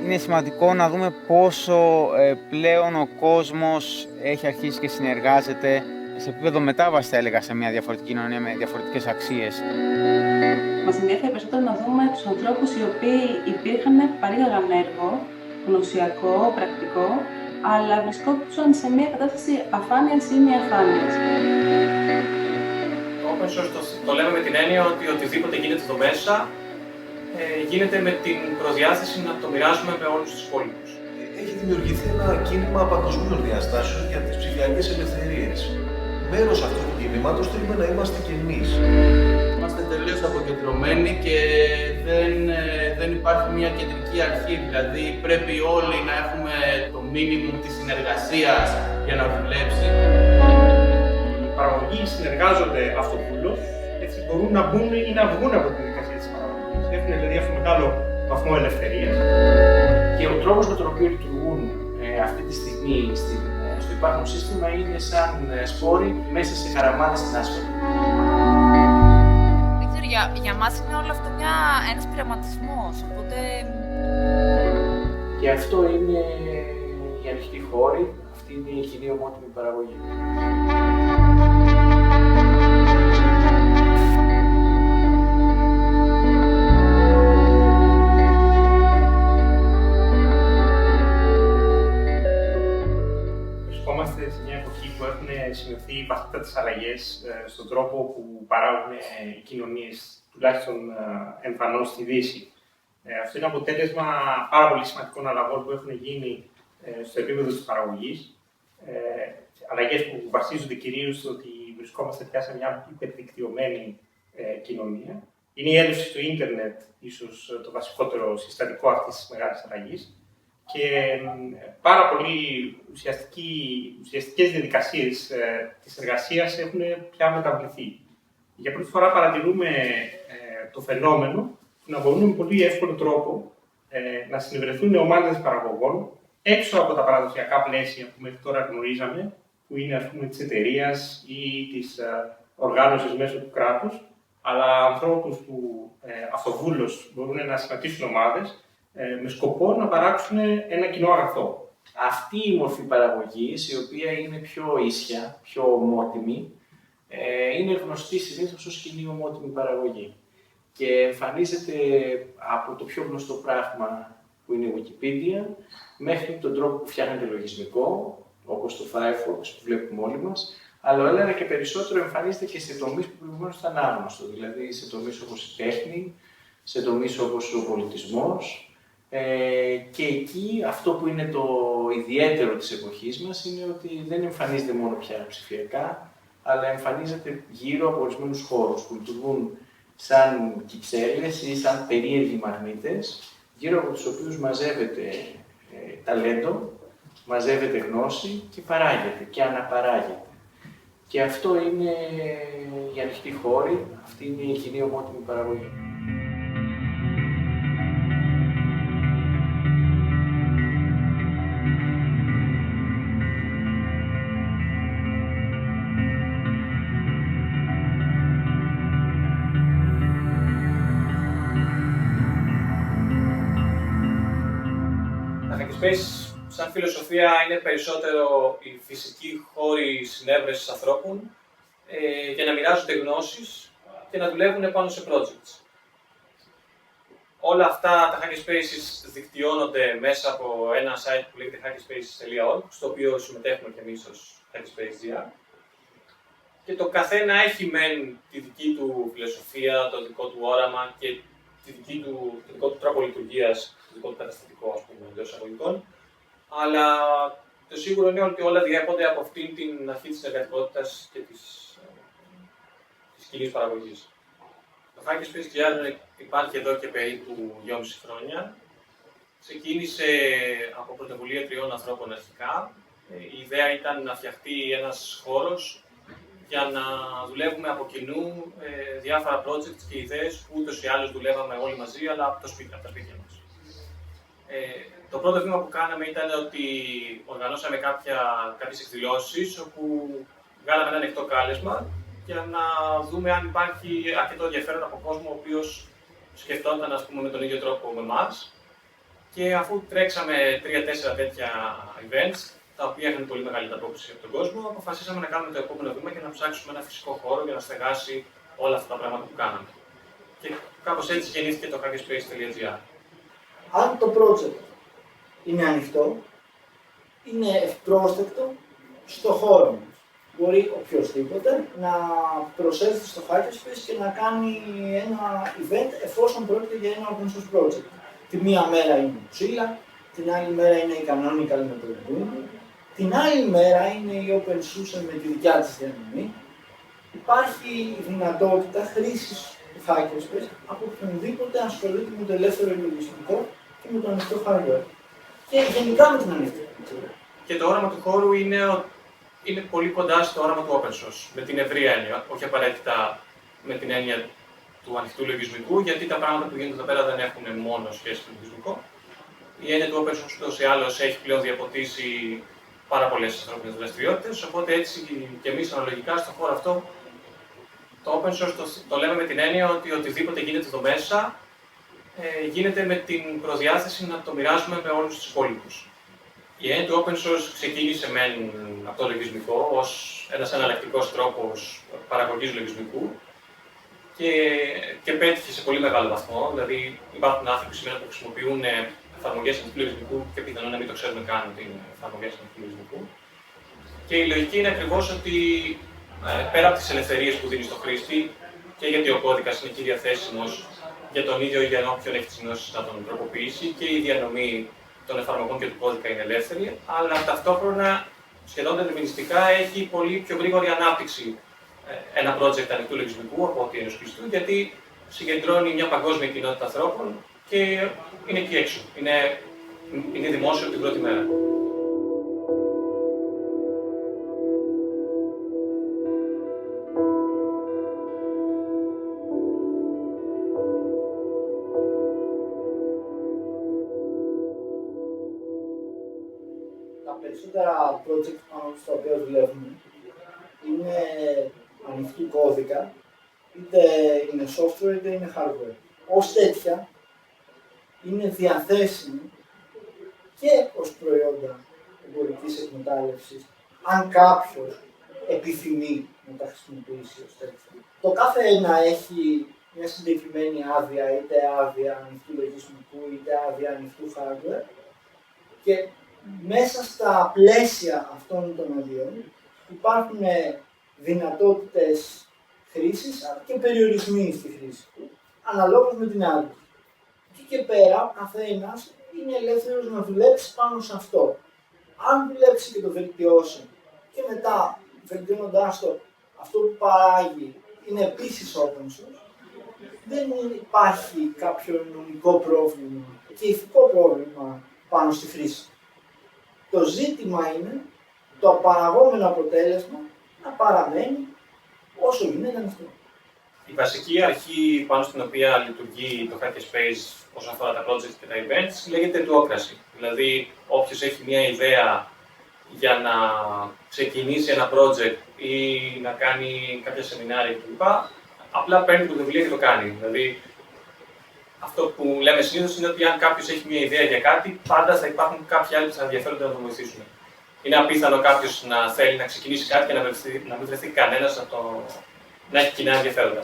Είναι σημαντικό να δούμε πόσο πλέον ο κόσμος έχει αρχίσει και συνεργάζεται σε επίπεδο μετάβασης, θα έλεγα, σε μια διαφορετική κοινωνία με διαφορετικές αξίες. Μας ενδιαφέρει περισσότερο να δούμε τους ανθρώπους οι οποίοι υπήρχαν παρήγαγαν έργο, γνωσιακό, πρακτικό, αλλά βρισκόντουσαν σε μια κατάσταση αφάνειας ή μη αφάνειας. Open source το λέμε με την έννοια ότι οτιδήποτε γίνεται εδώ μέσα γίνεται με την προδιάθεση να το μοιράζουμε με όλους τους υπόλοιπους. Έχει δημιουργηθεί ένα κίνημα παγκοσμίων διαστάσεων για τις ψηφιακές ελευθερίες. Μέρος αυτού του κινήματος θέλουμε να είμαστε και εμείς. Είμαστε τελείως αποκεντρωμένοι και δεν υπάρχει μια κεντρική αρχή, δηλαδή πρέπει όλοι να έχουμε το μίνιμουμ της συνεργασίας για να δουλέψει. Οι παραγωγοί συνεργάζονται αυτοβούλως, έτσι μπορούν να μπουν ή να βγουν από τη διαδικασία της παραγωγής. Έχουν δηλαδή αυτό μεγάλο βαθμό ελευθερίας. Και ο τρόπος με τον οποίο λειτουργούν αυτή τη στιγμή στο υπάρχον σύστημα είναι σαν σπόροι μέσα σε χαραμάδες στην άσφαλτο. Δεν ξέρω, για μας είναι όλο αυτό ένας πειραματισμός, οπότε... Και αυτό είναι η ανοιχτή χώρη, αυτή είναι η κοινή ομότιμη παραγωγή. Βρισκόμαστε σε μια εποχή που έχουν σημειωθεί βαθύτατες αλλαγές στον τρόπο που παράγουν οι κοινωνίες, τουλάχιστον εμφανώς στη Δύση. Αυτό είναι αποτέλεσμα πάρα πολύ σημαντικών αλλαγών που έχουν γίνει στο επίπεδο της παραγωγής. Αλλαγές που βασίζονται κυρίως στο ότι βρισκόμαστε πια σε μια υπερδικτυωμένη κοινωνία. Είναι η έλευση του ίντερνετ, ίσως το βασικότερο συστατικό αυτής της μεγάλης αλλαγής. Και πάρα πολύ ουσιαστικές διαδικασίες της εργασίας έχουν πια μεταβληθεί. Για πρώτη φορά παρατηρούμε το φαινόμενο να μπορούν με πολύ εύκολο τρόπο να συνευρεθούν ομάδες παραγωγών έξω από τα παραδοσιακά πλαίσια που μέχρι τώρα γνωρίζαμε, που είναι ας πούμε της εταιρείας ή της οργάνωσης μέσω του κράτους, αλλά ανθρώπους που αυτοβούλως μπορούν να σχηματίσουν ομάδες με σκοπό να παράξουν ένα κοινό αγαθό. Αυτή η μορφή παραγωγής, η οποία είναι πιο ίσια, πιο ομότιμη, είναι γνωστή συνήθως ως κοινή ομότιμη παραγωγή. Και εμφανίζεται από το πιο γνωστό πράγμα που είναι η Wikipedia, μέχρι τον τρόπο που φτιάχνεται λογισμικό, όπως το Firefox που βλέπουμε όλοι μας, αλλά όλο και περισσότερο εμφανίζεται και σε τομείς που προηγουμένως ήταν άγνωστο, δηλαδή σε τομείς όπως η τέχνη, σε τομείς όπως ο πολιτισμός. Και εκεί αυτό που είναι το ιδιαίτερο της εποχής μας είναι ότι δεν εμφανίζεται μόνο πια ψηφιακά, αλλά εμφανίζεται γύρω από ορισμένους χώρους που λειτουργούν σαν κυψέλες ή σαν περίεργοι μαγνήτες, γύρω από τους οποίους μαζεύεται ταλέντο, μαζεύεται γνώση και παράγεται και αναπαράγεται. Και αυτό είναι η ανοιχτή χώρη, αυτή είναι η κοινή ομότιμη παραγωγή. Τα hackerspace σαν φιλοσοφία είναι περισσότερο η φυσική χώρη συνέβρεσης ανθρώπων για να μοιράζονται γνώσεις και να δουλεύουν πάνω σε projects. Όλα αυτά τα hackerspaces δικτυώνονται μέσα από ένα site που λέγεται hackerspaces.org, στο οποίο συμμετέχουμε και εμείς ως hackerspace.gr. Και το καθένα έχει μεν τη δική του φιλοσοφία, το δικό του όραμα και το δικό του τρόπο λειτουργίας, το δικό του καταστατικό, ας πούμε, εντός εισαγωγικών. Αλλά το σίγουρο είναι ότι όλα διέπονται από αυτήν την αρχή της συνεργατικότητας και της κοινής παραγωγής. Το Hackerspace.gr υπάρχει εδώ και περίπου 2,5 χρόνια. Ξεκίνησε από πρωτοβουλία 3 ανθρώπων αρχικά. Η ιδέα ήταν να φτιαχτεί ένας χώρος για να δουλεύουμε από κοινού διάφορα projects και ιδέες που ούτως ή άλλως δουλεύαμε όλοι μαζί, αλλά από τα σπίτια μας. Το πρώτο βήμα που κάναμε ήταν ότι οργανώσαμε κάποιες εκδηλώσεις όπου βγάλαμε ένα ανοιχτό κάλεσμα για να δούμε αν υπάρχει αρκετό ενδιαφέρον από κόσμο ο οποίος σκεφτόταν, ας πούμε, με τον ίδιο τρόπο με εμάς. Και αφού τρέξαμε 3-4 τέτοια events, τα οποία είχαν πολύ μεγάλη ανταπόκριση από τον κόσμο, αποφασίσαμε να κάνουμε το επόμενο βήμα και να ψάξουμε ένα φυσικό χώρο για να στεγάσει όλα αυτά τα πράγματα που κάναμε. Και κάπως έτσι γεννήθηκε το hackerspace.gr. Αν το project είναι ανοιχτό, είναι ευπρόσδεκτο στο χώρο μας. Μπορεί οποιοδήποτε να προσέλθει στο Hackerspace και να κάνει ένα event εφόσον πρόκειται για ένα open source project. Τη μία μέρα είναι η Mozilla, την άλλη μέρα είναι η Canonical με το Ubuntu, την άλλη μέρα είναι η OpenSUSE με τη δικιά της διανομή. Υπάρχει η δυνατότητα χρήσης του Hackerspace από οποιονδήποτε ασχολείται με το ελεύθερο λογισμικό και με το ανοιχτό hardware. Και γενικά με την ανοιχτή culture. Και το όραμα του χώρου είναι πολύ κοντά στο όραμα του open source, με την ευρία έννοια, όχι απαραίτητα με την έννοια του ανοιχτού λογισμικού, γιατί τα πράγματα που γίνονται εδώ πέρα δεν έχουν μόνο σχέση με το λογισμικό. Η έννοια του open source ούτως ή άλλως έχει πλέον διαποτίσει πάρα πολλές ανθρώπινες δραστηριότητες, οπότε έτσι και εμείς αναλογικά στον χώρο αυτό το open source το λέμε με την έννοια ότι οτιδήποτε γίνεται εδώ μέσα γίνεται με την προδιάθεση να το μοιράζουμε με όλους τους υπόλοιπους. Η έννοια του open source ξεκίνησε από το λογισμικό ως ένας εναλλακτικός τρόπος παραγωγής λογισμικού και πέτυχε σε πολύ μεγάλο βαθμό. Δηλαδή, υπάρχουν άνθρωποι σήμερα που χρησιμοποιούν εφαρμογές ανοιχτού λογισμικού και πιθανόν να μην το ξέρουμε καν ότι είναι εφαρμογές ανοιχτού λογισμικού. Και η λογική είναι ακριβώς ότι πέρα από τις ελευθερίες που δίνει στο χρήστη και γιατί ο κώδικας είναι και διαθέσιμος για τον ίδιο ή για όποιον έχει τις γνώσεις να τον τροποποιήσει και η διανομή των εφαρμογών και του κώδικα είναι ελεύθερη, αλλά ταυτόχρονα σχεδόν δεδομινιστικά έχει πολύ πιο γρήγορη ανάπτυξη ένα project ανοιχτού λογισμικού από ό,τι ενός κλειστού, γιατί συγκεντρώνει μια παγκόσμια κοινότητα ανθρώπων και είναι εκεί έξω. Είναι δημόσιο την πρώτη μέρα. Τα περισσότερα project πάνω στα οποία δουλεύουμε είναι ανοιχτού κώδικα, είτε είναι software είτε είναι hardware. Ως τέτοια είναι διαθέσιμη και ως προϊόντα εμπορικής εκμετάλλευσης, αν κάποιος επιθυμεί να τα χρησιμοποιήσει ως τέτοια. Το κάθε ένα έχει μια συγκεκριμένη άδεια, είτε άδεια ανοιχτού λογισμικού, είτε άδεια ανοιχτού hardware και μέσα στα πλαίσια αυτών των αδειών υπάρχουν δυνατότητες χρήσης αλλά και περιορισμοί στη χρήση του, αναλόγως με την άδεια. Εκεί και πέρα, ο καθένας είναι ελεύθερος να δουλέψει πάνω σε αυτό. Αν δουλέψει και το βελτιώσει και μετά βελτιώνοντάς το, αυτό που παράγει είναι επίσης open source, δεν υπάρχει κάποιο νομικό πρόβλημα και ηθικό πρόβλημα πάνω στη χρήση. Το ζήτημα είναι το παραγόμενο αποτέλεσμα να παραμένει όσο γίνεται ανοιχτό. Η βασική αρχή πάνω στην οποία λειτουργεί το Hackerspace όσον αφορά τα projects και τα events λέγεται duocracy. Δηλαδή, όποιος έχει μια ιδέα για να ξεκινήσει ένα project ή να κάνει κάποια σεμινάρια κλπ. Απλά παίρνει το βιβλίο και το κάνει. Δηλαδή, αυτό που λέμε συνήθως είναι ότι αν κάποιος έχει μια ιδέα για κάτι, πάντα θα υπάρχουν κάποιοι άλλοι που θα ενδιαφέρονται να τον βοηθήσουν. Είναι απίθανο κάποιος να θέλει να ξεκινήσει κάτι και να μην βρεθεί κανένας να έχει κοινά ενδιαφέροντα.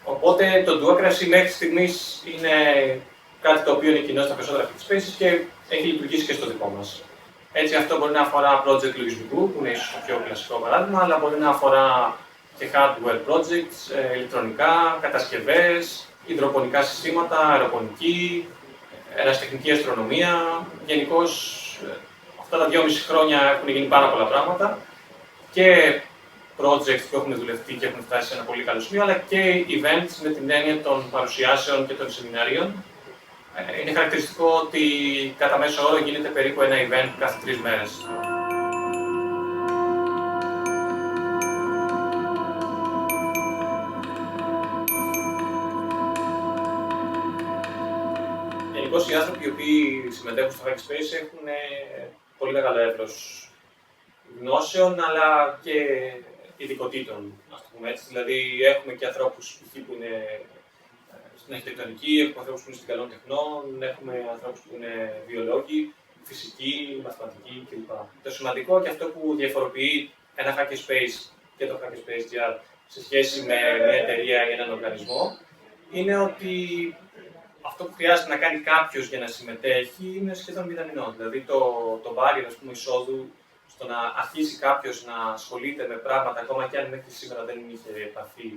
Οπότε το duocracy μέχρι στιγμής είναι κάτι το οποίο είναι κοινό στα περισσότερα hackerspaces και έχει λειτουργήσει και στο δικό μας. Έτσι, αυτό μπορεί να αφορά project λογισμικού, που είναι ίσως το πιο κλασικό παράδειγμα, αλλά μπορεί να αφορά και hardware projects, ηλεκτρονικά, κατασκευές, υδροπονικά συστήματα, αεροπονική, ερασιτεχνική αστρονομία. Γενικώς, αυτά τα 2,5 χρόνια έχουν γίνει πάρα πολλά πράγματα και projects που έχουν δουλευτεί και έχουν φτάσει σε ένα πολύ καλό σημείο, αλλά και events με την έννοια των παρουσιάσεων και των σεμιναρίων. Είναι χαρακτηριστικό ότι κατά μέσο όρο γίνεται περίπου ένα event κάθε 3 μέρες. Γενικώς οι άνθρωποι οι οποίοι συμμετέχουν στο Hackerspace έχουν πολύ μεγάλο εύρος γνώσεων, αλλά και ειδικοτήτων, ας το πούμε έτσι. Δηλαδή, έχουμε και ανθρώπους που είναι στην αρχιτεκτονική, έχουμε ανθρώπους που είναι στην καλών τεχνών, έχουμε ανθρώπους που είναι βιολόγοι, φυσική, μαθηματική κλπ. Το σημαντικό και αυτό που διαφοροποιεί ένα Hackerspace και το Hackerspace GR σε σχέση με μια εταιρεία ή έναν οργανισμό είναι ότι αυτό που χρειάζεται να κάνει κάποιος για να συμμετέχει είναι σχεδόν μηδαμινό. Δηλαδή το barrier εισόδου στο να αρχίσει κάποιος να ασχολείται με πράγματα, ακόμα και αν μέχρι σήμερα δεν είχε επαφή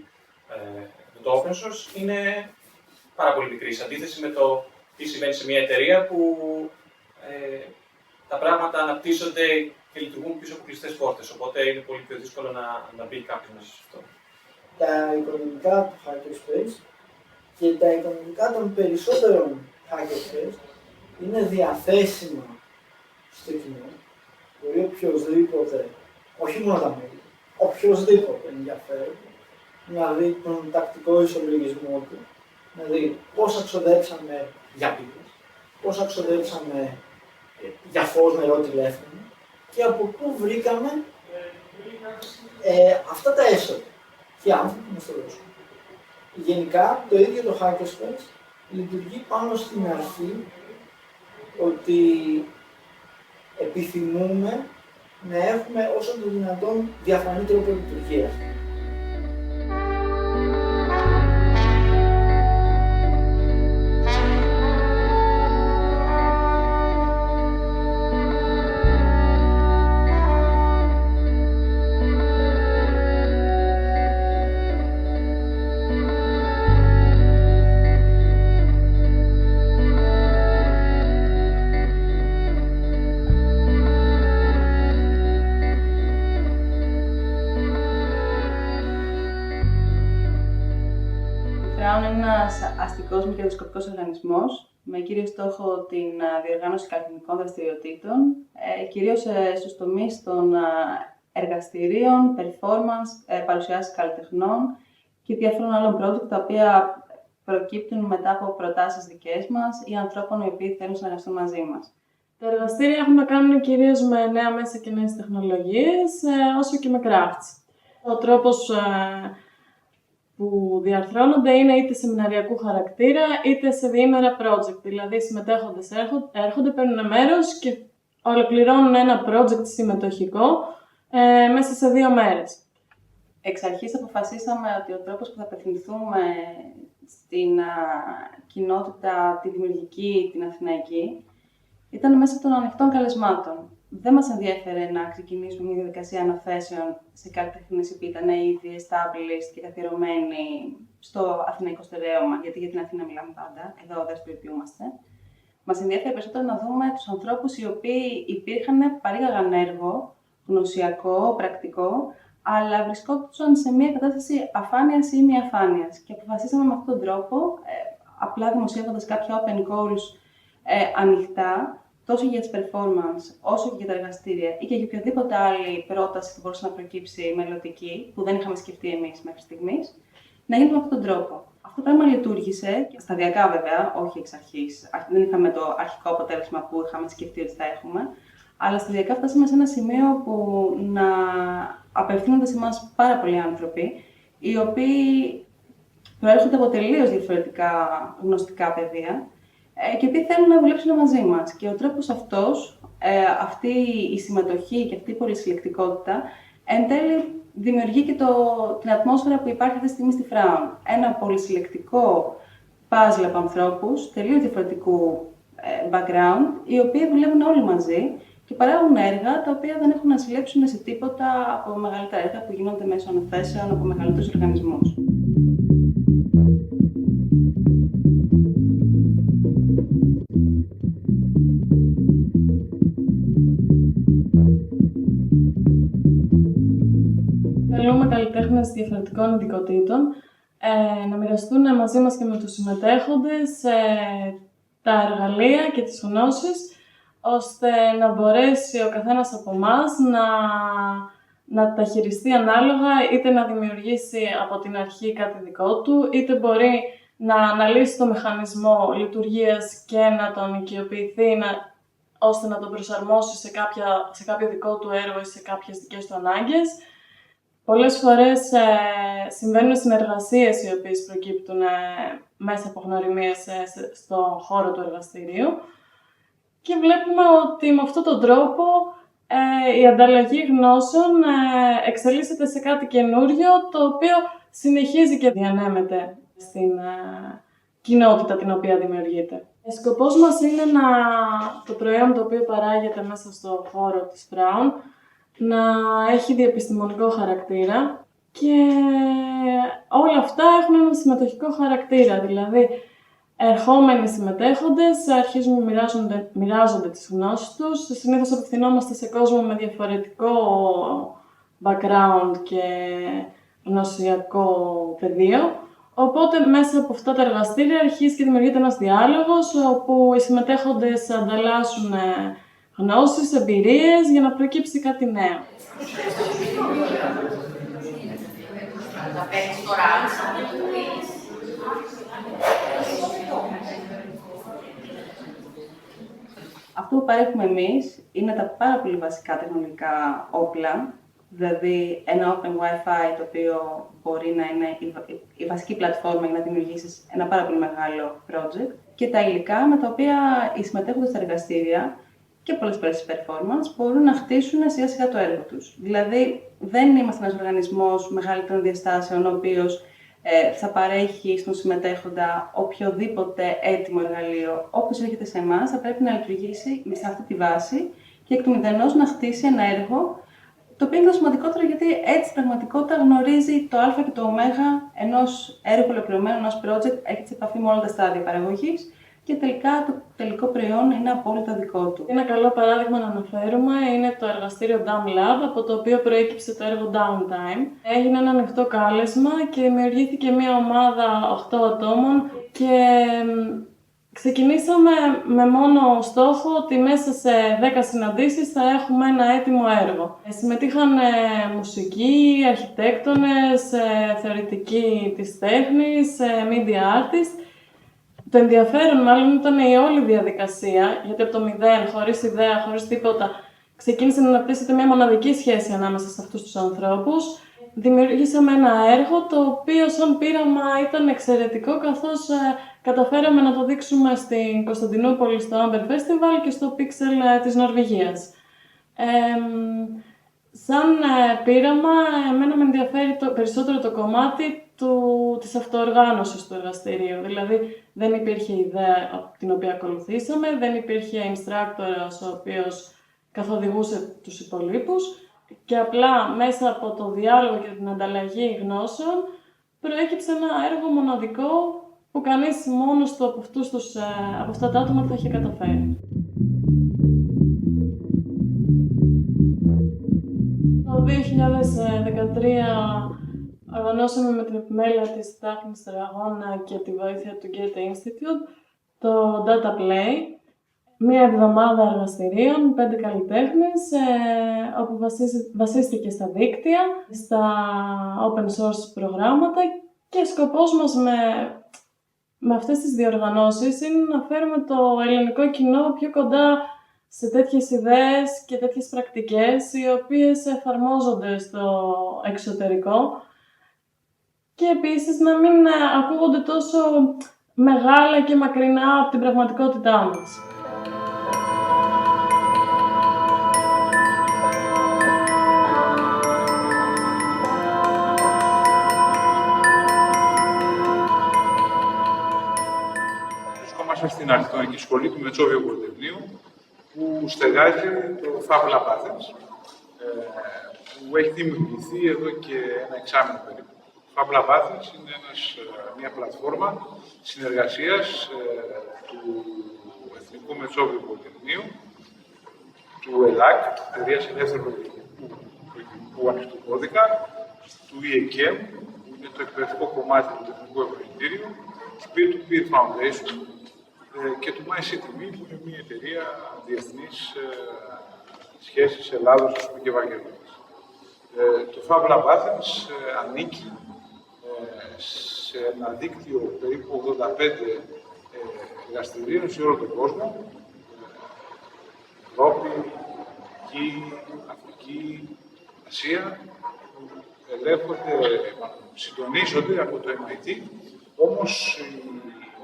με το open source, είναι πάρα πολύ μικρή. Σε αντίθεση με το τι συμβαίνει σε μια εταιρεία που τα πράγματα αναπτύσσονται και λειτουργούν πίσω από κλειστές πόρτες. Οπότε είναι πολύ πιο δύσκολο να μπει κάποιος μέσα σε αυτό. Τα οικονομικά του Hackerspace και τα οικονομικά των περισσότερων Hackerspace είναι διαθέσιμα στο κοινό. Μπορεί οποιοδήποτε, όχι μόνο τα μέλη, οποιοδήποτε ενδιαφέρεται, να δει τον τακτικό ισολογισμό του, να δει πόσα ξοδέψαμε για πίτες, πόσα ξοδέψαμε για φως, νερό, τηλέφωνο και από πού βρήκαμε αυτά τα έσοδα και οι άνθρωποι που μας το δώσουν. Γενικά, το ίδιο το Hackerspace λειτουργεί πάνω στην αρχή ότι επιθυμούμε να έχουμε όσο το δυνατόν διαφανή τρόπο λειτουργίας. Είναι ένας αστικός μη κερδοσκοπικός οργανισμός με κύριο στόχο την διοργάνωση καλλιτεχνικών δραστηριοτήτων, κυρίως στους τομείς των εργαστηρίων, performance, παρουσιάσεις καλλιτεχνών και διάφορων άλλων project τα οποία προκύπτουν μετά από προτάσεις δικές μας ή ανθρώπων οι οποίοι θέλουν να συνεργαστούν μαζί μας. Τα εργαστήρια έχουν να κάνουν κυρίως με νέα μέσα και νέες τεχνολογίες, όσο και με crafts. Ο τρόπος που διαρθρώνονται είναι είτε σεμιναριακού χαρακτήρα, είτε σε διήμερα project. Δηλαδή, οι συμμετέχοντες έρχονται, παίρνουν μέρος και ολοκληρώνουν ένα project συμμετοχικό μέσα σε 2 μέρες. Εξ αρχής αποφασίσαμε ότι ο τρόπος που θα απευθυνθούμε στην κοινότητα, τη δημιουργική, την αθηναϊκή, ήταν μέσα των ανοιχτών καλεσμάτων. Δεν μας ενδιέφερε να ξεκινήσουμε μια διαδικασία αναθέσεων σε καλλιτέχνες που ήταν ήδη established και καθιερωμένοι στο αθηναϊκό στερέωμα, γιατί για την Αθήνα μιλάμε πάντα, εδώ δραστηριοποιούμαστε. Μας ενδιέφερε περισσότερο να δούμε τους ανθρώπους οι οποίοι υπήρχαν, παρήγαγαν έργο, γνωσιακό, πρακτικό, αλλά βρισκόντουσαν σε μια κατάσταση αφάνειας ή μη αφάνειας. Και αποφασίσαμε με αυτόν τον τρόπο, απλά δημοσιεύοντας κάποια open calls ανοιχτά, τόσο για τις performance, όσο και για τα εργαστήρια ή και για οποιαδήποτε άλλη πρόταση που μπορούσε να προκύψει μελλοντική, που δεν είχαμε σκεφτεί εμείς μέχρι στιγμής, να γίνει με αυτόν τον τρόπο. Αυτό το πράγμα λειτουργήσε, σταδιακά βέβαια, όχι εξ αρχής. Δεν είχαμε το αρχικό αποτέλεσμα που είχαμε σκεφτεί ότι θα έχουμε, αλλά σταδιακά φτάσαμε σε ένα σημείο που να απευθύνονται σε εμάς πάρα πολλοί άνθρωποι, οι οποίοι προέρχονται από τελείως διαφορετικά γνωστικά πεδία και οποίοι θέλουν να δουλέψουν μαζί μας. Και ο τρόπος αυτός, αυτή η συμμετοχή και αυτή η πολυσυλλεκτικότητα, εν τέλει δημιουργεί και την ατμόσφαιρα που υπάρχει αυτή τη στιγμή στη Φράουν. Ένα πολυσυλλεκτικό puzzle από ανθρώπους τελείως διαφορετικού background, οι οποίοι δουλεύουν όλοι μαζί και παράγουν έργα τα οποία δεν έχουν να συλλέψουν σε τίποτα από μεγαλύτερα έργα που γίνονται μέσω αναθέσεων από μεγαλύτερους οργανισμούς. Καλούμε καλλιτέχνες διαφορετικών ειδικοτήτων να μοιραστούν μαζί μας και με τους συμμετέχοντες τα εργαλεία και τις γνώσεις, ώστε να μπορέσει ο καθένας από εμάς να τα χειριστεί ανάλογα, είτε να δημιουργήσει από την αρχή κάτι δικό του, είτε μπορεί να αναλύσει το μηχανισμό λειτουργίας και να τον οικειοποιηθεί, ώστε να τον προσαρμόσει σε κάποιο δικό του έργο ή σε κάποιες δικές του ανάγκες. Πολλές φορές συμβαίνουν συνεργασίες οι οποίες προκύπτουν μέσα από γνωριμίες στον χώρο του εργαστηρίου και βλέπουμε ότι με αυτόν τον τρόπο η ανταλλαγή γνώσεων εξελίσσεται σε κάτι καινούριο, το οποίο συνεχίζει και διανέμεται στην κοινότητα την οποία δημιουργείται. Σκοπός μας είναι το προϊόν το οποίο παράγεται μέσα στο χώρο της Brown να έχει διεπιστημονικό χαρακτήρα και όλα αυτά έχουν ένα συμμετοχικό χαρακτήρα, δηλαδή ερχόμενοι συμμετέχοντες αρχίζουν να μοιράζονται τις γνώσεις τους. Συνήθως απευθυνόμαστε σε κόσμο με διαφορετικό background και γνωσιακό πεδίο. Οπότε μέσα από αυτά τα εργαστήρια αρχίζει και δημιουργείται ένας διάλογος όπου οι συμμετέχοντες ανταλλάσσουν γνώσεις, εμπειρίες για να προκύψει κάτι νέο. Αυτό που παρέχουμε εμείς είναι τα πάρα πολύ βασικά τεχνολογικά όπλα, δηλαδή ένα Open Wi-Fi το οποίο μπορεί να είναι η βασική πλατφόρμα για να δημιουργήσεις ένα πάρα πολύ μεγάλο project και τα υλικά με τα οποία οι συμμετέχοντες στα εργαστήρια και πολλές φορές performance μπορούν να χτίσουν σιγά σιγά το έργο τους. Δηλαδή δεν είμαστε ένας οργανισμός μεγαλύτερων διαστάσεων ο οποίος θα παρέχει στον συμμετέχοντα οποιοδήποτε έτοιμο εργαλείο. Όποιος έρχεται σε εμάς θα πρέπει να λειτουργήσει σε αυτή τη βάση και εκ του μηδενός να χτίσει ένα έργο, το οποίο είναι το σημαντικότερο γιατί έτσι στην πραγματικότητα γνωρίζει το α και το ω ενός έργου ολοκληρωμένου, ενός project, έχει σε επαφή με όλα τα στάδια παραγωγής και τελικά το τελικό προϊόν είναι απόλυτα δικό του. Ένα καλό παράδειγμα να αναφέρουμε είναι το εργαστήριο Dam Lab, από το οποίο προέκυψε το έργο Downtime. Έγινε ένα ανοιχτό κάλεσμα και δημιουργήθηκε μια ομάδα 8 ατόμων και ξεκινήσαμε με μόνο στόχο ότι μέσα σε 10 συναντήσεις θα έχουμε ένα έτοιμο έργο. Συμμετείχαν μουσικοί, αρχιτέκτονες, θεωρητικοί της τέχνης, media artists. Το ενδιαφέρον μάλλον ήταν η όλη διαδικασία, γιατί από το μηδέν, χωρίς ιδέα, χωρίς τίποτα, ξεκίνησε να αναπτύσσεται μια μοναδική σχέση ανάμεσα σε αυτούς τους ανθρώπους. Δημιουργήσαμε ένα έργο το οποίο σαν πείραμα ήταν εξαιρετικό, καθώς καταφέραμε να το δείξουμε στην Κωνσταντινούπολη στο Amber Festival και στο Pixel της Νορβηγίας. Σαν πείραμα, εμένα με ενδιαφέρει περισσότερο το κομμάτι της αυτοοργάνωσης του εργαστηρίου. Δηλαδή, δεν υπήρχε ιδέα την οποία ακολουθήσαμε, δεν υπήρχε instructor ο οποίος καθοδηγούσε τους υπολείπους και απλά μέσα από το διάλογο και την ανταλλαγή γνώσεων προέκυψε ένα έργο μοναδικό που κανείς μόνος του από αυτά τα άτομα θα είχε καταφέρει. Το 2013 οργανώσαμε με την επιμέλεια της Δάφνης Τραγώνα και τη βοήθεια του Goethe Institute το Data Play, μία εβδομάδα εργαστηρίων, 5 καλλιτέχνες, όπου βασίστηκε στα δίκτυα, στα open source προγράμματα και σκοπός μας με αυτές τις διοργανώσεις είναι να φέρουμε το ελληνικό κοινό πιο κοντά σε τέτοιες ιδέες και τέτοιες πρακτικές οι οποίες εφαρμόζονται στο εξωτερικό και επίσης να μην ακούγονται τόσο μεγάλα και μακρινά από την πραγματικότητά μας. Βρισκόμαστε στην Αρχιτεκτονική Σχολή του Μετσόβιου Πολυτεχνείου που στεγάζει το Fab Lab Athens, που έχει δημιουργηθεί εδώ και ένα εξάμηνο περίπου. Το Fab Lab Athens είναι μια πλατφόρμα συνεργασίας του Εθνικού Μετσόβιου Πολυτεχνείου, του ΕΛΑΚ, Εταιρείας Ελεύθερου Λογισμικού Ανοιχτού Κώδικα, του EECEM, που είναι το εκπαιδευτικό κομμάτι του Τεχνικού Ευρωπαϊκού, του Peer-to-Peer Foundation και του MyCTV, που είναι μια εταιρεία διεθνής σχέσης Ελλάδος και Ευαγγελίας. Το Fab Lab Athens ανήκει σε ένα δίκτυο περίπου 85 εργαστηρίων σε όλο τον κόσμο, Ευρώπη, Αφρική, Ασία, συντονίζονται από το MIT, όμως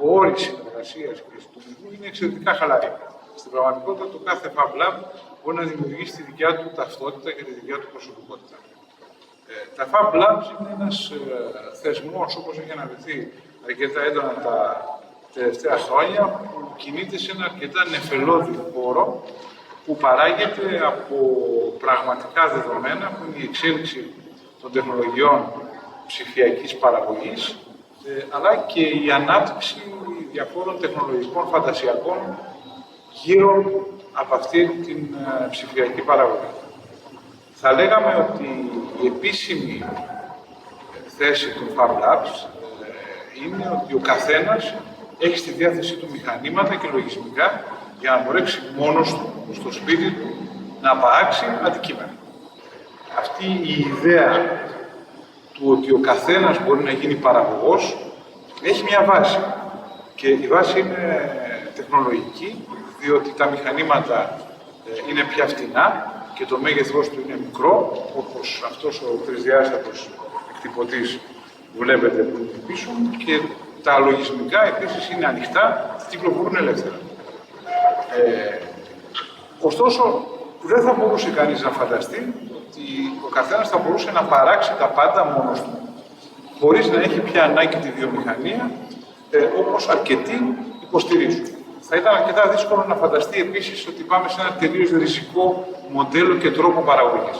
ο όροι συνεργασίας και συντονισμού είναι εξαιρετικά χαλαροί. Στην πραγματικότητα, το κάθε Fab Lab μπορεί να δημιουργήσει τη δικιά του ταυτότητα και τη δικιά του προσωπικότητα. Τα Fab Labs είναι ένας θεσμός, όπως έχει αναδειχθεί αρκετά έντονα τα τελευταία χρόνια, που κινείται σε ένα αρκετά νεφελώδη χώρο, που παράγεται από πραγματικά δεδομένα, που είναι η εξέλιξη των τεχνολογιών ψηφιακής παραγωγής, αλλά και η ανάπτυξη διαφόρων τεχνολογικών φαντασιακών γύρω από αυτή την ψηφιακή παραγωγή. Θα λέγαμε ότι η επίσημη θέση των Fab Labs είναι ότι ο καθένας έχει στη διάθεσή του μηχανήματα και λογισμικά για να μπορέσει μόνος του, στο σπίτι του, να παράξει αντικείμενα. Αυτή η ιδέα του ότι ο καθένας μπορεί να γίνει παραγωγός έχει μια βάση. Και η βάση είναι τεχνολογική, διότι τα μηχανήματα είναι πια φτηνά και το μέγεθός του είναι μικρό, όπως αυτός ο τρισδιάστατος εκτυπωτής που βλέπετε που είναι πίσω, και τα λογισμικά επίσης είναι ανοιχτά, κυκλοφορούν ελεύθερα. Ωστόσο, δεν θα μπορούσε κανείς να φανταστεί ότι ο καθένας θα μπορούσε να παράξει τα πάντα μόνος του, χωρίς να έχει πια ανάγκη τη βιομηχανία, όπως αρκετοί υποστηρίζουν. Θα ήταν αρκετά δύσκολο να φανταστεί επίσης ότι πάμε σε ένα τελείως ριζικό μοντέλο και τρόπο παραγωγής.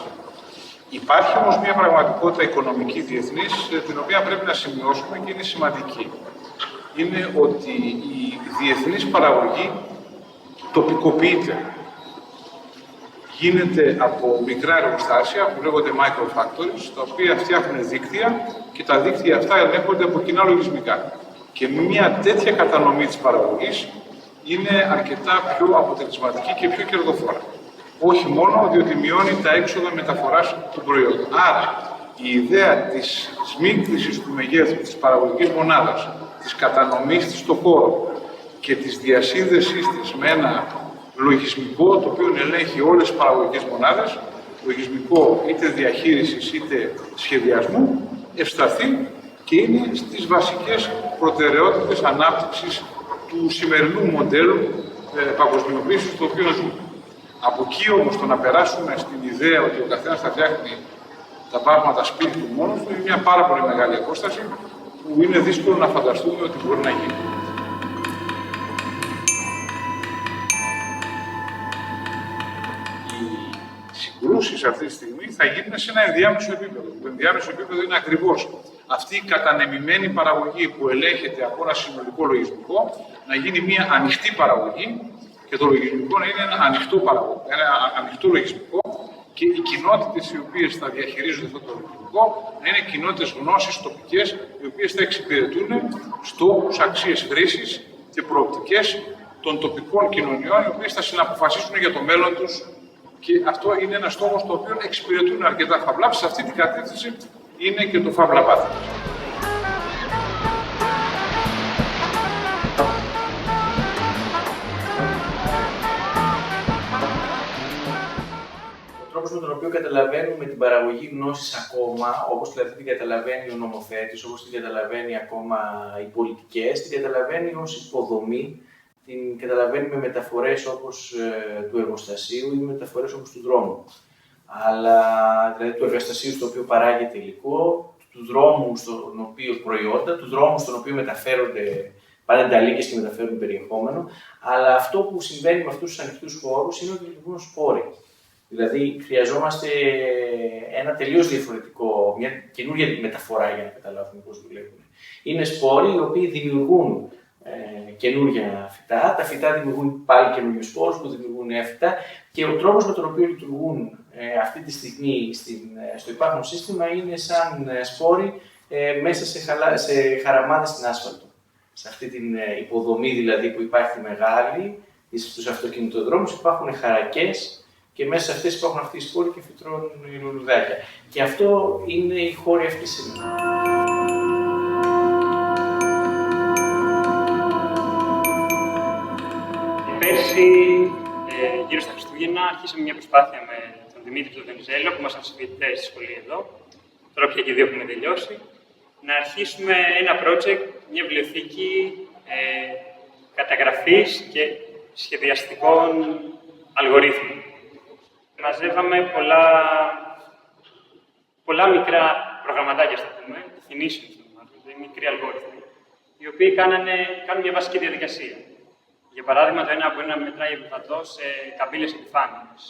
Υπάρχει όμως μια πραγματικότητα οικονομική διεθνής, την οποία πρέπει να σημειώσουμε και είναι σημαντική. Είναι ότι η διεθνής παραγωγή τοπικοποιείται. Γίνεται από μικρά εργοστάσια που λέγονται microfactories, τα οποία φτιάχνουν δίκτυα και τα δίκτυα αυτά ελέγχονται από κοινά λογισμικά. Και μια τέτοια κατανομή της παραγωγής είναι αρκετά πιο αποτελεσματική και πιο κερδοφόρα. Όχι μόνο διότι μειώνει τα έξοδα μεταφοράς του προϊόντου. Άρα, η ιδέα της σμίγκλησης του μεγέθους της παραγωγικής μονάδας, της κατανομής της στο χώρο και της διασύνδεσής της με ένα λογισμικό το οποίο ελέγχει όλες τις παραγωγικές μονάδες, λογισμικό είτε διαχείρισης είτε σχεδιασμού, ευσταθεί και είναι στις βασικές προτεραιότητες ανάπτυξης του σημερινού μοντέλου παγκοσμιοποίησης το οποίο ζούμε. Από εκεί όμως το να περάσουμε στην ιδέα ότι ο καθένας θα φτιάχνει τα πράγματα σπίτι του μόνος του είναι μια πάρα πολύ μεγάλη απόσταση που είναι δύσκολο να φανταστούμε ότι μπορεί να γίνει. Οι συγκρούσεις αυτή τη στιγμή θα γίνουν σε ένα ενδιάμεσο επίπεδο. Το ενδιάμεσο επίπεδο είναι ακριβώς αυτή η κατανεμημένη παραγωγή που ελέγχεται από ένα συνολικό λογισμικό να γίνει μια ανοιχτή παραγωγή και το λογισμικό να είναι ένα ανοιχτό λογισμικό και οι κοινότητες οι οποίες θα διαχειρίζονται αυτό το λογισμικό να είναι κοινότητες γνώσης τοπικές οι οποίες θα εξυπηρετούν στόχους, αξίες χρήσης και προοπτικές των τοπικών κοινωνιών οι οποίες θα συναποφασίσουν για το μέλλον τους και αυτό είναι ένας στόχος το οποίο εξυπηρετούν αρκετά Fab Labs. Σε αυτή την κατεύθυνση είναι και το Fab Lab Athens. Ο τρόπος με τον οποίο καταλαβαίνουμε την παραγωγή γνώσης ακόμα, όπως δηλαδή την καταλαβαίνει ο νομοθέτης, όπως την καταλαβαίνει ακόμα οι πολιτικές, την καταλαβαίνει ως υποδομή, την καταλαβαίνει με μεταφορές όπως του εργοστασίου ή με μεταφορές όπως του δρόμου. Αλλά δηλαδή του εργοστασίου στο οποίο παράγεται υλικό, του δρόμου στον οποίο προϊόντα, του δρόμου στον οποίο μεταφέρονται πάνε ενταλίκες και μεταφέρουν περιεχόμενο. Αλλά αυτό που συμβαίνει με αυτούς τους ανοιχτούς χώρους είναι ότι λειτουργούν σπόροι. Δηλαδή χρειαζόμαστε ένα τελείως διαφορετικό, μια καινούργια μεταφορά για να καταλάβουμε πώς δουλεύουν. Είναι σπόροι οι οποίοι δημιουργούν καινούργια φυτά, τα φυτά δημιουργούν πάλι καινούριους σπόρους που δημιουργούν νέα φυτά και ο τρόπος με τον οποίο λειτουργούν αυτή τη στιγμή στο υπάρχον σύστημα είναι σαν σπόροι μέσα σε χαραμάδες στην άσφαλτο. Σε αυτή την υποδομή δηλαδή που υπάρχει μεγάλη, στους αυτοκινητοδρόμους υπάρχουν χαρακές και μέσα σε αυτές υπάρχουν αυτοί οι σπόροι και φυτρώνουν οι λουλουδάκια. Και αυτό είναι η χώρη αυτή σήμερα. Πέρσι, γύρω στα Χριστούγεννα, αρχίσαμε μια προσπάθεια με τον Δημήτρη τον Βενιζέλο, που ήμασταν συμφοιτητές στη σχολή εδώ. τώρα πια και δύο έχουμε τελειώσει, να αρχίσουμε ένα project, μια βιβλιοθήκη καταγραφής και σχεδιαστικών αλγορίθμων. Μαζεύαμε πολλά μικρά προγραμματάκια, θα πούμε, definitions, μικροί αλγόριθμοι, οι οποίοι κάνουν μια βασική διαδικασία. Για παράδειγμα, το ένα μπορεί να μετράει επιβατό σε καμπύλες επιφάνειας,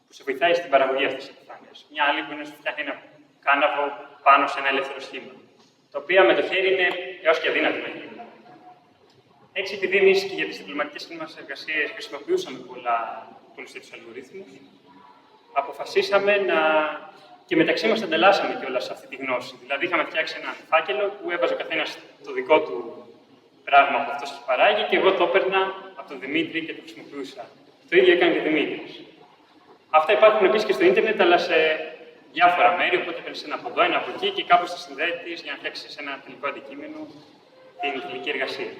που σε βοηθάει στην παραγωγή αυτής της επιφάνειας. Μια άλλη μπορεί να σου φτιάχνει ένα κάναβο πάνω σε ένα ελεύθερο σχήμα, τα οποία με το χέρι είναι έως και αδύνατο να γίνουν. Έτσι, επειδή εμείς και για τις διπλωματικές μας εργασίες χρησιμοποιούσαμε πολλούς τέτοιους αλγορίθμους, αποφασίσαμε και μεταξύ μας ανταλλάσσαμε κιόλας αυτή τη γνώση. Δηλαδή, είχαμε φτιάξει ένα φάκελο που έβαζε ο καθένας το δικό του πράγμα που αυτός παράγει και εγώ το έπαιρνα από τον Δημήτρη και το χρησιμοποιούσα. Το ίδιο έκανε και ο Δημήτρης. Αυτά υπάρχουν επίσης και στο ίντερνετ, αλλά σε διάφορα μέρη, οπότε παίρνεις ένα από εδώ, ένα από εκεί και κάπως τα συνδέεις για να φτιάξεις ένα τελικό αντικείμενο την τελική εργασία.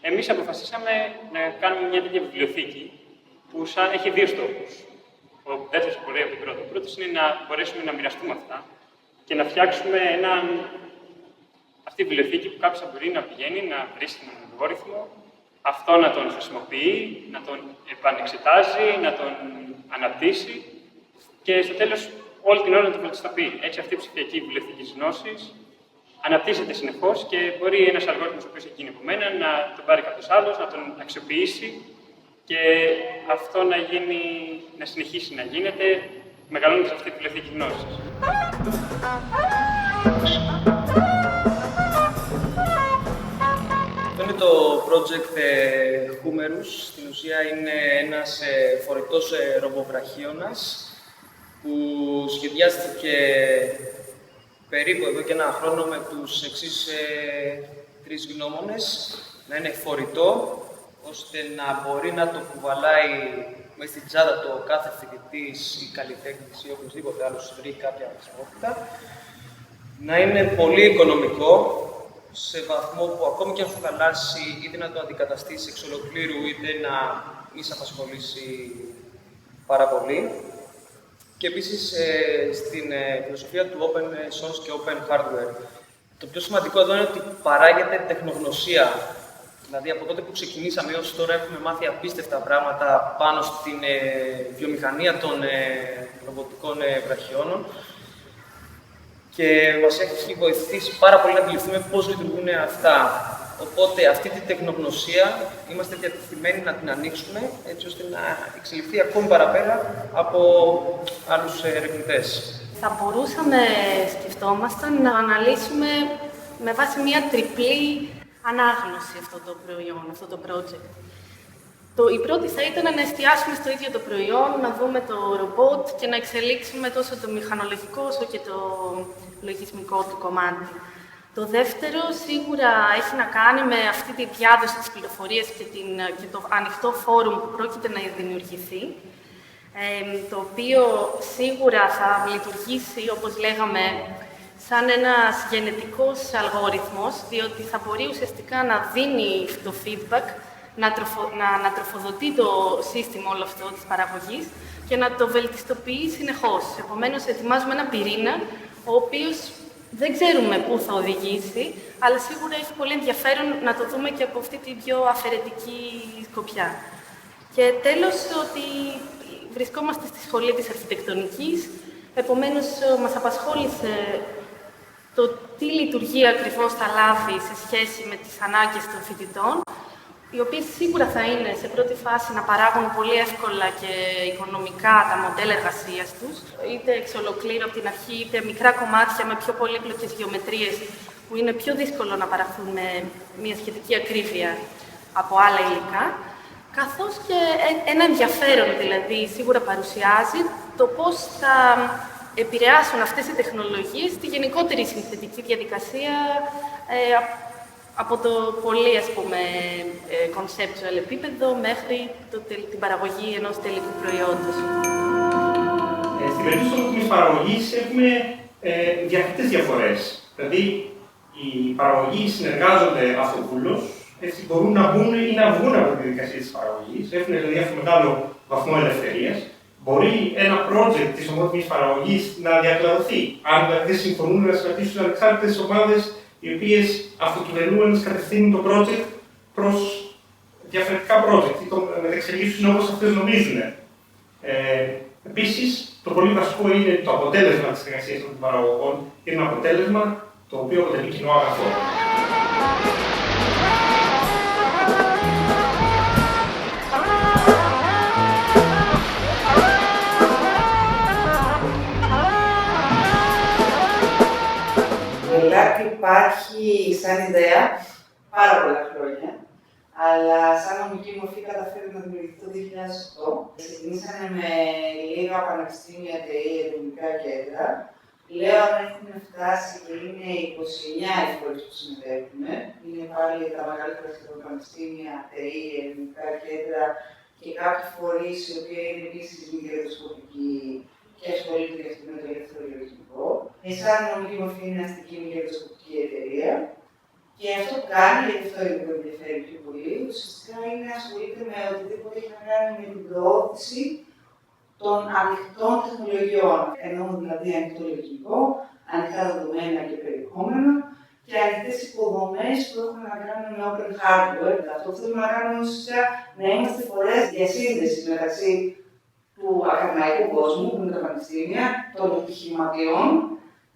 Εμείς αποφασίσαμε να κάνουμε μια τέτοια βιβλιοθήκη που έχει δύο στόχους. Ο δεύτερος απορρέει από τον πρώτο. Ο πρώτος είναι να μπορέσουμε να μοιραστούμε αυτά και να φτιάξουμε αυτή τη βιβλιοθήκη που κάποιος μπορεί να πηγαίνει, να βρει έναν αλγόριθμο, αυτό να τον χρησιμοποιεί, να τον επανεξετάζει, να τον αναπτύσσει και στο τέλος όλη την ώρα να τον βελτιστοποιεί. Έτσι, αυτή η ψηφιακή βιβλιοθήκη γνώσης αναπτύσσεται συνεχώς και μπορεί ένας αλγόριθμος ο οποίος έχει γίνει από μένα να τον πάρει κάποιος άλλος, να τον αξιοποιήσει και αυτό να συνεχίσει να γίνεται, μεγαλώνοντας αυτή τη βιβλιοθήκη γνώσης. Αυτό είναι το project Humerus. Στην ουσία είναι ένας φορητός ρομποβραχίωνας που σχεδιάστηκε περίπου εδώ και ένα χρόνο με τους εξής τρεις γνώμονες. Να είναι φορητό, ώστε να μπορεί να το κουβαλάει μέσα στην τσάντα του ο κάθε φοιτητής ή καλλιτέχνης ή οποιοδήποτε άλλος βρει κάποια χρησιμότητα. Να είναι πολύ οικονομικό, σε βαθμό που ακόμη και αν σου χαλάσει, είτε να το αντικαταστήσει εξ ολοκλήρου, είτε να μη σε απασχολήσει πάρα πολύ. Και επίσης στην φιλοσοφία του open source και open hardware. Το πιο σημαντικό εδώ είναι ότι παράγεται τεχνογνωσία. Δηλαδή, από τότε που ξεκινήσαμε έως τώρα έχουμε μάθει απίστευτα πράγματα πάνω στην βιομηχανία των ρομποτικών βραχιώνων και μας έχει βοηθήσει πάρα πολύ να αντιληφθούμε πώς λειτουργούν αυτά. Οπότε, αυτή τη τεχνογνωσία είμαστε διατεθειμένοι να την ανοίξουμε έτσι ώστε να εξελιχθεί ακόμη παραπέρα από άλλους ερευνητές. Θα μπορούσαμε, σκεφτόμασταν, να αναλύσουμε με βάση μια τριπλή ανάγνωση αυτό το προϊόν, αυτό το project. Η πρώτη θα ήταν να εστιάσουμε στο ίδιο το προϊόν, να δούμε το ρομπότ και να εξελίξουμε τόσο το μηχανολογικό όσο και το λογισμικό του κομμάτι. Το δεύτερο σίγουρα έχει να κάνει με αυτή τη διάδοση της πληροφορίας και το ανοιχτό φόρουμ που πρόκειται να δημιουργηθεί, το οποίο σίγουρα θα λειτουργήσει, όπως λέγαμε, σαν ένας γενετικός αλγόριθμος, διότι θα μπορεί ουσιαστικά να δίνει το feedback, να τροφοδοτεί το σύστημα όλο αυτό της παραγωγής και να το βελτιστοποιεί συνεχώς. Επομένως, ετοιμάζουμε ένα πυρήνα, ο οποίος δεν ξέρουμε πού θα οδηγήσει, αλλά σίγουρα έχει πολύ ενδιαφέρον να το δούμε και από αυτή την πιο αφαιρετική σκοπιά. Και τέλος, ότι βρισκόμαστε στη σχολή της αρχιτεκτονικής, επομένως μας απασχόλησε το τι λειτουργεί ακριβώς θα λάβει σε σχέση με τις ανάγκες των φοιτητών, οι οποίες σίγουρα θα είναι σε πρώτη φάση να παράγουν πολύ εύκολα και οικονομικά τα μοντέλα εργασίας τους, είτε εξ ολοκλήρου από την αρχή, είτε μικρά κομμάτια με πιο πολύπλοκες γεωμετρίες, που είναι πιο δύσκολο να παραχθούν με μια σχετική ακρίβεια από άλλα υλικά, καθώς και ένα ενδιαφέρον δηλαδή σίγουρα παρουσιάζει το πώς θα επηρεάσουν αυτές οι τεχνολογίες τη γενικότερη συνθετική διαδικασία από το πολύ, ας πούμε, conceptual επίπεδο μέχρι την παραγωγή ενός τελικού προϊόντος. Στην περίπτωση της παραγωγής έχουμε διακριτές διαφορές. Δηλαδή, οι παραγωγοί συνεργάζονται αυτοβούλως, έτσι μπορούν να μπουν ή να βγουν από τη διαδικασία της παραγωγής. Έχουν δηλαδή αυτό μεγάλο βαθμό ελευθερίας. μπορεί ένα project της ομότιμης παραγωγής να διακλαδωθεί. Αν δηλαδή δεν συμφωνούν να συγκρατήσουν ανεξάρτητες ομάδες οι οποίες αυτοκυβερνούμενες κατευθύνουν το project προς διαφορετικά project ή το να τα εξελίξουν όπως αυτές νομίζουν. Επίσης, το πολύ βασικό είναι το αποτέλεσμα της εργασίας των παραγωγών. Είναι ένα αποτέλεσμα το οποίο αποτελεί κοινό αγαθό. Το LAC υπάρχει σαν ιδέα πάρα πολλά χρόνια, αλλά σαν νομική μορφή καταφέρει να δημιουργηθεί το 2008. Ξεκινήσαμε με λίγα πανεπιστήμια, εταιρεία, ερευνητικά κέντρα. Πλέον έχουμε φτάσει και είναι 29 οι φορείς που συμμετέχουν. Είναι πάλι τα μεγαλύτερα σχεδόν πανεπιστήμια, εταιρεία, ερευνητικά κέντρα και κάποιοι φορείς οι οποίοι είναι επίσης μη κερδοσκοπικοί και ασχολείται με το ελεύθερο λογισμικό. Σαν νομική μορφή είναι αστική μη κερδοσκοπική εταιρεία. Και αυτό που κάνει, γιατί αυτό είναι που με ενδιαφέρει πιο πολύ, ουσιαστικά είναι να ασχολείται με οτιδήποτε έχει να κάνει με την προώθηση των ανοιχτών τεχνολογιών. Εννοούμε δηλαδή ανοιχτό λογισμικό, ανοιχτά δεδομένα και περιεχόμενο και ανοιχτές υποδομές που έχουν να κάνουν με open hardware. Αυτό που θέλουμε να κάνουμε ουσιαστικά να είμαστε φορές διασύνδεσης μεταξύ του ακαδημαϊκού κόσμου, που είναι τα πανεπιστήμια, των επιχειρηματιών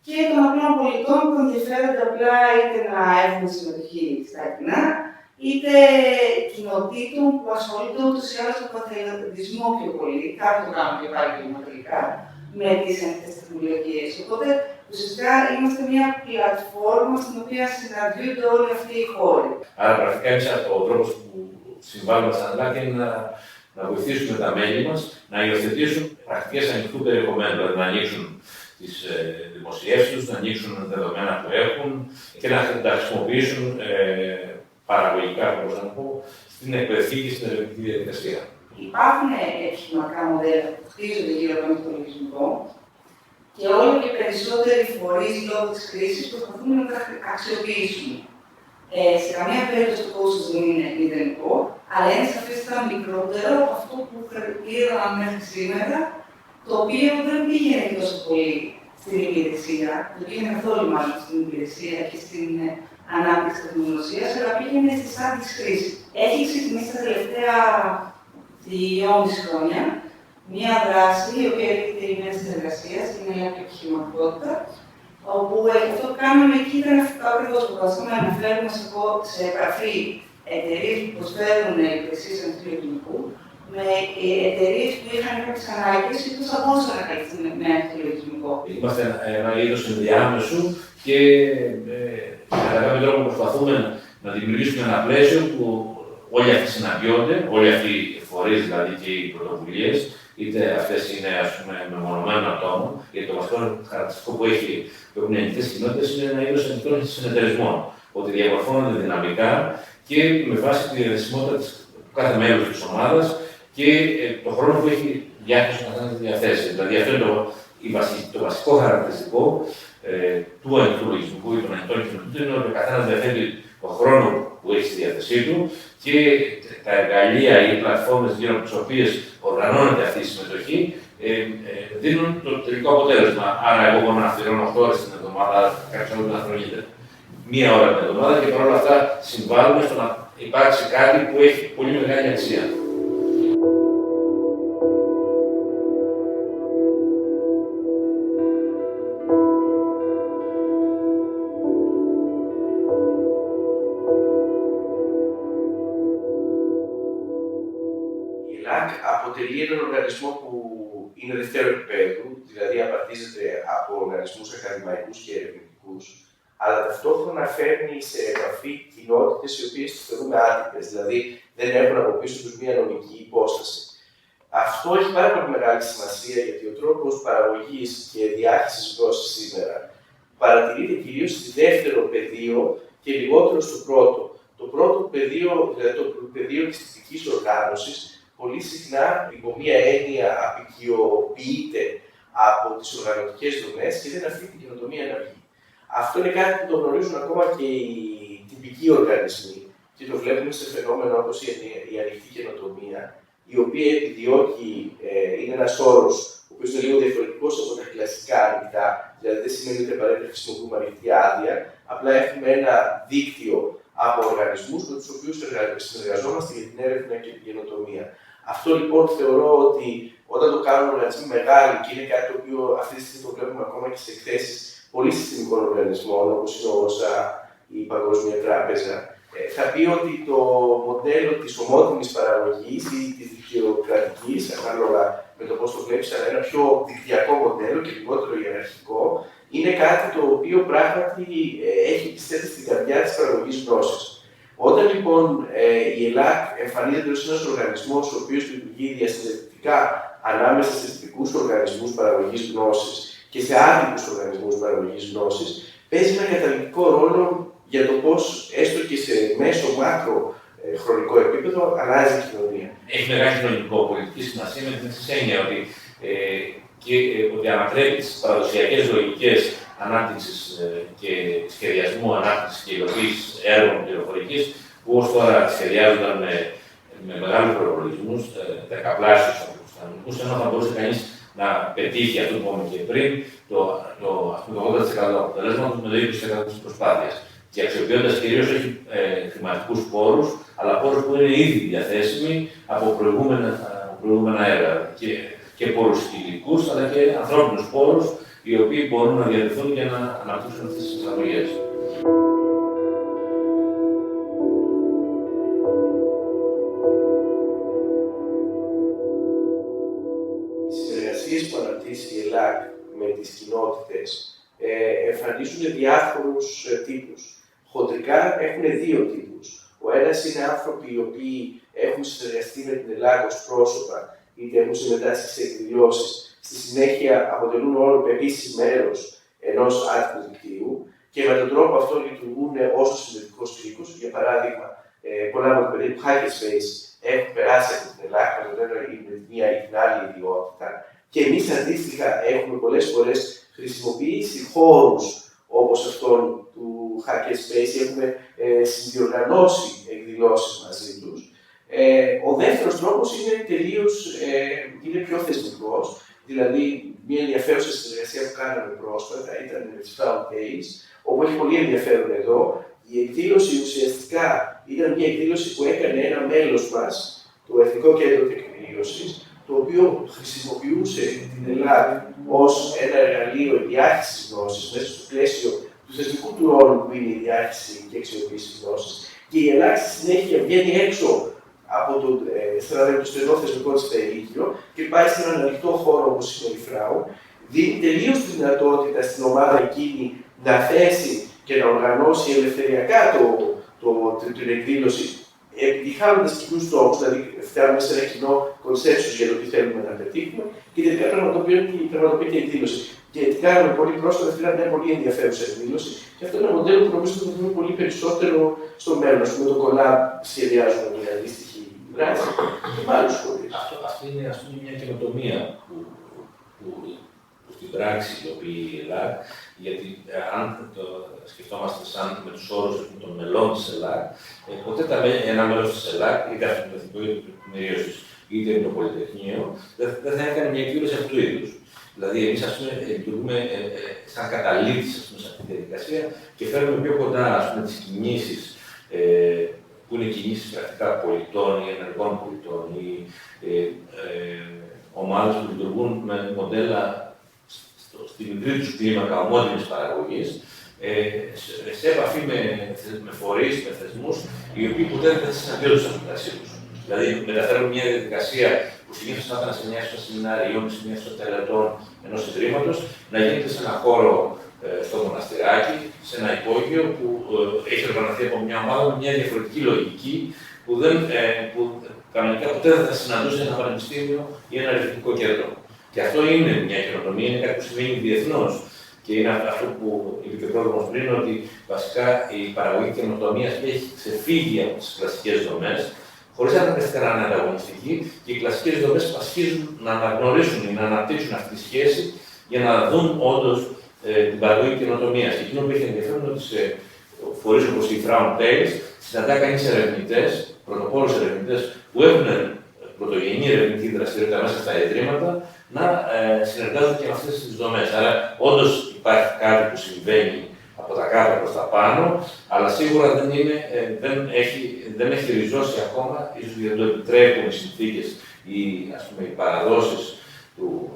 και των απλών πολιτών που ενδιαφέρονται απλά είτε να έχουν συμμετοχή στα κοινά, είτε κοινοτήτων που ασχολούνται ούτως ή άλλως με τον παθελοντισμό πιο πολύ, κάποιοι το κάνουν και πάλι κλιματικά, με τις ανοιχτές τεχνολογίες. Οπότε, ουσιαστικά είμαστε μια πλατφόρμα στην οποία συναντιούνται όλοι αυτοί οι χώροι. Άρα, πρακτικά, εμείς ο τρόπος που συμβάλλουμε σαν LAC είναι να βοηθήσουμε τα μέλη μας να υιοθετήσουν πρακτικές ανοιχτού περιεχομένου, δηλαδή να ανοίξουν τις δημοσιεύσεις τους, να ανοίξουν δεδομένα που έχουν και να τα χρησιμοποιήσουν παραγωγικά, όπως να πω, στην εκπαιδευτική και στην ερευνητική διαδικασία. Υπάρχουν επιχειρηματικά μοντέλα που χτίζονται γύρω από το λογισμικό και όλο και περισσότεροι φορείς λόγω της κρίσης προσπαθούν να τα αξιοποιήσουν. Σε καμία περίπτωση το κόστος δεν είναι μηδενικό, αλλά είναι σαφέστατα μικρότερο από αυτό που πήραν μέχρι σήμερα, το οποίο δεν πήγαινε τόσο πολύ στην υπηρεσία, δεν πήγαινε καθόλου μάλλον στην υπηρεσία και στην ανάπτυξη τεχνολογίας, αλλά πήγαινε στις άδειες χρήσης. Έχει ξεκινήσει τα τελευταία 2,5 χρόνια μία δράση, η οποία λέγεται η ημέρα της εργασίας, είναι μια επιχειρηματικότητα, όπου αυτό που κάνουμε εκεί ήταν αυτό ακριβώς που προσπαθούμε να φέρουμε σε επαφή εταιρείες που προσφέρουν υπηρεσίες ανοιχτού λογισμικού με εταιρείες που είχαν κάποιες ανάγκες ή που θα μπορούσαν να καλυφθούν με ανοιχτό λογισμικό. Είμαστε ένα είδος ενδιάμεσου και κατά κάποιο τρόπο προσπαθούμε να δημιουργήσουμε ένα πλαίσιο που όλοι αυτοί συναντιόνται, όλοι αυτοί οι φορείς δηλαδή και οι πρωτοβουλίες, είτε αυτές είναι ας πούμε μεμονωμένων ατόμων, γιατί το βασικό χαρακτηριστικό που έχουν οι ανοιχτές κοινότητες είναι ένα είδος ανοιχτών συνεταιρισμών, ότι διαμορφώνονται δυναμικά και με βάση τη διαθεσιμότητα του κάθε μέλους της ομάδας και το χρόνο που έχει διάθεση να κάνει διαθέσει. Δηλαδή, αυτό είναι το βασικό χαρακτηριστικό του ανοιχτού λογισμικού ή των ανοιχτών κοινοτήτων, είναι ότι ο καθένας διαθέτει τον χρόνο που έχει στη διάθεσή του και τα εργαλεία ή οι πλατφόρμες γύρω από τις οποίες οργανώνεται αυτή η συμμετοχή δίνουν το τελικό αποτέλεσμα. Άρα, εγώ μπορώ να αφιερώνω 8 ώρες την εβδομάδα, κάποιος άλλος να αφιερώνεται 1 ώρα την εβδομάδα και παρόλα αυτά συμβάλλουμε στο να υπάρξει κάτι που έχει πολύ μεγάλη αξία. Η LAC αποτελεί έναν οργανισμό που είναι δευτέρου επίπεδου, δηλαδή απαρτίζεται από οργανισμούς ακαδημαϊκούς και ερευνητικούς, αλλά ταυτόχρονα φέρνει σε επαφή κοινότητες οι οποίες τις θεωρούμε άτυπες, δηλαδή δεν έχουν από πίσω τους μία νομική υπόσταση. Αυτό έχει πάρα πολύ μεγάλη σημασία γιατί ο τρόπος παραγωγής και διάχυσης γνώσης σήμερα παρατηρείται κυρίως στο δεύτερο πεδίο και λιγότερο στο πρώτο. Το πρώτο πεδίο, δηλαδή το πεδίο της θετικής οργάνωσης, πολύ συχνά υπό μία έννοια απεικιοποιείται από τις οργανωτικές δομές και δεν αφήνει την καινοτομία να βγει. Αυτό είναι κάτι που το γνωρίζουν ακόμα και οι τυπικοί οργανισμοί και το βλέπουμε σε φαινόμενα όπως η ανοιχτή καινοτομία, η οποία επιδιώκει, είναι ένας όρος ο οποίος είναι λίγο διαφορετικός από τα κλασικά ανοιχτά, δηλαδή δεν σημαίνει ότι απαραίτητα χρησιμοποιούμε ανοιχτή άδεια, απλά έχουμε ένα δίκτυο από οργανισμούς με τους οποίους συνεργαζόμαστε για την έρευνα και την καινοτομία. Αυτό λοιπόν θεωρώ ότι όταν το κάνουν οργανισμοί μεγάλοι, και είναι κάτι το οποίο αυτή τη στιγμή το βλέπουμε ακόμα και σε εκθέσεις πολύ συστημικών οργανισμών, όπως είναι ο ΩΣΑ ή η Παγκόσμια Τράπεζα, θα πει ότι το μοντέλο της ομότιμης παραγωγής ή της δικαιοκρατικής, ανάλογα με το πώς το βλέπεις, αλλά ένα πιο δικτυακό μοντέλο και λιγότερο ιεραρχικό, είναι κάτι το οποίο πράγματι έχει πιστέψει στην καρδιά της παραγωγής γνώσης. Όταν λοιπόν η ΕΛΑΚ εμφανίζεται ως ένας οργανισμός ο οποίος λειτουργεί διασυνδετικά ανάμεσα σε εθνικούς οργανισμούς παραγωγής γνώσης και σε άτυπους οργανισμούς παραγωγής γνώσης, παίζει ένα καταλυτικό ρόλο για το πώς, έστω και σε μέσο μάκρο χρονικό επίπεδο, αλλάζει η κοινωνία. Έχει μεγάλη κοινωνικο-πολιτική σημασία με την έννοια ότι, ότι ανατρέπει τις παραδοσιακές λογικές ανάπτυξης και σχεδιασμού, ανάπτυξης και υλοποίησης έργων πληροφορικής, που ως τώρα σχεδιάζονταν με μεγάλους προπολογισμούς, δεκαπλάσιους ανθρωπιστικούς, ενώ θα μπορούσε κανείς να πετύχει αυτό που είπαμε και πριν, το 80% αποτελέσματος με το 20% της προσπάθειας. Και αξιοποιώντας κυρίως όχι χρηματικούς πόρους, αλλά πόρους που είναι ήδη διαθέσιμοι από προηγούμενα έργα. Και πόρους υλικούς, αλλά και ανθρώπινους πόρους, οι οποίοι μπορούν να διαδεθούν για να αναπτύξουν αυτές τις τεχνολογίες. Οι συνεργασίες που αναπτύσσει η ΕΛΑΚ με τις κοινότητες εμφανίζουν διάφορους τύπους. Χοντρικά έχουν δύο τύπους. Ο ένας είναι άνθρωποι οι οποίοι έχουν συνεργαστεί με την ΕΛΑΚ ως πρόσωπα, είτε έχουν συμμετάσχει σε εκδηλώσεις, στη συνέχεια αποτελούν όλο επίσης μέρος ενός άτυπου δικτύου και με τον τρόπο αυτό λειτουργούν ως ο συνδετικός κρίκος. Για παράδειγμα, πολλά από τα παιδιά του Hackerspace έχουν περάσει από την ΕΛΑΚ με τον ένα ή με μία ή την άλλη ιδιότητα και εμείς αντίστοιχα έχουμε πολλές φορές χρησιμοποιήσει χώρους όπως αυτόν του Hackerspace, έχουμε συνδιοργανώσει εκδηλώσεις μαζί τους. Ο δεύτερος τρόπος είναι πιο θεσμικός, δηλαδή μια ενδιαφέρουσα συνεργασία που κάναμε πρόσφατα ήταν με τις Cloud Days, όπου έχει πολύ ενδιαφέρον εδώ. Η εκδήλωση ουσιαστικά ήταν μια εκδήλωση που έκανε ένα μέλος μας, το Εθνικό Κέντρο Τεκμηρίωσης, το οποίο χρησιμοποιούσε την ΕΛΑΚ ως ένα εργαλείο διάχυσης γνώσης μέσα στο πλαίσιο του θεσμικού του ρόλου που είναι η διάχυση και αξιοποίηση γνώσης. Και η ΕΛΑΚ στη συνέχεια βγαίνει έξω από το στενό θεσμικό της περίγυρο και πάει σε έναν ανοιχτό χώρο όπως είναι η ΦΡΑΟ, δίνει τελείως τη δυνατότητα στην ομάδα εκείνη να θέσει και να οργανώσει ελευθεριακά την εκδήλωση, επιτυχάνοντας κοινούς στόχους, δηλαδή φτάνουμε σε ένα κοινό κονσένσους για το τι θέλουμε να πετύχουμε και τελικά πραγματοποιείται η εκδήλωση. Και τι κάναμε πολύ πρόσφατα, αυτή ήταν μια πολύ ενδιαφέρουσα εκδήλωση και αυτό είναι ένα μοντέλο που νομίζω ότι θα δούμε πολύ περισσότερο στο μέλλον. Α πούμε, το Collab σχεδιάζουμε μια αντίστοιχη δράση και με άλλους φορείς. Αυτή είναι μια καινοτομία που στην πράξη υλοποιεί η ΕΛΑΚ, γιατί αν το σκεφτόμαστε σαν με τους όρους των μελών της ΕΛΑΚ, ποτέ ένα μέλος της ΕΛΑΚ, είτε από το Εθνικό Ίδρυμα Τεκμηρίωσης, είτε το Πολυτεχνείο, δεν θα έκανε μια εκδήλωση αυτού του είδους. Δηλαδή, εμείς λειτουργούμε σαν καταλήτης σε αυτή τη διαδικασία και φέρνουμε πιο κοντά τις κινήσεις που είναι κινήσεις πρακτικά πολιτών ή ενεργών πολιτών ή ομάδες που λειτουργούν με μοντέλα στην μικρή τους κλίμακα ομότιμης παραγωγής, σε επαφή με φορείς, με θεσμούς, οι οποίοι ποτέ δεν θα συναντιόντουσαν μεταξύ τους. Δηλαδή, μεταφέρουν μια διαδικασία που συνήθως θα ήταν σε μια αίθουσα σεμιναρίων, σε μια αίθουσα τελετών ενός ιδρύματος, να γίνεται σε ένα χώρο στο μοναστηράκι, σε ένα υπόγειο που έχει οργανωθεί από μια ομάδα με μια διαφορετική λογική που κανονικά ποτέ δεν θα συναντούσε ένα πανεπιστήμιο ή ένα ερευνητικό κέντρο. Και αυτό είναι μια καινοτομία, είναι κάτι που συμβαίνει διεθνώς. Και είναι αυτό που είπε και ο πρόδρομος πριν, ότι βασικά η παραγωγή καινοτομίας έχει ξεφύγει από τις κλασικές δομές, χωρίς να είναι ανταγωνιστική, και οι κλασικές δομές πασχίζουν να αναγνωρίσουν ή να αναπτύξουν αυτή τη σχέση για να δουν όντως την παραγωγή καινοτομίας. Και εκείνο που έχει ενδιαφέρον είναι ότι σε φορείς όπως η Crown Tales συναντά κανείς ερευνητές, πρωτοπόρους ερευνητές που έχουν πρωτογενή ερευνητική δραστηριότητα μέσα στα ιδρύματα να συνεργάζονται και με αυτές τις δομές. Άρα, όντως υπάρχει κάτι που συμβαίνει από τα κάτω προς τα πάνω, αλλά σίγουρα δεν έχει ριζώσει ακόμα, ίσως γιατί το επιτρέπουν οι συνθήκες ή οι παραδόσεις του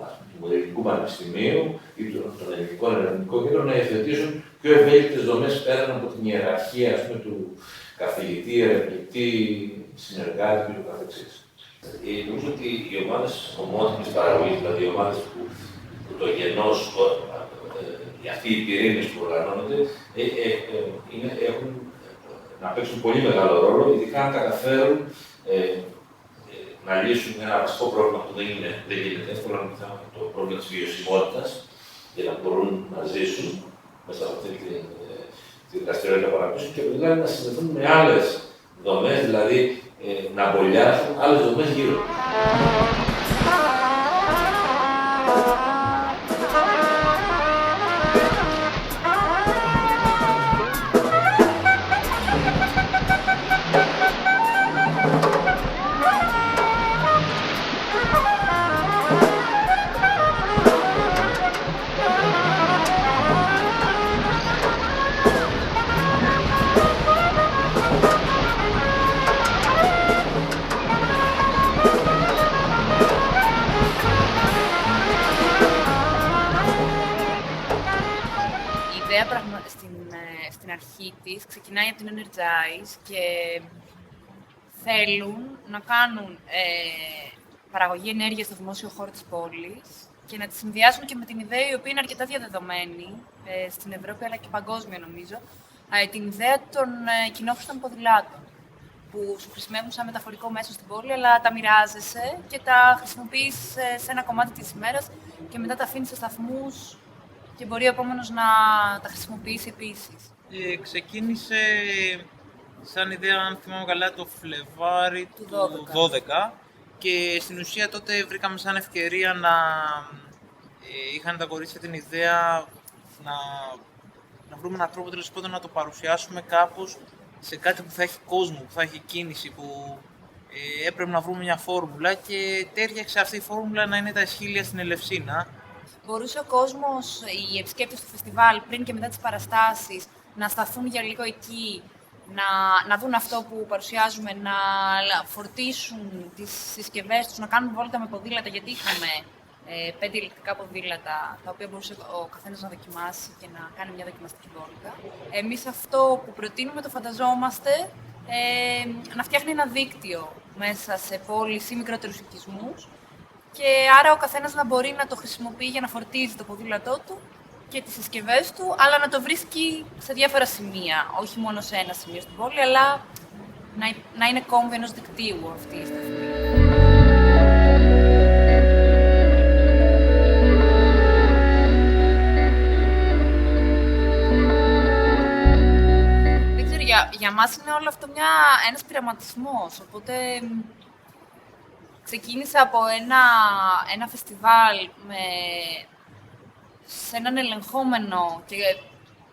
Ελληνικού Πανεπιστημίου ή των ελληνικών ερευνητικών κέντρων να υιοθετήσουν πιο ευέλικτες δομές πέραν από την ιεραρχία του καθηγητή, ερευνητή, συνεργάτη κ.ο.κ. Νομίζω ότι οι ομάδες ομότιμης παραγωγής, δηλαδή οι ομάδες που πρωτογενώς, αυτοί οι πυρήνες που οργανώνονται, έχουν να παίξουν πολύ μεγάλο ρόλο, ειδικά αν καταφέρουν να λύσουν ένα βασικό πρόβλημα που δεν γίνεται εύκολα, το πρόβλημα της βιωσιμότητας, για να μπορούν να ζήσουν μέσα από αυτή τη δραστηριότητα παραπίσω και δηλαδή να συνδεθούν με άλλες δομές, δηλαδή να μπολιάσουν άλλες δομές γύρω. Στην αρχή της ξεκινάει από την Energize και θέλουν να κάνουν παραγωγή ενέργειας στο δημόσιο χώρο της πόλης και να τη συνδυάσουν και με την ιδέα η οποία είναι αρκετά διαδεδομένη στην Ευρώπη αλλά και παγκόσμια νομίζω, την ιδέα των κοινόχρηστων ποδηλάτων που σου χρησιμεύουν σαν μεταφορικό μέσο στην πόλη, αλλά τα μοιράζεσαι και τα χρησιμοποιείς σε ένα κομμάτι της ημέρας και μετά τα αφήνεις σε σταθμούς και μπορεί ο επόμενος να τα χρησιμοποιήσει επίσης. Ξεκίνησε σαν ιδέα, αν θυμάμαι καλά, το Φλεβάρι του 12 και στην ουσία τότε βρήκαμε σαν ευκαιρία να είχαν τα κορίτσια την ιδέα να βρούμε έναν τρόπο τέλος πάντων να το παρουσιάσουμε κάπως σε κάτι που θα έχει κόσμο, που θα έχει κίνηση, που έπρεπε να βρούμε μια φόρμουλα και τέριαξε αυτή η φόρμουλα να είναι τα Εσχήλια στην Ελευσίνα. Μπορούσε ο κόσμος, οι επισκέπτες του φεστιβάλ πριν και μετά τις παραστάσεις να σταθούν για λίγο εκεί, να δουν αυτό που παρουσιάζουμε, να φορτίσουν τις συσκευές τους, να κάνουν βόλτα με ποδήλατα, γιατί είχαμε 5 ηλεκτρικά ποδήλατα, τα οποία μπορούσε ο καθένας να δοκιμάσει και να κάνει μια δοκιμαστική βόλτα. Εμείς αυτό που προτείνουμε το φανταζόμαστε να φτιάχνει ένα δίκτυο μέσα σε πόλεις ή μικρότερους οικισμούς και άρα ο καθένας να μπορεί να το χρησιμοποιεί για να φορτίζει το ποδήλατό του και τις συσκευές του, αλλά να το βρίσκει σε διάφορα σημεία, όχι μόνο σε ένα σημείο στην πόλη, αλλά να είναι κόμβο ενός δικτύου αυτή η σταθμή. Δεν ξέρω, για μας είναι όλο αυτό ένας πειραματισμός, οπότε ξεκίνησα από ένα φεστιβάλ σε έναν ελεγχόμενο και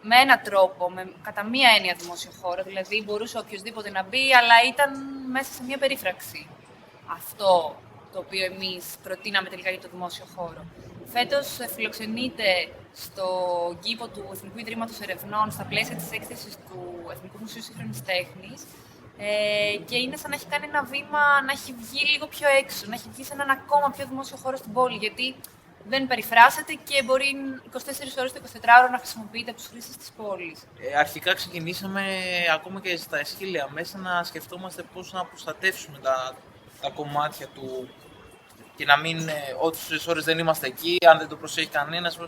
με έναν τρόπο, κατά μία έννοια δημόσιο χώρο, δηλαδή μπορούσε οποιοδήποτε να μπει, αλλά ήταν μέσα σε μία περίφραξη αυτό το οποίο εμείς προτείναμε τελικά για το δημόσιο χώρο. Φέτος φιλοξενείται στο κήπο του Εθνικού Ιδρύματος Ερευνών, στα πλαίσια της έκθεσης του Εθνικού Μουσείου Σύγχρονης Τέχνης, και είναι σαν να έχει κάνει ένα βήμα, να έχει βγει λίγο πιο έξω, να έχει βγει σε έναν ακόμα πιο δημόσιο χώρο στην πόλη, γιατί δεν περιφράζεται και μπορεί 24 ώρες το 24ωρο να χρησιμοποιείται από τους χρήστες της πόλης. Αρχικά ξεκινήσαμε ακόμα και στα Εσχήλια μέσα να σκεφτόμαστε πώς να προστατεύσουμε τα κομμάτια του και να μην όσες ώρες δεν είμαστε εκεί, αν δεν το προσέχει κανένας.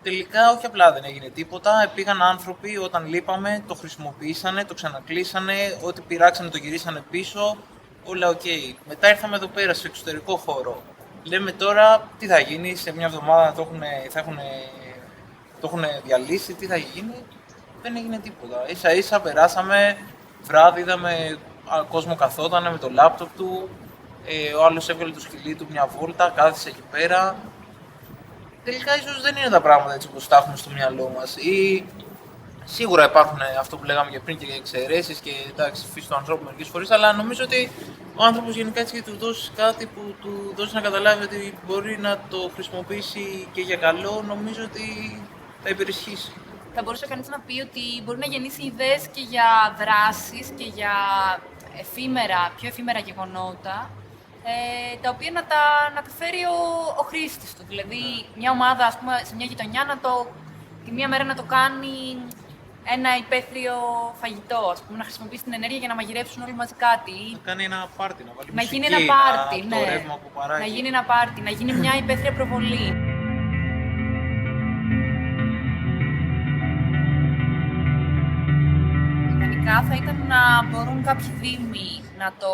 Τελικά όχι απλά δεν έγινε τίποτα, πήγαν άνθρωποι όταν λείπαμε, το χρησιμοποιήσανε, το ξανακλείσανε, ό,τι πειράξανε το γυρίσανε πίσω, όλα οκ. Μετά ήρθαμε εδώ πέρα στο εξωτερικό χώρο. Λέμε τώρα τι θα γίνει, σε μια εβδομάδα το έχουν διαλύσει, τι θα γίνει. Δεν έγινε τίποτα. Ίσα ίσα περάσαμε, βράδυ είδαμε κόσμο καθότανε με το λάπτοπ του, ο άλλος έβγαλε το σκυλί του μια βόλτα, κάθισε εκεί πέρα. Τελικά ίσως δεν είναι τα πράγματα έτσι όπως τα έχουμε στο μυαλό μας. Ή σίγουρα υπάρχουν αυτό που λέγαμε και πριν και εξαιρέσεις και εντάξει, φύση του ανθρώπου μερικές φορές, αλλά νομίζω ότι ο άνθρωπος γενικά έτσι του δώσει κάτι που του δώσει να καταλάβει ότι μπορεί να το χρησιμοποιήσει και για καλό, νομίζω ότι θα υπερισχύσει. Θα μπορούσε κανείς να πει ότι μπορεί να γεννήσει ιδέες και για δράσεις και για πιο εφήμερα γεγονότα, τα οποία να τα φέρει ο χρήστης του. Δηλαδή, μια ομάδα, ας πούμε, σε μια γειτονιά τη μία μέρα να το κάνει ένα υπαίθριο φαγητό, ας πούμε, να χρησιμοποιήσει την ενέργεια για να μαγειρέψουν όλοι μαζί κάτι. Να κάνει ένα πάρτι, να βάλει να μουσική, γίνει ένα πάρτι, το ρεύμα που παράγει. Να γίνει ένα πάρτι, να γίνει μια υπαίθρια προβολή. Ιδανικά θα ήταν να μπορούν κάποιοι δήμοι να το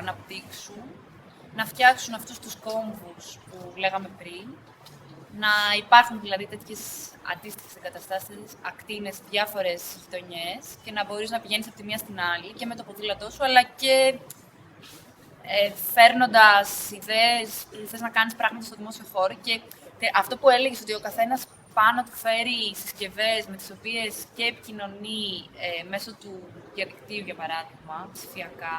αναπτύξουν, να φτιάξουν αυτούς τους κόμβους που λέγαμε πριν, να υπάρχουν δηλαδή τέτοιες αντίστοιχες εγκαταστάσεις, ακτίνες, διάφορες γειτονιές και να μπορείς να πηγαίνεις από τη μία στην άλλη και με το ποδήλατό σου, αλλά και φέρνοντας ιδέες που θες να κάνεις πράγματα στο δημόσιο χώρο. Και αυτό που έλεγες, ότι ο καθένας πάνω του φέρει συσκευές με τις οποίες και επικοινωνεί μέσω του διαδικτύου, για παράδειγμα, ψηφιακά.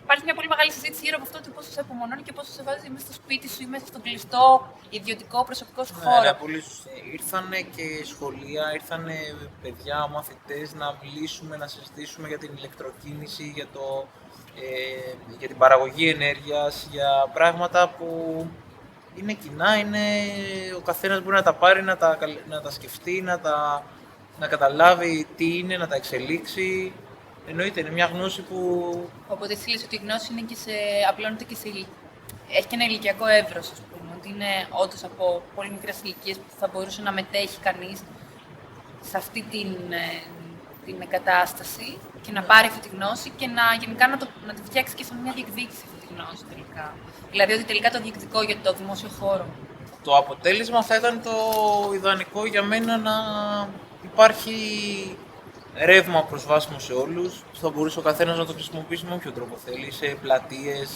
Υπάρχει μια πολύ μεγάλη συζήτηση γύρω από αυτό, ότι πόσο σε απομονώνει και πόσο σε βάζει μέσα στο σπίτι σου ή μέσα στον κλειστό ιδιωτικό προσωπικό σου χώρο. Ναι, πολύ σωστά. Ήρθανε και σχολεία, ήρθανε παιδιά, μαθητές να μιλήσουμε, να συζητήσουμε για την ηλεκτροκίνηση, για την παραγωγή ενέργειας, για πράγματα που είναι κοινά, ο καθένας μπορεί να τα πάρει, να τα σκεφτεί, να καταλάβει τι είναι, να τα εξελίξει. Εννοείται, είναι μια γνώση που... Οπότε εσύ λες ότι η γνώση είναι απλώνεται και έχει και ένα ηλικιακό εύρος, ας πούμε, ότι είναι όντως από πολύ μικρές ηλικίες που θα μπορούσε να μετέχει κανείς σε αυτή την εγκατάσταση και να πάρει αυτή τη γνώση και γενικά να τη φτιάξει και σαν μια διεκδίκηση αυτή τη γνώση τελικά. Δηλαδή ότι τελικά το διεκδικώ για το δημόσιο χώρο. Το αποτέλεσμα θα ήταν το ιδανικό για μένα, να υπάρχει ρεύμα προσβάσιμο σε όλους, θα μπορούσε ο καθένας να το χρησιμοποιήσει με όποιο τρόπο θέλει, σε πλατείες,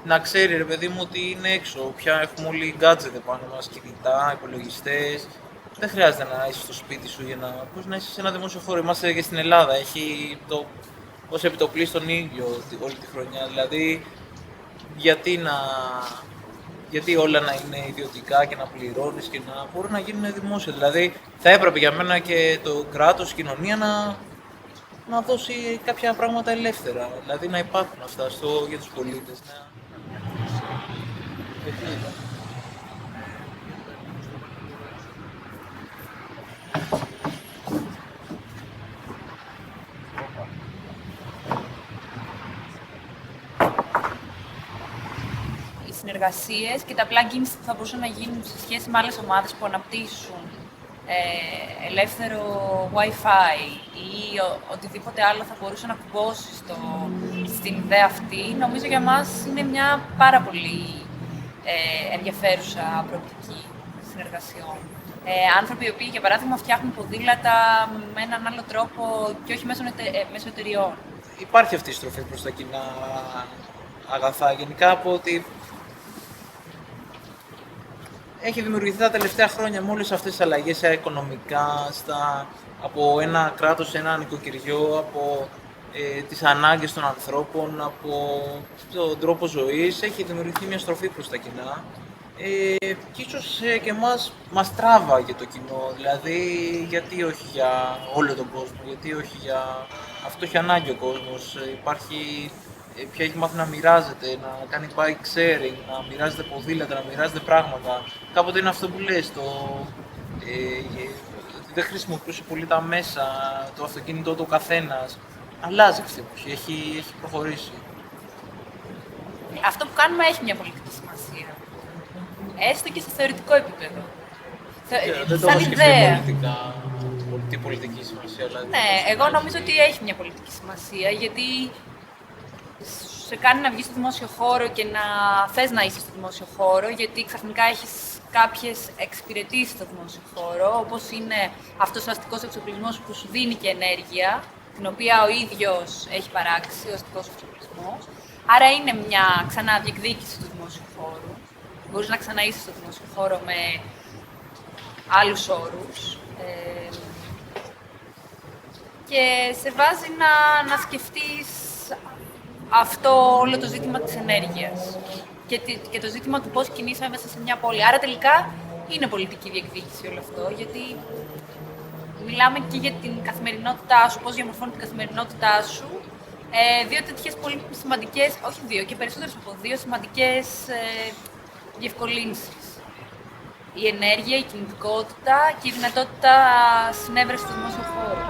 να ξέρει, ρε παιδί μου, ότι είναι έξω. Πια έχουμε όλοι gadget πάνω μας, κινητά, υπολογιστές. Δεν χρειάζεται να είσαι στο σπίτι σου για να είσαι σε ένα δημόσιο χώρο. Είμαστε και στην Ελλάδα, έχει ως επιτοπλίστων ήλιο όλη τη χρονιά. Δηλαδή, γιατί όλα να είναι ιδιωτικά και να πληρώνεις και να μπορούν να γίνουν δημόσια. Δηλαδή, θα έπρεπε για μένα και το κράτος, η κοινωνία να δώσει κάποια πράγματα ελεύθερα. Δηλαδή, να υπάρχουν αυτά για τους πολίτες. Συνεργασίες και τα plugins που θα μπορούσαν να γίνουν σε σχέση με άλλες ομάδες που αναπτύσσουν ελεύθερο Wi-Fi ή οτιδήποτε άλλο θα μπορούσε να κουμπώσει στην ιδέα αυτή, νομίζω για μας είναι μια πάρα πολύ ενδιαφέρουσα προοπτική συνεργασιών. Άνθρωποι οι οποίοι, για παράδειγμα, φτιάχνουν ποδήλατα με έναν άλλο τρόπο και όχι μέσω εταιριών. Υπάρχει αυτή η στροφή προς τα κοινά αγαθά, γενικά από ότι έχει δημιουργηθεί τα τελευταία χρόνια με όλες αυτές τις αλλαγές οικονομικά, από ένα κράτος σε ένα νοικοκυριό, από τις ανάγκες των ανθρώπων, από τον τρόπο ζωής, έχει δημιουργηθεί μια στροφή προς τα κοινά. Και ίσως και εμάς μας τράβαγε το κοινό, δηλαδή γιατί όχι για όλο τον κόσμο, γιατί όχι για... Αυτό έχει ανάγκη ο κόσμος, πια έχει μάθει να μοιράζεται, να κάνει bike sharing, να μοιράζεται ποδήλατα, να μοιράζεται πράγματα. Κάποτε είναι αυτό που λες, δεν χρησιμοποιούσε πολύ τα μέσα, το αυτοκίνητό του ο καθένας. Αλλάζει αυτή η εποχή, έχει προχωρήσει. Αυτό που κάνουμε έχει μια πολιτική σημασία. Έστω και σε θεωρητικό επίπεδο. Δεν το έχω σκεφτεί πολιτική σημασία. Δηλαδή. Ναι, εγώ νομίζω ότι έχει μια πολιτική σημασία, γιατί σε κάνει να βγεις στο δημόσιο χώρο και να θες να είσαι στο δημόσιο χώρο, γιατί ξαφνικά έχεις κάποιες εξυπηρετήσεις στο δημόσιο χώρο, όπως είναι αυτός ο αστικός εξοπλισμός που σου δίνει και ενέργεια, την οποία ο ίδιος έχει παράξει, ο αστικός εξοπλισμός. Άρα είναι μια ξανά διεκδίκηση του δημόσιου χώρου. Μπορείς να ξαναείσαι στο δημόσιο χώρο με άλλους όρους. Και σε βάζει να σκεφτείς αυτό όλο το ζήτημα της ενέργειας και το ζήτημα του πώς κινείσαμε μέσα σε μια πόλη. Άρα τελικά είναι πολιτική διεκδίκηση όλο αυτό, γιατί μιλάμε και για την καθημερινότητά σου, πώς διαμορφώνει την καθημερινότητά σου. Δύο τέτοιες πολύ σημαντικές, όχι δύο, και περισσότερες από δύο σημαντικές διευκολύνσεις. Η ενέργεια, η κινητικότητα και η δυνατότητα συνέβρεσης του δημόσιου χώρου.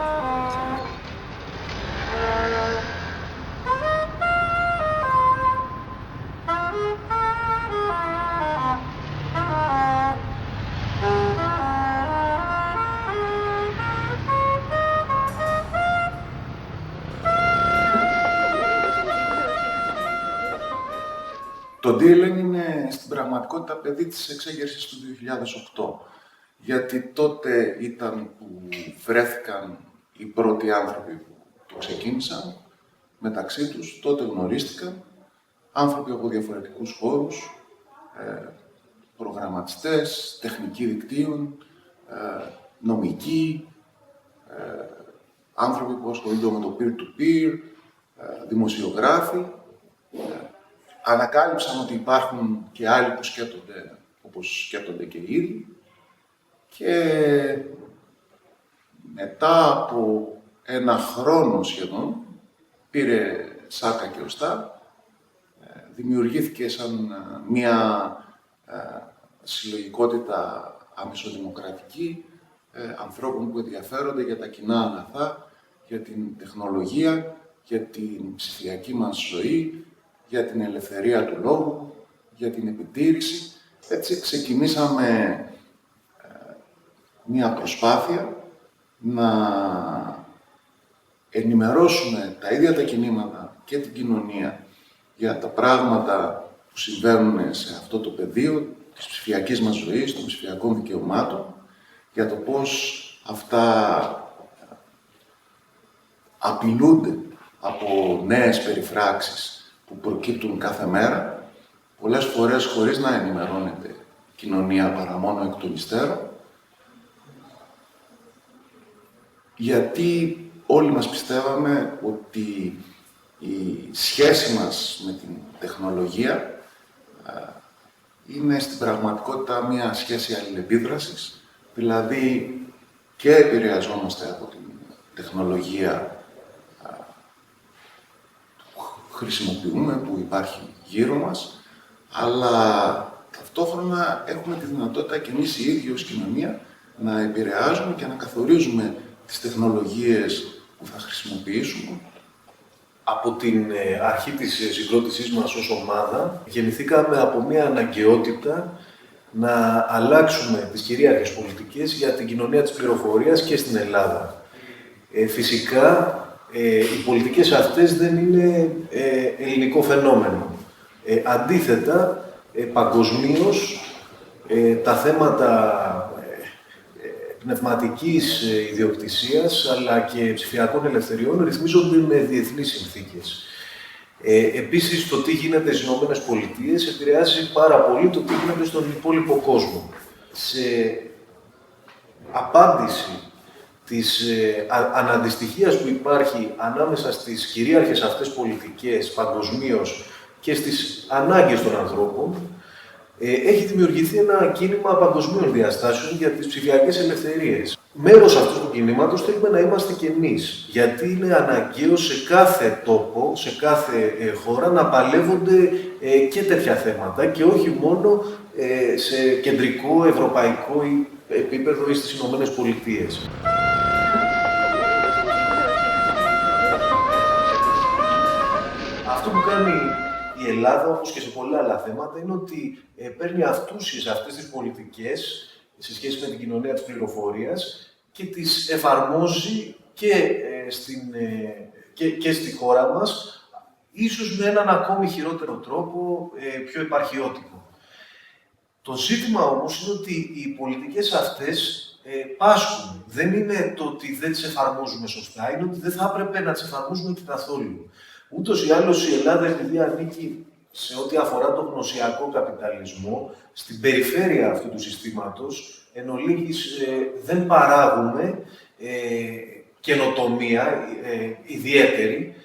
Το DLN είναι στην πραγματικότητα παιδί της εξέγερσης του 2008, γιατί τότε ήταν που βρέθηκαν οι πρώτοι άνθρωποι που το ξεκίνησαν μεταξύ τους, τότε γνωρίστηκαν άνθρωποι από διαφορετικούς χώρους, προγραμματιστές, τεχνικοί δικτύων, νομικοί, άνθρωποι που ασχολούνται με το peer-to-peer, δημοσιογράφοι. Ανακάλυψαν ότι υπάρχουν και άλλοι που σκέπτονται όπως σκέπτονται και οι ίδιοι και μετά από ένα χρόνο σχεδόν πήρε σάρκα και οστά, δημιουργήθηκε σαν μια συλλογικότητα αμεσοδημοκρατική ανθρώπων που ενδιαφέρονται για τα κοινά αγαθά, για την τεχνολογία, για την ψηφιακή μας ζωή, για την ελευθερία του λόγου, για την επιτήρηση. Έτσι ξεκινήσαμε μια προσπάθεια να ενημερώσουμε τα ίδια τα κινήματα και την κοινωνία για τα πράγματα που συμβαίνουν σε αυτό το πεδίο της ψηφιακής μας ζωής, των ψηφιακών δικαιωμάτων, για το πώς αυτά απειλούνται από νέες περιφράξεις που προκύπτουν κάθε μέρα, πολλές φορές χωρίς να ενημερώνεται η κοινωνία παρά μόνο εκ των υστέρων, γιατί όλοι μας πιστεύαμε ότι η σχέση μας με την τεχνολογία είναι στην πραγματικότητα μια σχέση αλληλεπίδρασης, δηλαδή και επηρεαζόμαστε από την τεχνολογία χρησιμοποιούμε, που υπάρχει γύρω μας, αλλά ταυτόχρονα έχουμε τη δυνατότητα και εμείς οι ίδιοι ως κοινωνία να επηρεάζουμε και να καθορίζουμε τις τεχνολογίες που θα χρησιμοποιήσουμε. Από την αρχή της συγκρότησής μας ως ομάδα, γεννηθήκαμε από μια αναγκαιότητα να αλλάξουμε τις κυρίαρχες πολιτικές για την κοινωνία της πληροφορίας και στην Ελλάδα. Φυσικά, οι πολιτικές αυτές δεν είναι ελληνικό φαινόμενο. Αντίθετα, παγκοσμίως, τα θέματα πνευματικής ιδιοκτησίας αλλά και ψηφιακών ελευθεριών ρυθμίζονται με διεθνείς συνθήκες. Επίσης, το τι γίνεται στις ΗΠΑ επηρεάζει πάρα πολύ το τι γίνεται στον υπόλοιπο κόσμο. Σε απάντηση της αναντιστοιχίας που υπάρχει ανάμεσα στις κυρίαρχες αυτές πολιτικές παγκοσμίως και στις ανάγκες των ανθρώπων, έχει δημιουργηθεί ένα κίνημα παγκοσμίων διαστάσεων για τις ψηφιακές ελευθερίες. Μέρος αυτού του κινήματος θέλουμε να είμαστε και εμείς, γιατί είναι αναγκαίο σε κάθε τόπο, σε κάθε χώρα να παλεύονται και τέτοια θέματα και όχι μόνο σε κεντρικό ευρωπαϊκό επίπεδο ή στις Ηνωμένες Πολιτείες. Αυτό που κάνει η Ελλάδα, όπως και σε πολλά άλλα θέματα, είναι ότι παίρνει αυτούσιες αυτές τις πολιτικές σε σχέση με την κοινωνία της πληροφορίας και τις εφαρμόζει και στη χώρα μας, ίσως με έναν ακόμη χειρότερο τρόπο, πιο επαρχιώτικο. Το ζήτημα όμως είναι ότι οι πολιτικές αυτές πάσχουν. Δεν είναι το ότι δεν τις εφαρμόζουμε σωστά, είναι ότι δεν θα έπρεπε να τις εφαρμόζουμε και καθόλου. Ούτως ή άλλως η Ελλάδα, επειδή ανήκει σε ό,τι αφορά τον γνωσιακό καπιταλισμό, στην περιφέρεια αυτού του συστήματος, εν ολίγης δεν παράγουμε καινοτομία ιδιαίτερη,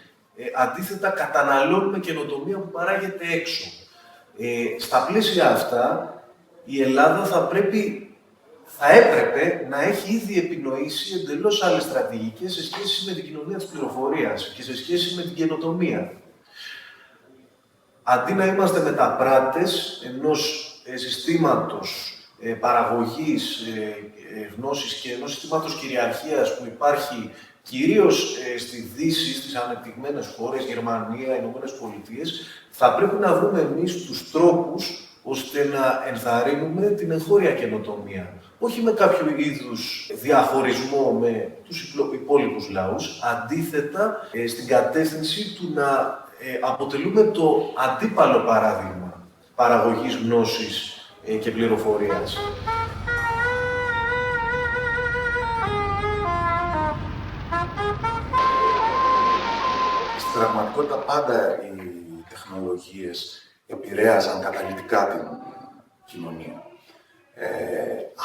Αντίθετα, καταναλώνουμε καινοτομία που παράγεται έξω. Στα πλαίσια αυτά, η Ελλάδα θα έπρεπε να έχει ήδη επινοήσει εντελώς άλλες στρατηγικές σε σχέση με την κοινωνία της πληροφορίας και σε σχέση με την καινοτομία. Αντί να είμαστε μεταπράτες ενός συστήματος παραγωγής γνώσης και ενός συστήματος κυριαρχίας που υπάρχει κυρίως στη Δύση, στις ανεπτυγμένες χώρες, Γερμανία, Ηνωμένες Πολιτείες, θα πρέπει να βρούμε εμείς τους τρόπους ώστε να ενθαρρύνουμε την εγχώρια καινοτομία. Όχι με κάποιο είδους διαχωρισμό με τους υπόλοιπους λαούς, αντίθετα στην κατεύθυνση του να αποτελούμε το αντίπαλο παράδειγμα παραγωγής γνώσης και πληροφορίας. Στην πραγματικότητα πάντα οι τεχνολογίες επηρέαζαν καταλυτικά την κοινωνία.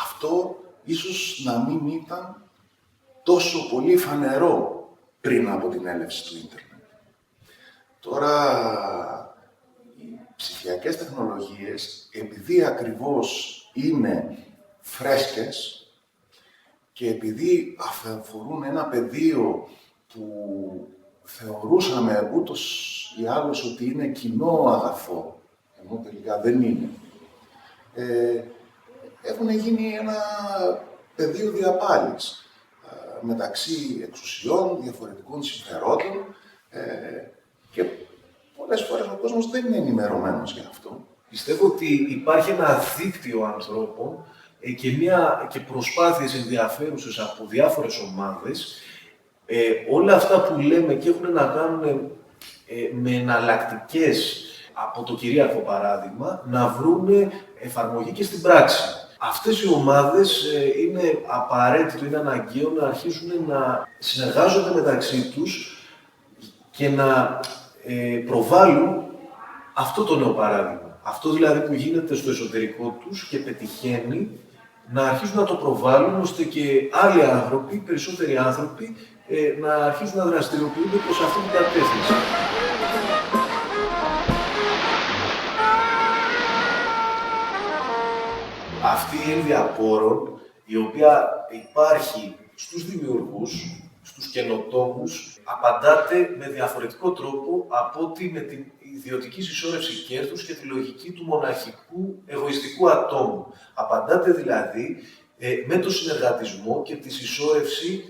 Αυτό ίσως να μην ήταν τόσο πολύ φανερό πριν από την έλευση του ίντερνετ. Τώρα, οι ψηφιακές τεχνολογίες, επειδή ακριβώς είναι φρέσκες και επειδή αφορούν ένα πεδίο που θεωρούσαμε ούτως ή άλλως ότι είναι κοινό αγαθό, ενώ τελικά δεν είναι, έχουν γίνει ένα πεδίο διαπάλης μεταξύ εξουσιών, διαφορετικών συμφερόντων και πολλές φορές ο κόσμος δεν είναι ενημερωμένος για αυτό. Πιστεύω ότι υπάρχει ένα δίκτυο ανθρώπων και προσπάθειες ενδιαφέρουσες από διάφορες ομάδες. Όλα αυτά που λέμε και έχουν να κάνουν με εναλλακτικές από το κυρίαρχο παράδειγμα, να βρουν εφαρμογή και στην πράξη. Αυτές οι ομάδες είναι απαραίτητο, είναι αναγκαίο να αρχίσουν να συνεργάζονται μεταξύ τους και να προβάλλουν αυτό το νέο παράδειγμα. Αυτό δηλαδή που γίνεται στο εσωτερικό τους και πετυχαίνει να αρχίσουν να το προβάλλουν, ώστε και άλλοι άνθρωποι, περισσότεροι άνθρωποι, να αρχίσουν να δραστηριοποιούνται προς αυτή την κατεύθυνση. Αυτή η ένδυα πόρων, η οποία υπάρχει στους δημιουργούς, στους καινοτόμους, απαντάται με διαφορετικό τρόπο από ότι με την ιδιωτική συσσόρευση κέρδους και τη λογική του μοναχικού εγωιστικού ατόμου. Απαντάται δηλαδή με το συνεργατισμό και τη συσσόρευση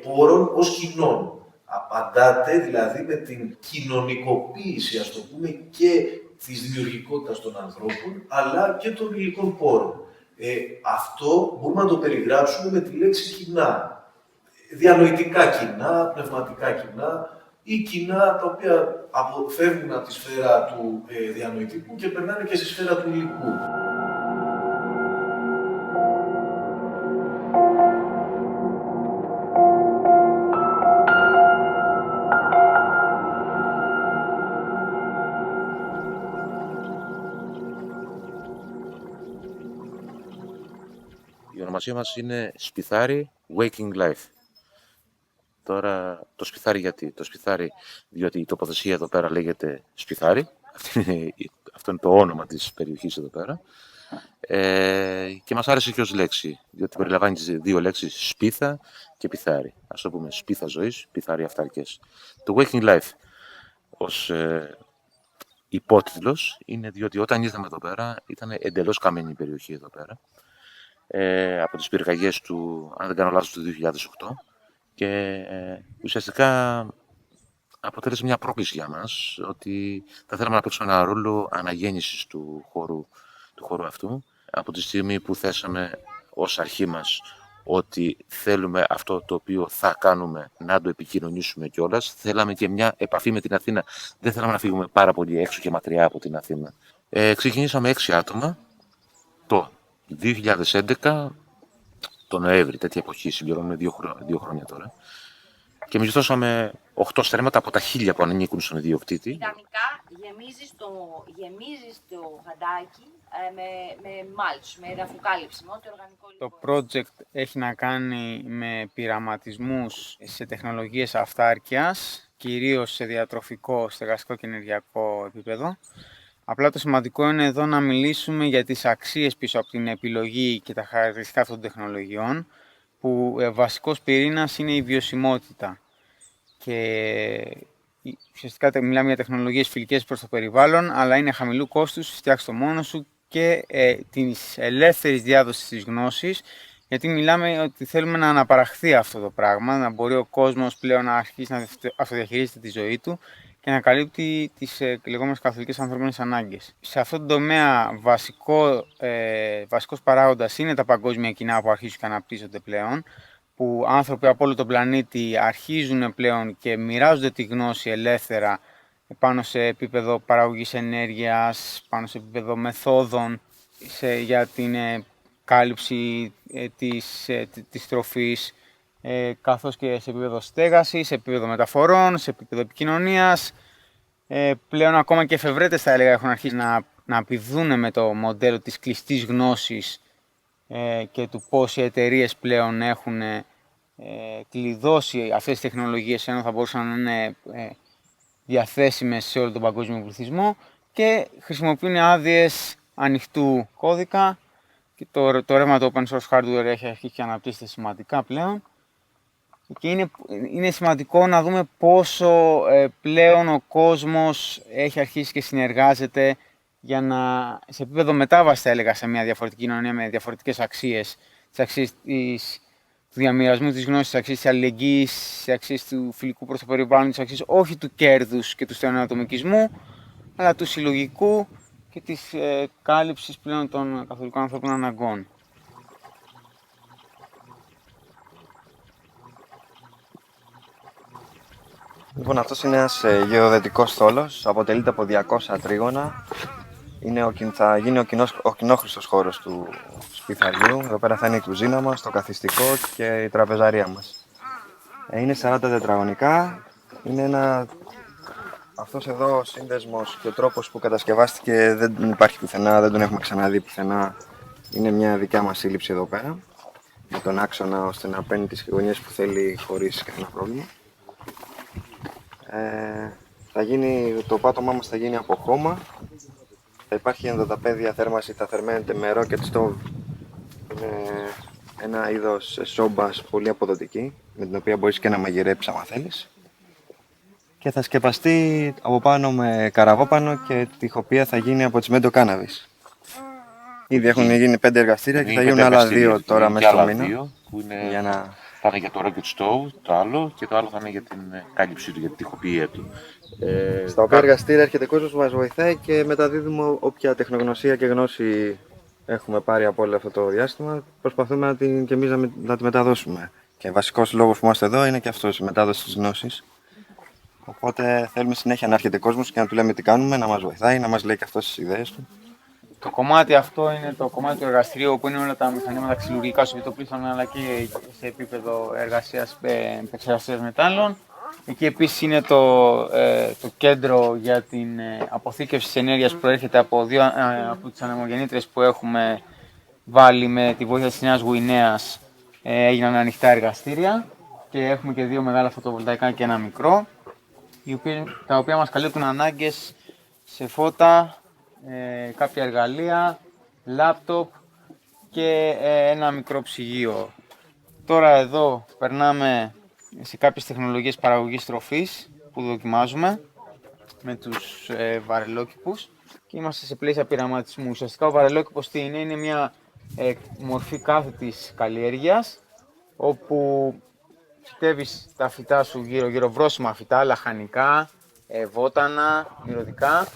πόρων ως κοινών. Απαντάται δηλαδή με την κοινωνικοποίηση, ας το πούμε, και της δημιουργικότητας των ανθρώπων, αλλά και των υλικών πόρων. Αυτό μπορούμε να το περιγράψουμε με τη λέξη κοινά. Διανοητικά κοινά, πνευματικά κοινά ή κοινά τα οποία φεύγουν από τη σφαίρα του διανοητικού και περνάνε και στη σφαίρα του υλικού. Η ονομασία μας είναι Σπιθάρι Waking Life. Τώρα το Σπιθάρι γιατί? Το Σπιθάρι διότι η τοποθεσία εδώ πέρα λέγεται Σπιθάρι. Αυτό είναι το όνομα της περιοχής εδώ πέρα. Και μας άρεσε και ως λέξη, διότι περιλαμβάνει τις δύο λέξεις σπίθα και πιθάρι. Ας το πούμε σπίθα ζωής, πιθάρι αυτάρκειας. Το Waking Life ως υπότιτλος είναι διότι όταν ήρθαμε εδώ πέρα ήταν εντελώς καμένη η περιοχή εδώ πέρα. Από τις πυρκαγιές του, αν δεν κάνω λάθος, του 2008 και ουσιαστικά αποτέλεσε μια πρόκληση για μας ότι θα θέλαμε να παίξουμε ένα ρόλο αναγέννησης του χώρου αυτού από τη στιγμή που θέσαμε ως αρχή μας ότι θέλουμε αυτό το οποίο θα κάνουμε να το επικοινωνήσουμε κιόλας. Θέλαμε και μια επαφή με την Αθήνα. Δεν θέλαμε να φύγουμε πάρα πολύ έξω και μακριά από την Αθήνα. Ξεκινήσαμε 6 άτομα το 2011, το Νοέμβρη, τέτοια εποχή, συμπληρώνουμε 2 χρόνια τώρα. Και μισθώσαμε 8 στρέμματα από τα 1000 που ανήκουν στον ιδιοκτήτη. Ιδανικά γεμίζεις το γαντάκι με mulch, με εδαφοκάλυψη, με ό,τι οργανικό. Το project έχει να κάνει με πειραματισμούς σε τεχνολογίες αυτάρκειας, κυρίως σε διατροφικό, στεγαστικό και ενεργειακό επίπεδο. Απλά το σημαντικό είναι εδώ να μιλήσουμε για τις αξίες πίσω από την επιλογή και τα χαρακτηριστικά αυτών των τεχνολογιών, που βασικός πυρήνας είναι η βιωσιμότητα. Και ουσιαστικά μιλάμε για τεχνολογίες φιλικές προς το περιβάλλον, αλλά είναι χαμηλού κόστους, φτιάξεις το μόνο σου και της ελεύθερης διάδοσης της γνώσης, γιατί μιλάμε ότι θέλουμε να αναπαραχθεί αυτό το πράγμα, να μπορεί ο κόσμος πλέον να αρχίσει να αυτοδιαχειρίζεται τη ζωή του και να καλύπτει τις λεγόμενες καθολικές ανθρώπινες ανάγκες. Σε αυτό το τομέα βασικός παράγοντας είναι τα παγκόσμια κοινά που αρχίζουν και αναπτύσσονται πλέον, που άνθρωποι από όλο τον πλανήτη αρχίζουν πλέον και μοιράζονται τη γνώση ελεύθερα πάνω σε επίπεδο παραγωγής ενέργειας, πάνω σε επίπεδο μεθόδων για την κάλυψη της τροφής, καθώς και σε επίπεδο στέγασης, σε επίπεδο μεταφορών, σε επίπεδο επικοινωνίας. Πλέον ακόμα και εφευρέτες, θα έλεγα, έχουν αρχίσει να πηδούν με το μοντέλο της κλειστής γνώσης και του πώς οι εταιρείες πλέον έχουν κλειδώσει αυτές τις τεχνολογίες, ενώ θα μπορούσαν να είναι διαθέσιμες σε όλο τον παγκόσμιο πληθυσμό, και χρησιμοποιούν άδειες ανοιχτού κώδικα, και το ρεύμα του open source hardware έχει αρχίσει και αναπτύσσεται σημαντικά πλέον. Και είναι σημαντικό να δούμε πόσο πλέον ο κόσμος έχει αρχίσει και συνεργάζεται για να, σε επίπεδο μετάβαση, θα έλεγα, σε μια διαφορετική κοινωνία με διαφορετικές αξίες, τις αξίες του διαμοιρασμού της γνώσης, τις αξίες της αλληλεγγύης, τις αξίες του φιλικού προς το περιβάλλον, τις αξίες όχι του κέρδους και του στενοατομικισμού, αλλά του συλλογικού και της κάλυψης πλέον των καθολικών ανθρώπινων αναγκών. Λοιπόν, αυτός είναι ένας γεωδετικός στόλος, αποτελείται από 200 τρίγωνα. Θα γίνει ο κοινόχρηστος χώρος του σπιθαριού. Εδώ πέρα θα είναι η κουζίνα μας, το καθιστικό και η τραπεζαρία μας. Είναι 40 τετραγωνικά. Αυτός εδώ ο σύνδεσμος και ο τρόπος που κατασκευάστηκε δεν υπάρχει πουθενά, δεν τον έχουμε ξαναδεί πουθενά. Είναι μια δικιά μας σύλληψη εδώ πέρα, με τον άξονα ώστε να παίρνει τις γωνιές που θέλει χωρίς κανένα πρόβλημα. Το πάτωμά μας θα γίνει από χώμα. Θα υπάρχει ενδοταπέδια θέρμανση, θα θερμαίνεται με rocket stove. Είναι ένα είδος σόμπας πολύ αποδοτική, με την οποία μπορείς και να μαγειρέψεις άμα θέλεις. Και θα σκεπαστεί από πάνω με καραβόπανο και η τοιχοπία θα γίνει από τσιμέντο κάναβης. Ήδη έχουν γίνει 5 εργαστήρια και θα γίνουν άλλα 2 τώρα μέσα στο μήνα. Θα είναι για το rocket stove το άλλο, και το άλλο θα είναι για την κάλυψή του, για την τοιχοποιία του. Στα οποία εργαστήρια έρχεται κόσμος που μας βοηθάει και μεταδίδουμε όποια τεχνογνωσία και γνώση έχουμε πάρει από όλο αυτό το διάστημα. Προσπαθούμε και εμείς να τη μεταδώσουμε. Και βασικός λόγος που είμαστε εδώ είναι και αυτός, η μετάδοση της γνώσης. Οπότε θέλουμε συνέχεια να έρχεται κόσμος και να του λέμε τι κάνουμε, να μας βοηθάει, να μας λέει και αυτός τις ιδέες του. Το κομμάτι αυτό είναι το κομμάτι του εργαστηρίου, όπου είναι όλα τα μηχανήματα ξυλουργικά στο επιτοπλίστων, αλλά και σε επίπεδο εργασίας επεξεργασίας μετάλλων. Εκεί επίσης είναι το κέντρο για την αποθήκευση της ενέργειας που προέρχεται από από τις ανεμογεννήτρες που έχουμε βάλει με τη βοήθεια της Νέας Γουινέας. Έγιναν ανοιχτά εργαστήρια και έχουμε και 2 μεγάλα φωτοβολταϊκά και ένα μικρό, τα οποία μας καλύπτουν ανάγκες σε φώτα, κάποια εργαλεία, λάπτοπ και ένα μικρό ψυγείο. Τώρα εδώ περνάμε σε κάποιες τεχνολογίες παραγωγής τροφής που δοκιμάζουμε με τους βαρελόκηπους και είμαστε σε πλαίσια πειραματισμού. Ουσιαστικά ο βαρελόκηπος τι είναι μια μορφή κάθετης καλλιέργειας, όπου φυτεύεις τα φυτά σου γύρω-γύρω, βρώσιμα φυτά, λαχανικά, βότανα, μυρωδικά,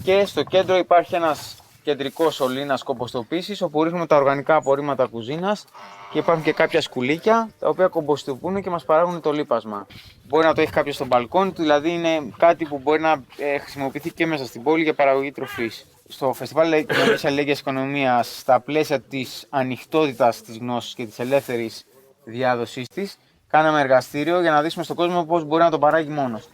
και στο κέντρο υπάρχει ένας κεντρικός σωλήνας κομποστοποίησης, όπου ρίχνουμε τα οργανικά απορρίμματα κουζίνας και υπάρχουν και κάποια σκουλίκια τα οποία κομποστοποιούν και μας παράγουν το λίπασμα. Μπορεί να το έχει κάποιος στο μπαλκόνι του, δηλαδή είναι κάτι που μπορεί να χρησιμοποιηθεί και μέσα στην πόλη για παραγωγή τροφής. Στο Φεστιβάλ Κοινωνικής Αλληλεγγύης Οικονομίας, στα πλαίσια της ανοιχτότητας της γνώσης και της ελεύθερης διάδοσής της, κάναμε εργαστήριο για να δείξουμε στον κόσμο πώς μπορεί να το παράγει μόνος του.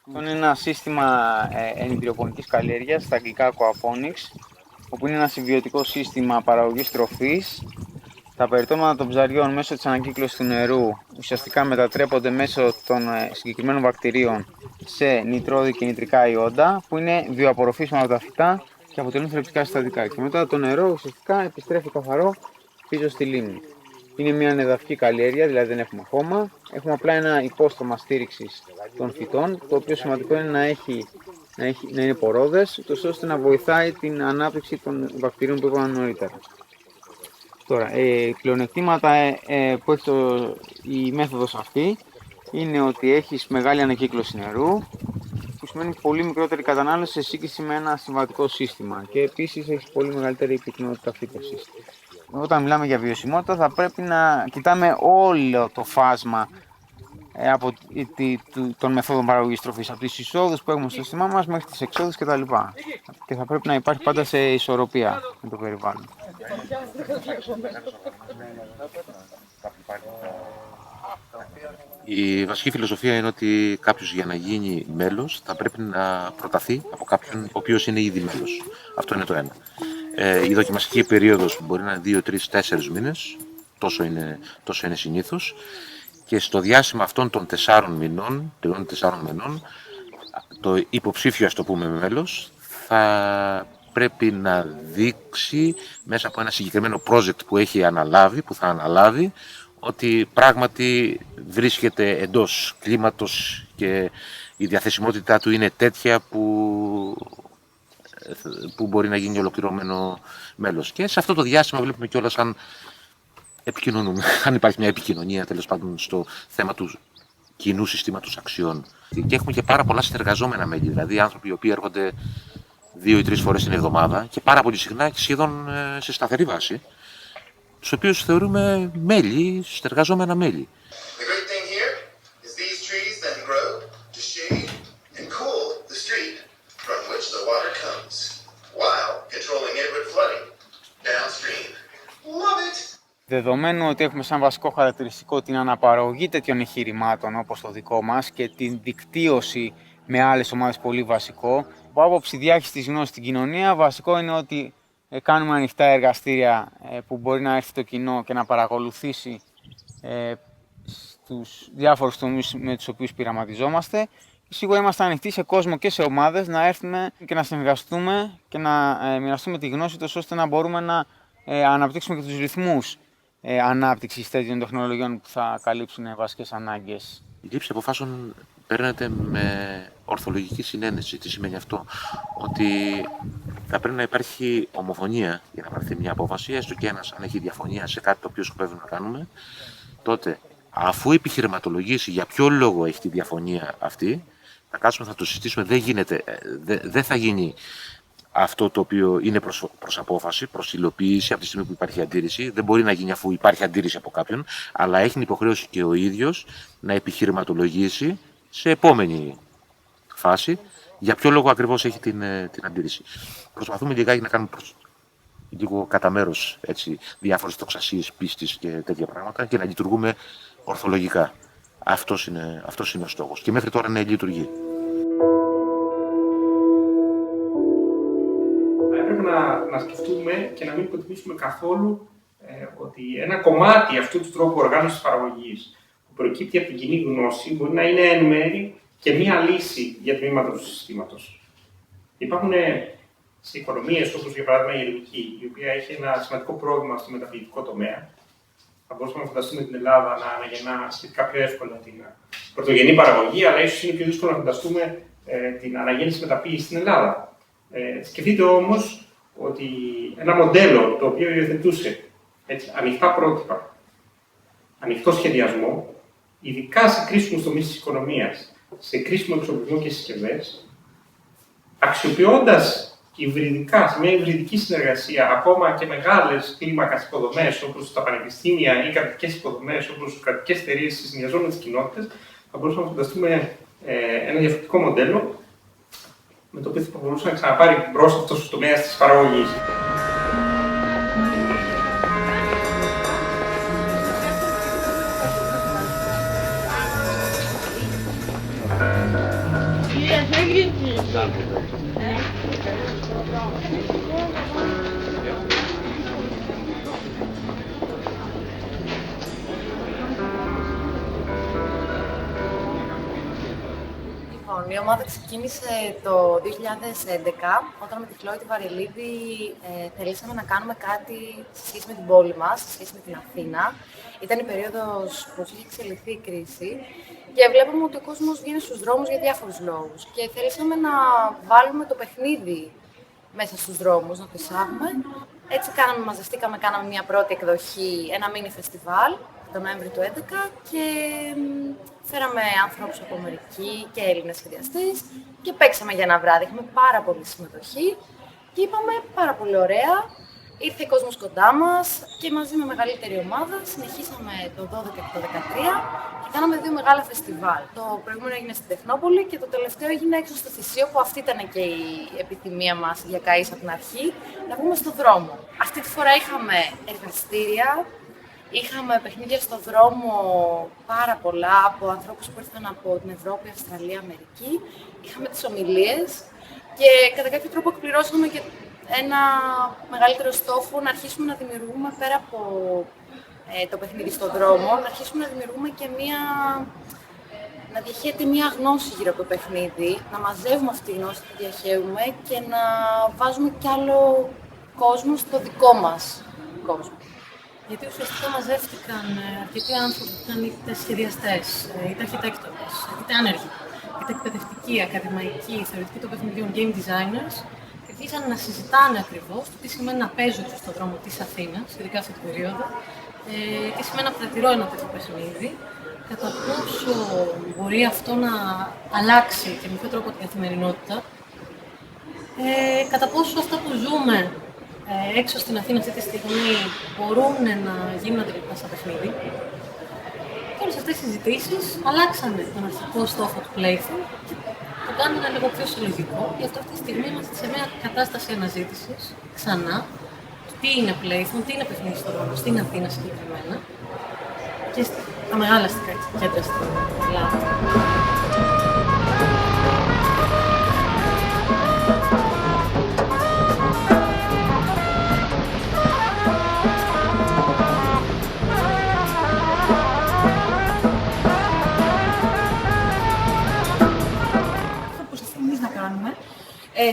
Αυτό είναι ένα σύστημα ενυδροπονικής καλλιέργειας, στα αγγλικά aquaponics, όπου είναι ένα συμβιωτικό σύστημα παραγωγής τροφής. Τα περιττώματα των ψαριών μέσω της ανακύκλωσης του νερού ουσιαστικά μετατρέπονται μέσω των συγκεκριμένων βακτηρίων σε νητρόδι και νητρικά ιόντα, που είναι βιοαπορροφήσιμα από τα φυτά και αποτελούν θρεπτικά συστατικά. Και μετά το νερό ουσιαστικά επιστρέφει καθαρό πίσω στη λίμνη. Είναι μια ανεδαφική καλλιέργεια, δηλαδή δεν έχουμε χώμα. Έχουμε απλά ένα υπόστρωμα στήριξης των φυτών, το οποίο σημαντικό είναι να είναι πορόδες, ώστε να βοηθάει την ανάπτυξη των βακτηρίων που είπαμε νωρίτερα. Τώρα, πλεονεκτήματα που έχει η μέθοδος αυτή είναι ότι έχεις μεγάλη ανακύκλωση νερού, που σημαίνει πολύ μικρότερη κατανάλωση σε σύγκριση με ένα συμβατικό σύστημα, και επίσης έχεις πολύ μεγαλύτερη πυκνότητα φύτευσης. Όταν μιλάμε για βιωσιμότητα θα πρέπει να κοιτάμε όλο το φάσμα των μεθόδων παραγωγής τροφής, από τις εισόδους που έχουμε στο σύστημά μας μέχρι τις εξόδους κτλ. Και θα πρέπει να υπάρχει πάντα σε ισορροπία με το περιβάλλον. Η βασική φιλοσοφία είναι ότι κάποιος για να γίνει μέλος θα πρέπει να προταθεί από κάποιον ο οποίος είναι ήδη μέλος. Αυτό είναι το ένα. Η δοκιμαστική περίοδος μπορεί να είναι 2, 3, 4 μήνες, τόσο είναι συνήθως, και στο διάστημα αυτών των 4 μηνών, το υποψήφιο, ας το πούμε, μέλος θα πρέπει να δείξει μέσα από ένα συγκεκριμένο project που έχει αναλάβει, που θα αναλάβει, ότι πράγματι βρίσκεται εντός κλίματος και η διαθεσιμότητά του είναι τέτοια που μπορεί να γίνει ολοκληρωμένο μέλος. Και σε αυτό το διάστημα βλέπουμε κιόλας αν επικοινωνούμε, αν υπάρχει μια επικοινωνία τέλος πάντων στο θέμα του κοινού συστήματος αξιών. Και έχουμε και πάρα πολλά συνεργαζόμενα μέλη, δηλαδή άνθρωποι οι οποίοι έρχονται 2 ή 3 φορές την εβδομάδα και πάρα πολύ συχνά και σχεδόν σε σταθερή βάση, τους οποίους θεωρούμε μέλη, συνεργαζόμενα μέλη. Δεδομένου ότι έχουμε σαν βασικό χαρακτηριστικό την αναπαραγωγή τέτοιων εγχειρημάτων όπως το δικό μας και την δικτύωση με άλλες ομάδες, πολύ βασικό, από άποψη διάχυσης της γνώσης στην κοινωνία, βασικό είναι ότι κάνουμε ανοιχτά εργαστήρια που μπορεί να έρθει το κοινό και να παρακολουθήσει στους διάφορους τομείς με τους οποίους πειραματιζόμαστε. Σίγουρα είμαστε ανοιχτοί σε κόσμο και σε ομάδες να έρθουμε και να συνεργαστούμε και να μοιραστούμε τη γνώση τους, ώστε να μπορούμε να αναπτύξουμε και τους ρυθμούς ανάπτυξης τέτοιων τεχνολογιών που θα καλύψουν βασικές ανάγκες. Η λήψη αποφάσεων παίρνεται με ορθολογική συνένεση. Τι σημαίνει αυτό? Ότι θα πρέπει να υπάρχει ομοφωνία για να πάρθει μια απόφαση, έστω και ένας αν έχει διαφωνία σε κάτι το οποίο σκοπεύουμε να κάνουμε, τότε αφού επιχειρηματολογήσει για ποιο λόγο έχει τη διαφωνία αυτή, θα κάτσουμε, θα το συζητήσουμε. Δεν θα γίνει αυτό το οποίο είναι προς απόφαση, προς υλοποίηση από τη στιγμή που υπάρχει αντίρρηση. Δεν μπορεί να γίνει αφού υπάρχει αντίρρηση από κάποιον, αλλά έχει την υποχρέωση και ο ίδιος να επιχειρηματολογήσει σε επόμενη φάση για ποιο λόγο ακριβώς έχει την αντίρρηση. Προσπαθούμε λιγάκι να κάνουμε λίγο κατά μέρος διάφορες τοξασίες πίστης και τέτοια πράγματα και να λειτουργούμε ορθολογικά. Αυτός είναι ο στόχος και μέχρι τώρα λειτουργεί. Πρέπει να σκεφτούμε και να μην υποτιμήσουμε καθόλου ότι ένα κομμάτι αυτού του τρόπου οργάνωσης παραγωγής που προκύπτει από την κοινή γνώση μπορεί να είναι εν μέρει και μία λύση για τμήματα του συστήματος. Υπάρχουν σε οικονομίες όπως για παράδειγμα η ελληνική, η οποία έχει ένα σημαντικό πρόβλημα στο μεταποιητικό τομέα. Θα μπορούσαμε να φανταστούμε την Ελλάδα να αναγεννά σχετικά πιο εύκολα την πρωτογενή παραγωγή, αλλά ίσως είναι πιο δύσκολο να φανταστούμε την αναγέννηση μεταποίηση στην Ελλάδα. Σκεφτείτε όμως ότι ένα μοντέλο το οποίο υιοθετούσε ανοιχτά πρότυπα, ανοιχτό σχεδιασμό, ειδικά σε κρίσιμους τομείς της οικονομίας, σε κρίσιμο εξοπλισμό και συσκευές, αξιοποιώντας υβριδικά, σε μια υβριδική συνεργασία, ακόμα και μεγάλες κλίμακας υποδομές όπως τα πανεπιστήμια ή κρατικές υποδομές όπως κρατικές εταιρείες στις συνδυαζόμενες κοινότητες, θα μπορούσαμε να φανταστούμε ένα διαφορετικό μοντέλο με το οποίο θα μπορούσε να ξαναπάρει μπρος αυτός ο τομέας της παραγωγής. Λοιπόν, η ομάδα ξεκίνησε το 2011, όταν με τη Χλόη τη Βαρελίδη θελήσαμε να κάνουμε κάτι σε σχέση με την πόλη μας, σε σχέση με την Αθήνα. Ήταν η περίοδος που είχε εξελιχθεί η κρίση και βλέπαμε ότι ο κόσμος βγαίνει στους δρόμους για διάφορους λόγους. Και θέλησαμε να βάλουμε το παιχνίδι μέσα στους δρόμους, να το εισάγουμε. Έτσι μαζευτήκαμε, κάναμε μια πρώτη εκδοχή, ένα μίνι φεστιβάλ, το Νοέμβρη του 2011 και φέραμε ανθρώπους από Αμερική και Έλληνες σχεδιαστές και παίξαμε για ένα βράδυ. Είχαμε πάρα πολύ συμμετοχή και είπαμε πάρα πολύ ωραία. Ήρθε ο κόσμος κοντά μας και μαζί με μεγαλύτερη ομάδα συνεχίσαμε το 2012 και το 2013 και κάναμε 2 μεγάλα φεστιβάλ. Το προηγούμενο έγινε στην Τεχνόπολη και το τελευταίο έγινε έξω στο Θησίο, που αυτή ήταν και η επιθυμία μας για καΐς από την αρχή, να βγούμε στον δρόμο. Αυτή τη φορά είχαμε εργαστήρια, είχαμε παιχνίδια στον δρόμο πάρα πολλά από ανθρώπους που ήρθαν από την Ευρώπη, Αυστραλία, Αμερική. Είχαμε τις ομιλίες και κατά κάποιο τρόπο εκπληρώσαμε και ένα μεγαλύτερο στόχο, να αρχίσουμε να δημιουργούμε πέρα από το παιχνίδι στον δρόμο, να αρχίσουμε να δημιουργούμε και να διαχέεται μια γνώση γύρω από το παιχνίδι, να μαζεύουμε αυτή τη γνώση, να τη διαχέουμε και να βάζουμε κι άλλο κόσμο στο δικό μας κόσμο. Γιατί ουσιαστικά μαζεύτηκαν αρκετοί άνθρωποι που ήταν είτε σχεδιαστές, είτε αρχιτέκτονες, είτε άνεργοι, είτε εκπαιδευτικοί, ακαδημαϊκοί, θεωρητικοί των παιχνιδιών, game designers, και αρχίσαν να συζητάνε ακριβώς το τι σημαίνει να παίζω στον δρόμο της Αθήνας, ειδικά αυτή την περίοδο, τι σημαίνει να πρατηρώ ένα τέτοιο παιχνίδι, κατά πόσο μπορεί αυτό να αλλάξει και με ποιο τρόπο την καθημερινότητα, κατά πόσο αυτά που ζούμε έξω στην Αθήνα αυτή τη στιγμή μπορούν να γίνουν αντιληπτά στα παιχνίδι. Και όλες αυτές οι συζητήσεις αλλάξανε τον αρχικό στόχο του playthrough και το κάνανε λίγο πιο συλλογικό. Γι' αυτό αυτή τη στιγμή είμαστε σε μια κατάσταση αναζήτησης ξανά του τι είναι playthrough, τι είναι παιχνίδι στον δρόμο, στην Αθήνα συγκεκριμένα και στα μεγάλα αστικά κέντρα στην Ελλάδα.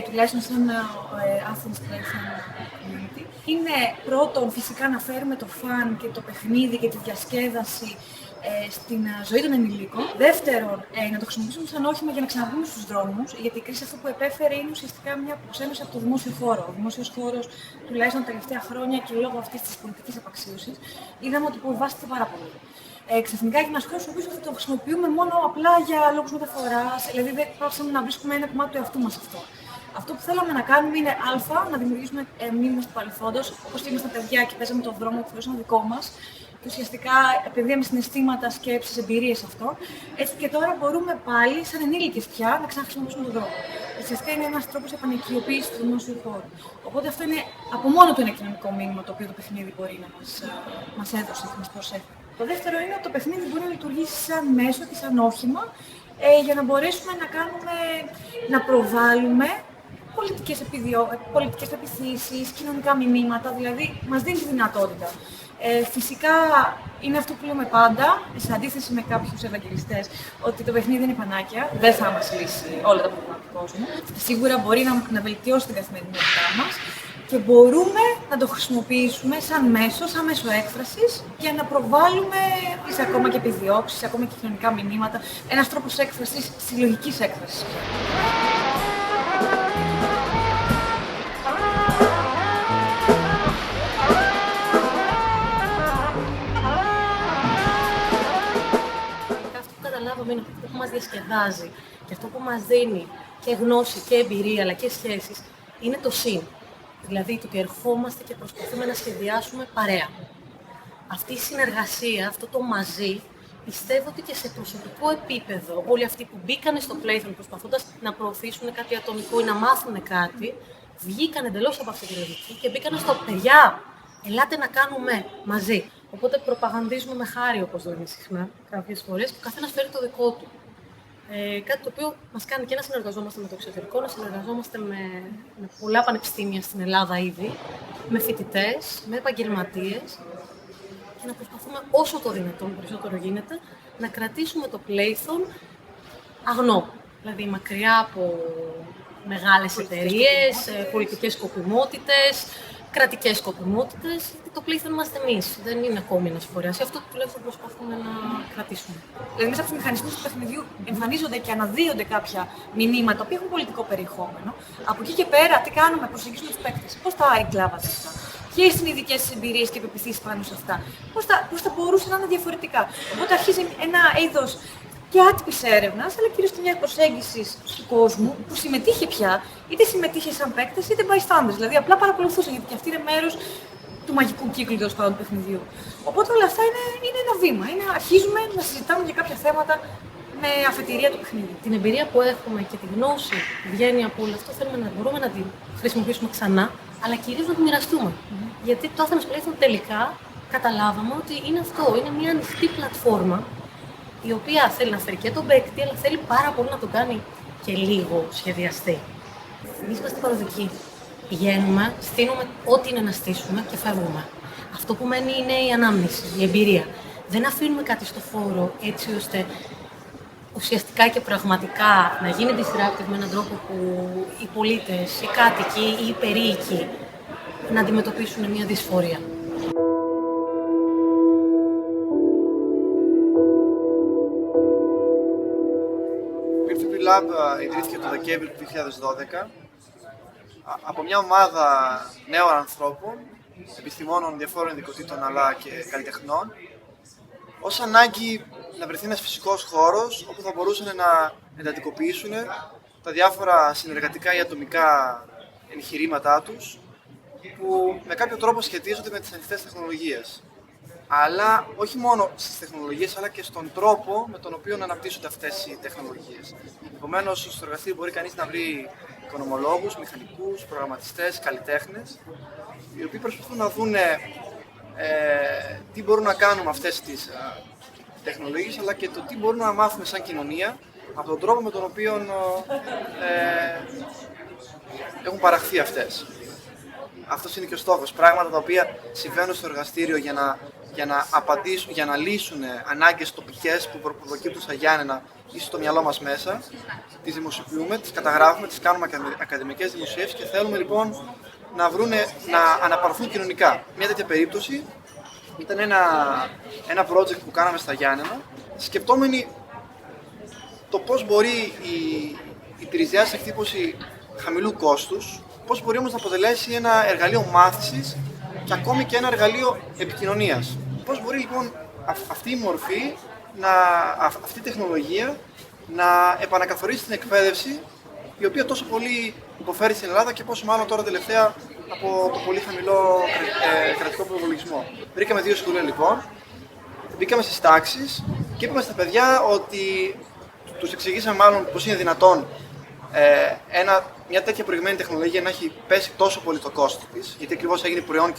Τουλάχιστον σαν Athens Playthrough Community. Είναι πρώτον φυσικά να φέρουμε το φαν και το παιχνίδι και τη διασκέδαση στην ζωή των ενηλίκων. Δεύτερον, να το χρησιμοποιήσουμε σαν όχημα για να ξαναβγούμε στους δρόμους, γιατί η κρίση αυτό που επέφερε είναι ουσιαστικά μια αποξένωση από το δημόσιο χώρο. Ο δημόσιος χώρος, τουλάχιστον τα τελευταία χρόνια και λόγω αυτής της πολιτικής απαξίωσης, είδαμε ότι υποβιβάστηκε πάρα πολύ. Ξαφνικά έχει ένας χώρος ο οποίος θα το χρησιμοποιούμε μόνο απλά για λόγους μεταφοράς, δηλαδή δεν πάψαμε να βρίσκουμε ένα κομμάτι του εαυτού μας αυτό. Αυτό που θέλαμε να κάνουμε είναι α, να δημιουργήσουμε μνήμες του παρελθόντος, όπως και ήμασταν παιδιά και παίζαμε τον δρόμο που θεωρούσαν δικό μας, και ουσιαστικά επενδύαμε συναισθήματα, σκέψεις, εμπειρίες αυτό. Έτσι και τώρα μπορούμε πάλι, σαν ενήλικες πια, να ξαναχρησιμοποιήσουμε τον δρόμο. Ουσιαστικά είναι ένας τρόπος επανοικιοποίησης του δημόσιου χώρου. Οπότε αυτό είναι από μόνο του ένα κοινωνικό μήνυμα το οποίο το παιχνίδι μπορεί να μας έδωσε και μας προσέφερε. Το δεύτερο είναι ότι το παιχνίδι μπορεί να λειτουργήσει σαν μέσο και σαν όχημα για να μπορέσουμε να προβάλλουμε πολιτικές πεποιθήσεις, κοινωνικά μηνύματα, δηλαδή μας δίνει τη δυνατότητα. Φυσικά είναι αυτό που λέμε πάντα, σε αντίθεση με κάποιους ευαγγελιστές, ότι το παιχνίδι είναι πανάκια, δεν θα μας λύσει όλα τα προβλήματα του κόσμου. Σίγουρα μπορεί να βελτιώσει την καθημερινότητά μας και μπορούμε να το χρησιμοποιήσουμε σαν μέσο έκφρασης για να προβάλλουμε ακόμα και επιδιώξεις, ακόμα και κοινωνικά μηνύματα, ένας τρόπος έκφρασης, συλλογικής έκφρασης. Είναι αυτό που μας διασκεδάζει και αυτό που μας δίνει και γνώση και εμπειρία αλλά και σχέσεις είναι το συν. Δηλαδή το ότι ερχόμαστε και προσπαθούμε να σχεδιάσουμε παρέα. Αυτή η συνεργασία, αυτό το μαζί, πιστεύω ότι και σε προσωπικό επίπεδο όλοι αυτοί που μπήκαν στο playthrough προσπαθώντας να προωθήσουν κάτι ατομικό ή να μάθουν κάτι, βγήκαν εντελώς από αυτή τη λογική και μπήκαν στο παιδιά, ελάτε να κάνουμε μαζί. Οπότε προπαγανδίζουμε με χάρη, όπως λένε συχνά κάποιες φορές, που καθένας φέρει το δικό του. Κάτι το οποίο μας κάνει και να συνεργαζόμαστε με το εξωτερικό, να συνεργαζόμαστε με πολλά πανεπιστήμια στην Ελλάδα ήδη, με φοιτητές, με επαγγελματίες και να προσπαθούμε όσο το δυνατόν περισσότερο γίνεται να κρατήσουμε το Plaython αγνό. Δηλαδή μακριά από μεγάλες εταιρείες, πολιτικές σκοπιμότητες, κρατικές σκοπιμότητες. Το Plaython είμαστε εμείς, δεν είναι ακόμη ένας φορέας. Αυτό τουλάχιστον προσπαθούμε να κρατήσουμε. Δηλαδή, μέσα από τους μηχανισμούς του παιχνιδιού εμφανίζονται και αναδύονται κάποια μηνύματα που έχουν πολιτικό περιεχόμενο. Από εκεί και πέρα, τι κάνουμε, προσεγγίσουμε τους παίκτες. Πώς τα εκλάβατε αυτά, ποιες είναι οι δικές σας εμπειρίες και πεποιθήσεις πάνω σε αυτά, πώς θα μπορούσε να είναι διαφορετικά. Οπότε αρχίζει ένα είδος και άτυπης έρευνας, αλλά κυρίως και μια προσέγγιση του κόσμου που συμμετείχε πια, είτε συμμετείχε σαν παίκτες είτε bystanders. Δηλαδή, απλά παρακολουθούσαν, γιατί και αυτή είναι μέρος του μαγικού κύκλου τέλος πάντων του παιχνιδιού. Οπότε όλα αυτά είναι ένα βήμα. Αρχίζουμε να συζητάμε για κάποια θέματα με αφετηρία του παιχνιδιού. Την εμπειρία που έχουμε και τη γνώση που βγαίνει από όλο αυτό θέλουμε να μπορούμε να τη χρησιμοποιήσουμε ξανά, αλλά κυρίως να τη μοιραστούμε. Γιατί το Athens Plaython τελικά καταλάβαμε ότι είναι αυτό. Είναι μια ανοιχτή πλατφόρμα η οποία θέλει να φέρει και τον παίκτη, αλλά θέλει πάρα πολύ να τον κάνει και λίγο σχεδιαστή. Εμείς είμαστε παροδικοί. Πηγαίνουμε, στείνουμε ό,τι είναι να στήσουμε και φεύγουμε. Αυτό που μένει είναι η ανάμνηση, η εμπειρία. Δεν αφήνουμε κάτι στο φόρο έτσι ώστε ουσιαστικά και πραγματικά να γίνει disruptive με έναν τρόπο που οι πολίτες, οι κάτοικοι, οι υπερήικοι να αντιμετωπίσουν μια δυσφορία. PvP Lab ιδρύθηκε το Δεκέμβριο του 2012 από μια ομάδα νέων ανθρώπων, επιστημόνων διαφόρων ειδικοτήτων αλλά και καλλιτεχνών, ως ανάγκη να βρεθεί ένας φυσικός χώρος όπου θα μπορούσαν να εντατικοποιήσουν τα διάφορα συνεργατικά ή ατομικά εγχειρήματά τους που με κάποιο τρόπο σχετίζονται με τις ανοιχτές τεχνολογίες. Αλλά όχι μόνο στις τεχνολογίες, αλλά και στον τρόπο με τον οποίο αναπτύσσονται αυτές οι τεχνολογίες. Επομένως, στο εργαστήριο μπορεί κανείς να βρει οικονομολόγους, μηχανικούς, προγραμματιστές, καλλιτέχνες, οι οποίοι προσπαθούν να δουν τι μπορούν να κάνουν με αυτές τις τεχνολογίες, αλλά και το τι μπορούμε να μάθουμε σαν κοινωνία από τον τρόπο με τον οποίο έχουν παραχθεί αυτές. Αυτός είναι και ο στόχος. Πράγματα τα οποία συμβαίνουν στο εργαστήριο για να λύσουν ανάγκες τοπικές που προκύπτουν στα Γιάννενα ή στο μυαλό μας μέσα. Τις δημοσιοποιούμε, τις καταγράφουμε, τις κάνουμε ακαδημικές δημοσιεύσεις και θέλουμε λοιπόν να αναπαρθούν κοινωνικά. Μια τέτοια περίπτωση ήταν ένα project που κάναμε στα Γιάννενα, σκεπτόμενοι το πώς μπορεί η τριζιάς εκτύπωση χαμηλού κόστους, πώς μπορεί όμως να αποτελέσει ένα εργαλείο μάθησης και ακόμη και ένα εργαλείο επικοινωνίας. Πώς μπορεί λοιπόν αυτή η μορφή, αυτή η τεχνολογία να επανακαθορίσει την εκπαίδευση, η οποία τόσο πολύ υποφέρει στην Ελλάδα και πόσο μάλλον τώρα τελευταία από το πολύ χαμηλό κρατικό προπολογισμό. Βρήκαμε 2 σχολεία λοιπόν, μπήκαμε στις τάξεις και είπαμε στα παιδιά ότι τους εξηγήσαμε μάλλον πώς είναι δυνατόν μια τέτοια προηγμένη τεχνολογία να έχει πέσει τόσο πολύ το κόστος της, γιατί ακριβώς έγινε προϊόν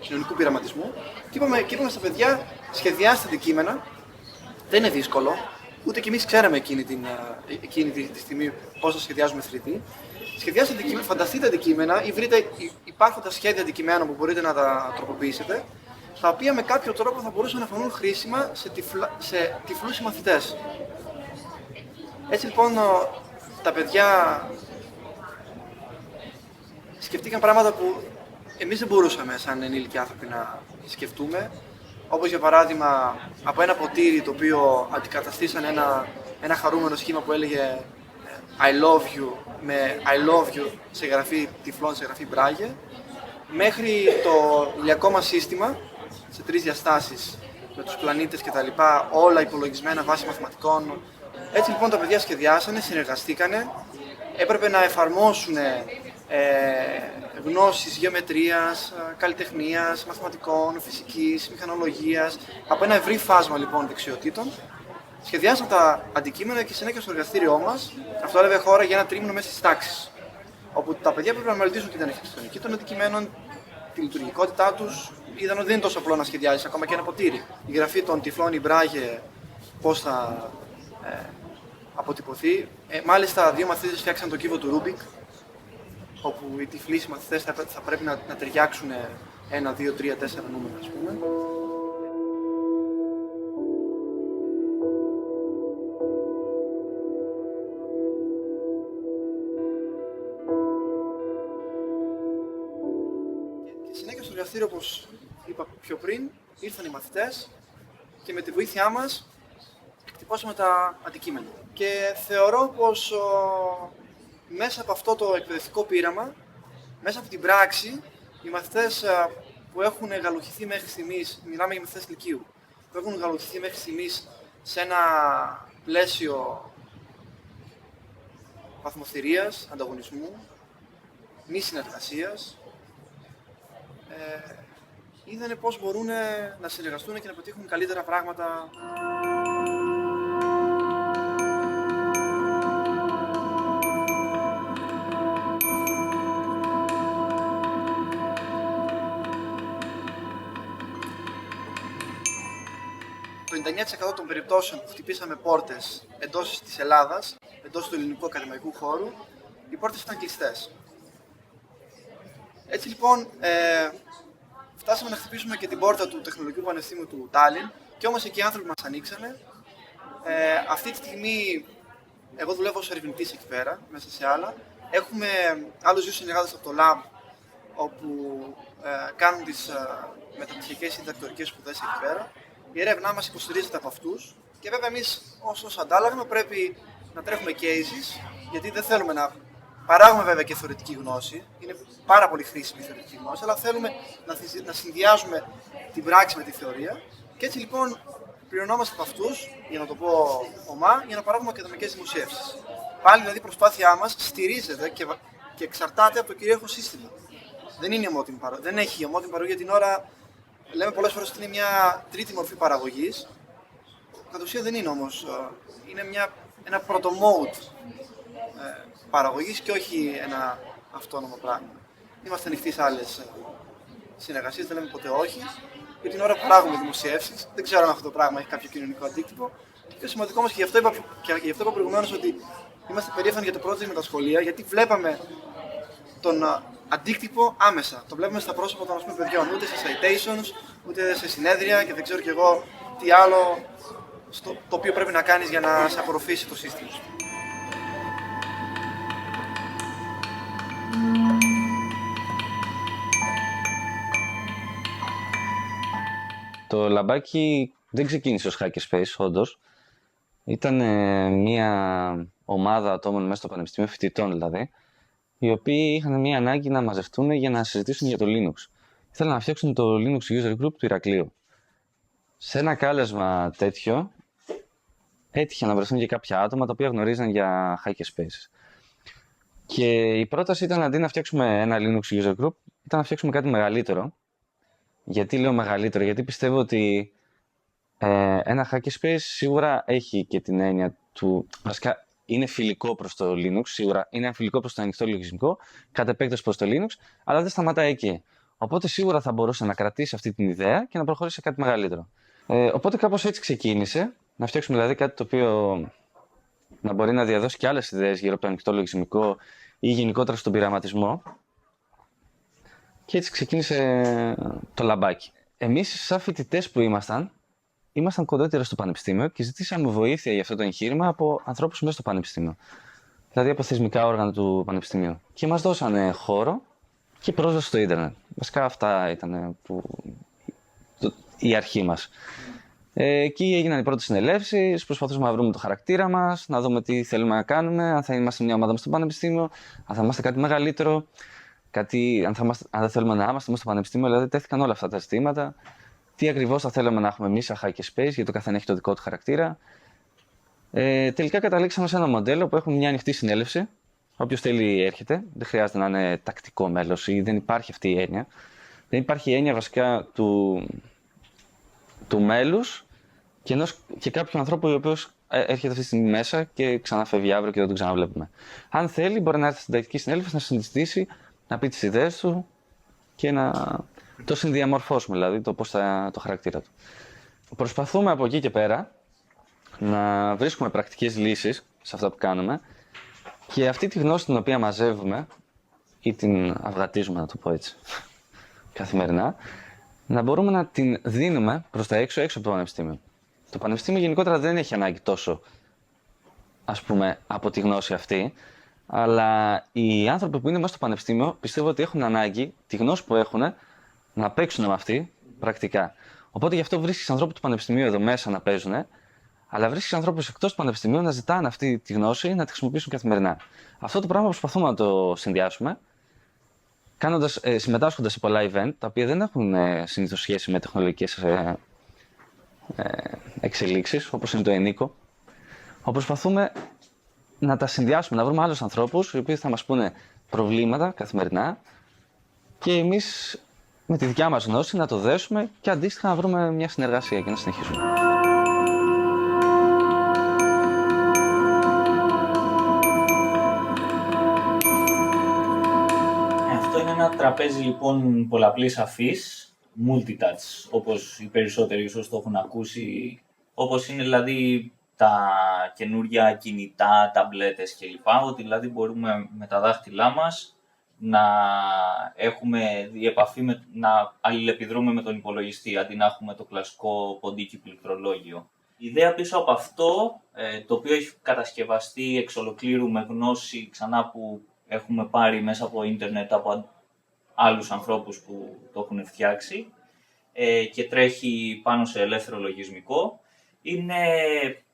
κοινωνικού πειραματισμού. Και είπαμε στα παιδιά, σχεδιάστε αντικείμενα, δεν είναι δύσκολο, ούτε κι εμείς ξέραμε εκείνη τη στιγμή πώς να σχεδιάζουμε 3D. Σχεδιάστε αντικείμενα, φανταστείτε αντικείμενα ή βρείτε υπάρχοντα σχέδια αντικειμένων που μπορείτε να τα τροποποιήσετε, τα οποία με κάποιο τρόπο θα μπορούσαν να φανούν χρήσιμα σε τυφλούς συμμαθητές. Έτσι λοιπόν τα παιδιά σκεφτήκαν πράγματα που εμείς δεν μπορούσαμε σαν ενήλικοι άνθρωποι να σκεφτούμε, όπως για παράδειγμα από ένα ποτήρι το οποίο αντικαταστήσαν ένα χαρούμενο σχήμα που έλεγε I love you με I love you σε γραφή τυφλών, σε γραφή μπράγε, μέχρι το ηλιακό μας σύστημα σε 3 διαστάσεις με τους πλανήτες και τα λοιπά, όλα υπολογισμένα βάσει μαθηματικών. Έτσι λοιπόν τα παιδιά σχεδιάσανε, συνεργαστήκανε, έπρεπε να εφαρμόσουν γνώσεις γεωμετρίας, καλλιτεχνίας, μαθηματικών, φυσικής, μηχανολογίας, από ένα ευρύ φάσμα λοιπόν δεξιοτήτων. Σχεδιάσαν τα αντικείμενα και συνέχεια στο εργαστήριό μας. Αυτό έλαβε χώρα για ένα τρίμηνο μέσα στις τάξεις, όπου τα παιδιά πρέπει να μελετήσουν την αρχιτεκτονική των αντικειμένων, τη λειτουργικότητά τους. Είδαν ότι δεν είναι τόσο απλό να σχεδιάζεις ακόμα και ένα ποτήρι. Η γραφή των τυφλών, η μπράγε, πώς θα αποτυπωθεί. Μάλιστα, 2 μαθητές φτιάξαν το κύβο του Ρούμπικ, όπου οι τυφλοί μαθητές θα πρέπει να ταιριάξουν 1, 2, 3, 4 νούμερα, ας πούμε. Και συνέχεια στο εργαστήριο, όπως είπα πιο πριν, ήρθαν οι μαθητές και με τη βοήθειά μας εκτυπώσαμε τα αντικείμενα. Και θεωρώ πως μέσα από αυτό το εκπαιδευτικό πείραμα, μέσα από την πράξη, οι μαθητές που έχουν γαλουχηθεί μέχρι στιγμής, μιλάμε για μαθητές λυκείου, που έχουν γαλουχηθεί μέχρι στιγμής σε ένα πλαίσιο βαθμοθυρίας, ανταγωνισμού, μη συνεργασίας, είδανε πώς μπορούν να συνεργαστούν και να πετύχουν καλύτερα πράγματα. Το 99% των περιπτώσεων που χτυπήσαμε πόρτες εντός της Ελλάδας, εντός του ελληνικού ακαδημαϊκού χώρου, οι πόρτες ήταν κλειστές. Έτσι λοιπόν, φτάσαμε να χτυπήσουμε και την πόρτα του Τεχνολογικού Πανεπιστήμιου του Τάλιν και όμως εκεί οι άνθρωποι μας ανοίξανε. Αυτή τη στιγμή, εγώ δουλεύω ως ερευνητής εκεί πέρα, μέσα σε άλλα. Έχουμε άλλους 2 συνεργάτες από το Lab, όπου κάνουν τις μεταπτυχιακές διδακτορικές σπουδές εκεί πέρα. Η έρευνά μας υποστηρίζεται από αυτούς και βέβαια εμείς ως αντάλλαγμα πρέπει να τρέχουμε cases, γιατί δεν θέλουμε να παράγουμε βέβαια και θεωρητική γνώση, είναι πάρα πολύ χρήσιμη η θεωρητική γνώση, αλλά θέλουμε να συνδυάζουμε την πράξη με τη θεωρία και έτσι λοιπόν πληρωνόμαστε από αυτούς, για να το πω ομά, για να παράγουμε ακαδημαϊκές δημοσιεύσεις. Πάλι δηλαδή η προσπάθειά μας στηρίζεται και εξαρτάται από το κυρίαρχο σύστημα. Δεν είναι ομότιμη παραγωγή, δεν έχει ομότιμη παραγωγή για την ώρα. Λέμε πολλές φορές ότι είναι μια τρίτη μορφή παραγωγής. Κατ' ουσία δεν είναι όμως. Είναι ένα πρωτομode παραγωγής και όχι ένα αυτόνομο πράγμα. Είμαστε ανοιχτοί σε άλλες συνεργασίες, δεν λέμε ποτέ όχι. Για την ώρα παράγουμε δημοσιεύσεις. Δεν ξέρω αν αυτό το πράγμα έχει κάποιο κοινωνικό αντίκτυπο. Και το σημαντικό όμως, και γι' αυτό είπα προηγουμένως, ότι είμαστε περήφανοι για το project με τα σχολεία, γιατί βλέπαμε τον αντίκτυπο άμεσα. Το βλέπουμε στα πρόσωπα των παιδιών, ούτε σε citations, ούτε σε συνέδρια και δεν ξέρω κι εγώ τι άλλο το οποίο πρέπει να κάνεις για να σε απορροφήσει το σύστημα. Το λαμπάκι δεν ξεκίνησε ως Hackerspace, όντως. Ήταν μια ομάδα ατόμων μέσα στο πανεπιστήμιο, φοιτητών δηλαδή, οι οποίοι είχαν μια ανάγκη να μαζευτούν για να συζητήσουν για το Linux. Ήθελαν να φτιάξουν το Linux User Group του Ηρακλείου. Σε ένα κάλεσμα τέτοιο, έτυχε να βρεθούν και κάποια άτομα τα οποία γνωρίζαν για Hackerspace. Και η πρόταση ήταν, αντί να φτιάξουμε ένα Linux User Group, ήταν να φτιάξουμε κάτι μεγαλύτερο. Γιατί λέω μεγαλύτερο? Γιατί πιστεύω ότι ένα Hackerspace σίγουρα έχει και την έννοια του... Βασικά, είναι φιλικό προς το Linux, σίγουρα είναι φιλικό προς το ανοιχτό λογισμικό, κατ' επέκταση προς το Linux, αλλά δεν σταματάει εκεί. Οπότε σίγουρα θα μπορούσε να κρατήσει αυτή την ιδέα και να προχωρήσει σε κάτι μεγαλύτερο. Οπότε κάπως έτσι ξεκίνησε, να φτιάξουμε δηλαδή κάτι το οποίο να μπορεί να διαδώσει και άλλες ιδέες γύρω από το ανοιχτό λογισμικό ή γενικότερα στον πειραματισμό. Και έτσι ξεκίνησε το λαμπάκι. Εμείς, σαν φοιτητές που ήμασταν κοντύτεροι στο πανεπιστήμιο και ζητήσαμε βοήθεια για αυτό το εγχείρημα από ανθρώπους μέσα στο πανεπιστήμιο. Δηλαδή από θεσμικά όργανα του πανεπιστημίου. Και μας δώσανε χώρο και πρόσβαση στο ίντερνετ. Βασικά αυτά ήταν η αρχή μας. Εκεί έγιναν οι πρώτες συνελεύσεις, προσπαθούσαμε να βρούμε το χαρακτήρα μας, να δούμε τι θέλουμε να κάνουμε, αν θα είμαστε μια ομάδα στο πανεπιστήμιο, αν θα είμαστε κάτι μεγαλύτερο, αν δεν θέλουμε να είμαστε μέσα στο πανεπιστήμιο, δηλαδή τέθηκαν όλα αυτά τα ζητήματα. Τι ακριβώς θα θέλαμε να έχουμε εμείς σαν Hackerspace, γιατί το καθένα έχει το δικό του χαρακτήρα. Τελικά καταλήξαμε σε ένα μοντέλο που έχουμε μια ανοιχτή συνέλευση. Όποιος θέλει έρχεται, δεν χρειάζεται να είναι τακτικό μέλος ή δεν υπάρχει αυτή η έννοια. Δεν υπάρχει η έννοια βασικά του μέλους και κάποιου ανθρώπου ο οποίος έρχεται αυτή τη στιγμή μέσα και ξαναφεύγει αύριο και δεν τον ξαναβλέπουμε. Αν θέλει, μπορεί να έρθει στην τακτική συνέλευση, να συζητήσει, να πει τις ιδέες του και να το συνδιαμορφώσουμε, δηλαδή το χαρακτήρα του. Προσπαθούμε από εκεί και πέρα να βρίσκουμε πρακτικές λύσεις σε αυτά που κάνουμε. Και αυτή τη γνώση την οποία μαζεύουμε ή την αυγατίζουμε, να το πω έτσι, καθημερινά, να μπορούμε να την δίνουμε προς τα έξω από το πανεπιστήμιο. Το πανεπιστήμιο γενικότερα δεν έχει ανάγκη τόσο, ας πούμε, από τη γνώση αυτή, αλλά οι άνθρωποι που είναι μέσα στο πανεπιστήμιο πιστεύω ότι έχουν ανάγκη τη γνώση που έχουν να παίξουν με αυτή πρακτικά. Οπότε γι' αυτό βρίσκεις ανθρώπους του πανεπιστημίου εδώ μέσα να παίζουν, αλλά βρίσκεις ανθρώπους εκτός του πανεπιστημίου να ζητάνε αυτή τη γνώση να τη χρησιμοποιήσουν καθημερινά. Αυτό το πράγμα προσπαθούμε να το συνδυάσουμε, συμμετάσχοντας σε πολλά event, τα οποία δεν έχουν συνήθως σχέση με τεχνολογικές εξελίξεις, όπως είναι το ΕΝΙΚΟ. Προσπαθούμε να τα συνδυάσουμε, να βρούμε άλλους ανθρώπους οι οποίοι θα μας πούνε προβλήματα καθημερινά και εμείς με τη δικιά μας γνώση να το δέσουμε και αντίστοιχα να βρούμε μια συνεργασία και να συνεχίσουμε. Αυτό είναι ένα τραπέζι λοιπόν πολλαπλής αφής, multitouch, όπως οι περισσότεροι ίσως το έχουν ακούσει, όπως είναι δηλαδή τα καινούργια κινητά, ταμπλέτες κλπ. Ότι δηλαδή μπορούμε με τα δάχτυλά μας να έχουμε επαφή, να αλληλεπιδρούμε με τον υπολογιστή, αντί να έχουμε το κλασικό ποντίκι πληκτρολόγιο. Η ιδέα πίσω από αυτό, το οποίο έχει κατασκευαστεί εξ ολοκλήρου με γνώση ξανά που έχουμε πάρει μέσα από ίντερνετ από άλλους ανθρώπους που το έχουν φτιάξει και τρέχει πάνω σε ελεύθερο λογισμικό, είναι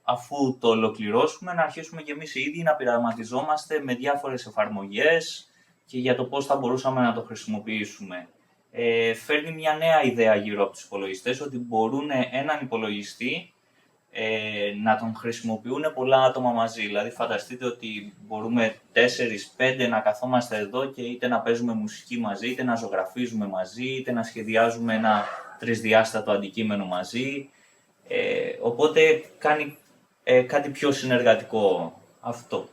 αφού το ολοκληρώσουμε να αρχίσουμε και εμείς οι ίδιοι να πειραματιζόμαστε με διάφορες εφαρμογές και για το πώς θα μπορούσαμε να το χρησιμοποιήσουμε. Φέρνει μια νέα ιδέα γύρω από τους υπολογιστές, ότι μπορούν έναν υπολογιστή να τον χρησιμοποιούν πολλά άτομα μαζί. Δηλαδή φανταστείτε ότι μπορούμε 4-5 να καθόμαστε εδώ και είτε να παίζουμε μουσική μαζί, είτε να ζωγραφίζουμε μαζί, είτε να σχεδιάζουμε ένα τρισδιάστατο αντικείμενο μαζί. Οπότε κάνει κάτι πιο συνεργατικό αυτό.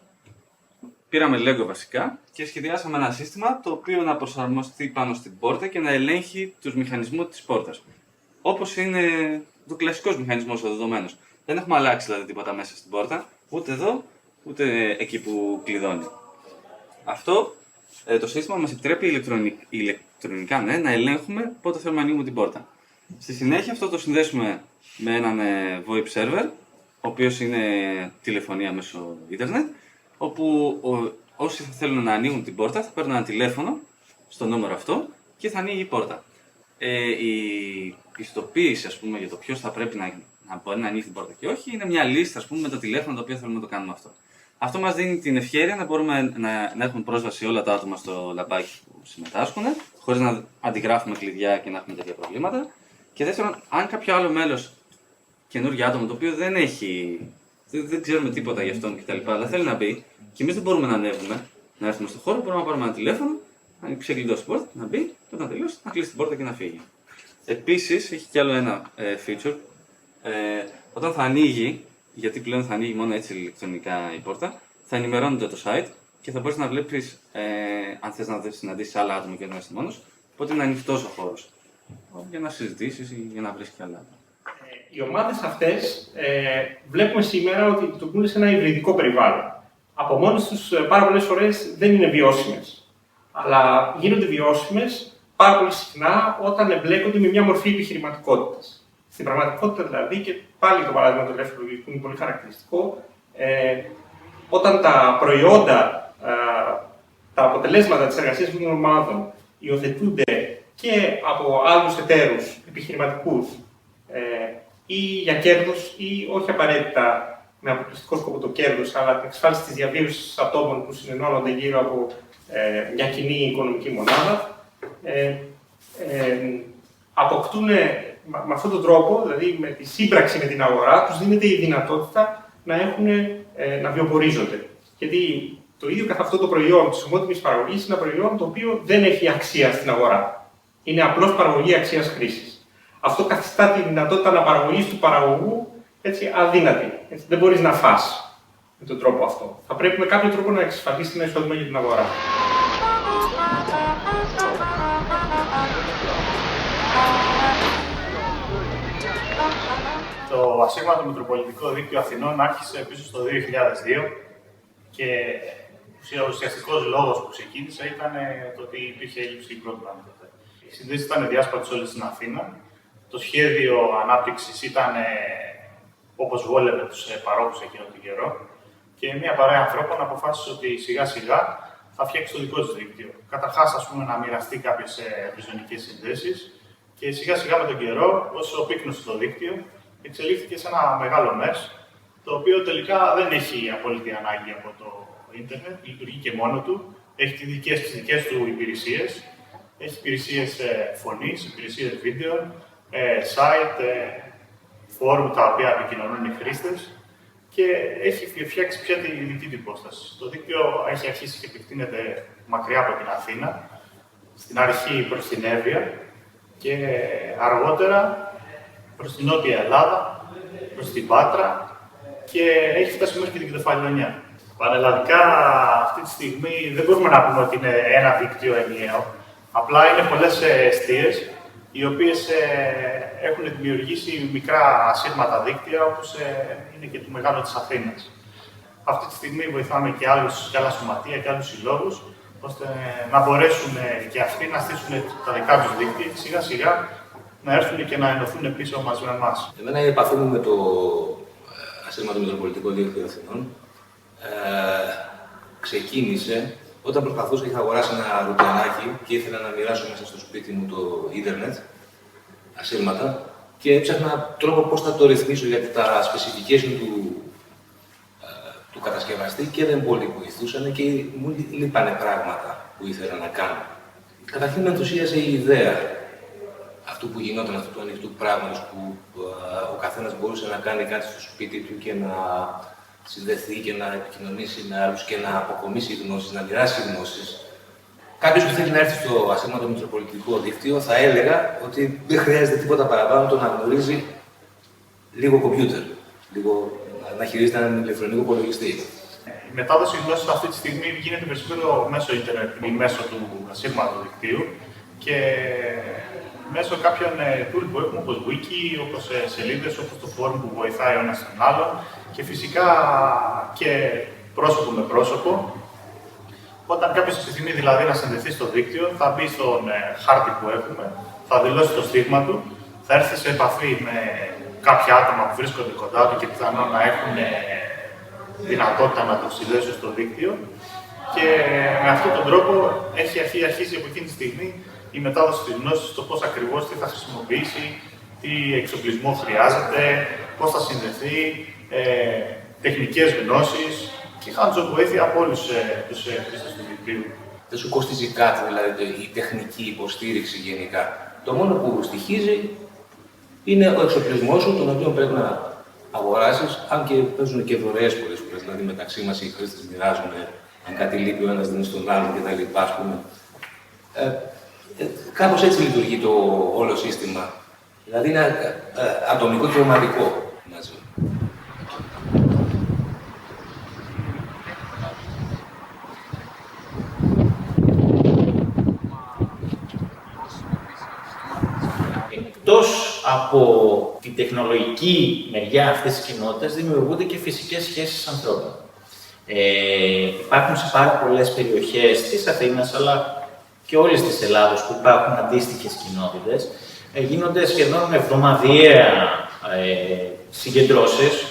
Πήραμε Lego βασικά και σχεδιάσαμε ένα σύστημα το οποίο να προσαρμοστεί πάνω στην πόρτα και να ελέγχει τους μηχανισμούς της πόρτας. Όπως είναι το κλασικός μηχανισμός ο δεδομένος. Δεν έχουμε αλλάξει δηλαδή τίποτα μέσα στην πόρτα, ούτε εδώ, ούτε εκεί που κλειδώνει. Αυτό το σύστημα μας επιτρέπει ηλεκτρονικά να ελέγχουμε πότε θέλουμε να ανοίγουμε την πόρτα. Στη συνέχεια αυτό το συνδέσουμε με έναν VoIP server, ο οποίος είναι τηλεφωνία μέσω ίντερνετ, όπου όσοι θα θέλουν να ανοίγουν την πόρτα θα παίρνουν ένα τηλέφωνο στο νούμερο αυτό και θα ανοίγει η πόρτα. Η πιστοποίηση, ας πούμε, για το ποιος θα πρέπει να μπορεί να ανοίγει την πόρτα και όχι, είναι μια λίστα, ας πούμε, με το τηλέφωνο το οποίο θέλουμε να το κάνουμε αυτό. Αυτό μας δίνει την ευκαιρία να μπορούμε να έχουμε πρόσβαση όλα τα άτομα στο λαμπάκι που συμμετάσχουν, χωρίς να αντιγράφουμε κλειδιά και να έχουμε τέτοια προβλήματα. Και δεύτερον, αν κάποιο άλλο μέλος, καινούργιο άτομο, το οποίο δεν ξέρουμε τίποτα γι' αυτόν κτλ., αλλά θέλει να μπει, και εμείς δεν μπορούμε να ανέβουμε, να έρθουμε στον χώρο, μπορούμε να πάρουμε ένα τηλέφωνο, να ξεκλειδώσει την πόρτα, να μπει, και όταν τελειώσει, να κλείσει την πόρτα και να φύγει. Επίσης, έχει κι άλλο ένα feature. Όταν θα ανοίγει, γιατί πλέον θα ανοίγει μόνο έτσι ηλεκτρονικά η πόρτα, θα ενημερώνεται το site και θα μπορείς να βλέπεις αν θες να συναντήσεις άλλα άτομα και να είσαι μόνος, οπότε είναι ανοιχτός ο χώρος για να συζητήσεις ή για να βρεις κι άλλα άτομα. Οι ομάδες αυτές βλέπουμε σήμερα ότι λειτουργούν σε ένα υβριδικό περιβάλλον. Από μόνες τους πάρα πολλές φορές δεν είναι βιώσιμες. Αλλά γίνονται βιώσιμες πάρα πολύ συχνά όταν εμπλέκονται με μια μορφή επιχειρηματικότητας. Στην πραγματικότητα δηλαδή, και πάλι το παράδειγμα του ελεύθερου λογισμικού είναι πολύ χαρακτηριστικό, όταν τα προϊόντα, τα αποτελέσματα της εργασίας των ομάδων υιοθετούνται και από άλλους εταίρους επιχειρηματικούς ή για κέρδος ή όχι απαραίτητα με αποκλειστικό σκοπό το κέρδος, αλλά την εξασφάλιση της διαβίωσης ατόμων που συνενώνονται γύρω από μια κοινή οικονομική μονάδα, αποκτούν με αυτόν τον τρόπο, δηλαδή με τη σύμπραξη με την αγορά, τους δίνεται η δυνατότητα να βιοπορίζονται. Γιατί το ίδιο καθ' αυτό το προϊόν της ομότιμης παραγωγής είναι ένα προϊόν το οποίο δεν έχει αξία στην αγορά. Είναι απλώς παραγωγή αξίας χρήσης. Αυτό καθιστά τη δυνατότητα αναπαραγωγής του παραγωγού αδύνατη. Δεν μπορείς να φας με τον τρόπο αυτό. Θα πρέπει με κάποιο τρόπο να εξασφαλίσεις ένα εισόδημα για την αγορά. Το ασύρματο Μητροπολιτικό Δίκτυο Αθηνών άρχισε πίσω στο 2002 Και ο ουσιαστικός λόγος που ξεκίνησε ήταν το ότι υπήρχε έλλειψη broadband. Οι συνδέσεις ήταν διάσπαρτες όλες στην Αθήνα. Το σχέδιο ανάπτυξης ήταν όπως βόλευε τους παρόχους εκείνο τον καιρό. Και μια παρέα ανθρώπων αποφάσισε ότι σιγά σιγά θα φτιάξει το δικό της δίκτυο. Καταρχάς, να μοιραστεί κάποιες ευρυζωνικές συνδέσεις και σιγά σιγά με τον καιρό, όσο πύκνωσε το δίκτυο, εξελίχθηκε σε ένα μεγάλο μες, το οποίο τελικά δεν έχει απόλυτη ανάγκη από το ίντερνετ, λειτουργεί και μόνο του, έχει τις δικές του υπηρεσίες, έχει υπηρεσίες φωνής, υπηρεσίες βίντεο, site, φόρουμ τα οποία επικοινωνούν οι χρήστες και έχει φτιάξει πια τη δική του υπόσταση. Το δίκτυο έχει αρχίσει και επεκτείνεται μακριά από την Αθήνα, στην αρχή προς την Εύβοια και αργότερα προς την Νότια Ελλάδα, προς την Πάτρα και έχει φτάσει μέχρι και την Κεφαλαιονιά. Πανελλαδικά αυτή τη στιγμή δεν μπορούμε να πούμε ότι είναι ένα δίκτυο ενιαίο. Απλά είναι πολλές εστίες οι οποίες έχουν δημιουργήσει μικρά ασύρματα δίκτυα, όπως είναι και το μεγάλο της Αθήνας. Αυτή τη στιγμή βοηθάμε και άλλα σωματεία και άλλους συλλόγους, ώστε να μπορέσουν και αυτοί να στήσουν τα δικά τους δίκτυα και σιγά σιγά να έρθουν και να ενωθούν πίσω μαζί με εμάς. Εμένα η επαφή μου με το Ασύρματο Μητροπολιτικό Δίκτυο Αθηνών ξεκίνησε όταν προσπαθούσα, είχα αγοράσει ένα ρουτεράκι και ήθελα να μοιράσω μέσα στο σπίτι μου το ίντερνετ, ασύρματα, και έψαχνα τρόπο πώς θα το ρυθμίσω, γιατί τα specification του κατασκευαστή και δεν πολύ βοηθούσαν και μου λείπανε πράγματα που ήθελα να κάνω. Καταρχήν με ενθουσίασε η ιδέα αυτού που γινόταν, αυτού του ανοιχτού πράγματος, που ο καθένας μπορούσε να κάνει κάτι στο σπίτι του και να συνδεθεί και να επικοινωνήσει με άλλους και να αποκομίσει γνώσεις, να μοιράσει γνώσεις. Κάποιος που θέλει να έρθει στο Ασύρματο Μητροπολιτικό Δίκτυο θα έλεγα ότι δεν χρειάζεται τίποτα παραπάνω το να γνωρίζει λίγο κομπιούτερ, να χειρίζεται έναν ηλεκτρονικό υπολογιστή. Η μετάδοση γνώσης αυτή τη στιγμή γίνεται περισσότερο μέσω ίντερνετ ή μέσω του ασύρματου δικτύου και μέσω κάποιων tool που έχουμε, όπως wiki, όπως σελίδες, όπως το forum που βοηθάει ο ένας τον άλλον και φυσικά και πρόσωπο με πρόσωπο. Όταν κάποιος επιθυμεί δηλαδή να συνδεθεί στο δίκτυο, θα μπει στον χάρτη που έχουμε, θα δηλώσει το στίγμα του, θα έρθει σε επαφή με κάποια άτομα που βρίσκονται κοντά του και πιθανόν να έχουν δυνατότητα να το συνδέσουν στο δίκτυο και με αυτόν τον τρόπο έχει αρχίσει από εκείνη τη στιγμή η μετάδοση της γνώσης, το πώς ακριβώς τι θα χρησιμοποιήσει, τι εξοπλισμό χρειάζεται, πώς θα συνδεθεί, τεχνικές γνώσεις και χάντζο βοήθεια από όλους τους χρήστες του δικτύου. Δεν σου κοστίζει κάτι, δηλαδή η τεχνική υποστήριξη γενικά. Το μόνο που στοιχίζει είναι ο εξοπλισμός σου, τον οποίο πρέπει να αγοράσεις, αν και παίζουν και δωρεές πολλές φορές. Δηλαδή μεταξύ μας οι χρήστες μοιράζουν, αν κάτι λείπει ο ένας δίνει στον άλλον κτλ. Κάπως έτσι λειτουργεί το όλο σύστημα. Δηλαδή είναι ατομικό και ομαδικό μαζί. Εκτός από την τεχνολογική μεριά αυτής της κοινότητας, δημιουργούνται και φυσικές σχέσεις ανθρώπων. Υπάρχουν σε πάρα πολλές περιοχές της Αθήνας, αλλά και όλης της Ελλάδος που υπάρχουν αντίστοιχες κοινότητες, γίνονται σχεδόν εβδομαδιαία συγκεντρώσεις,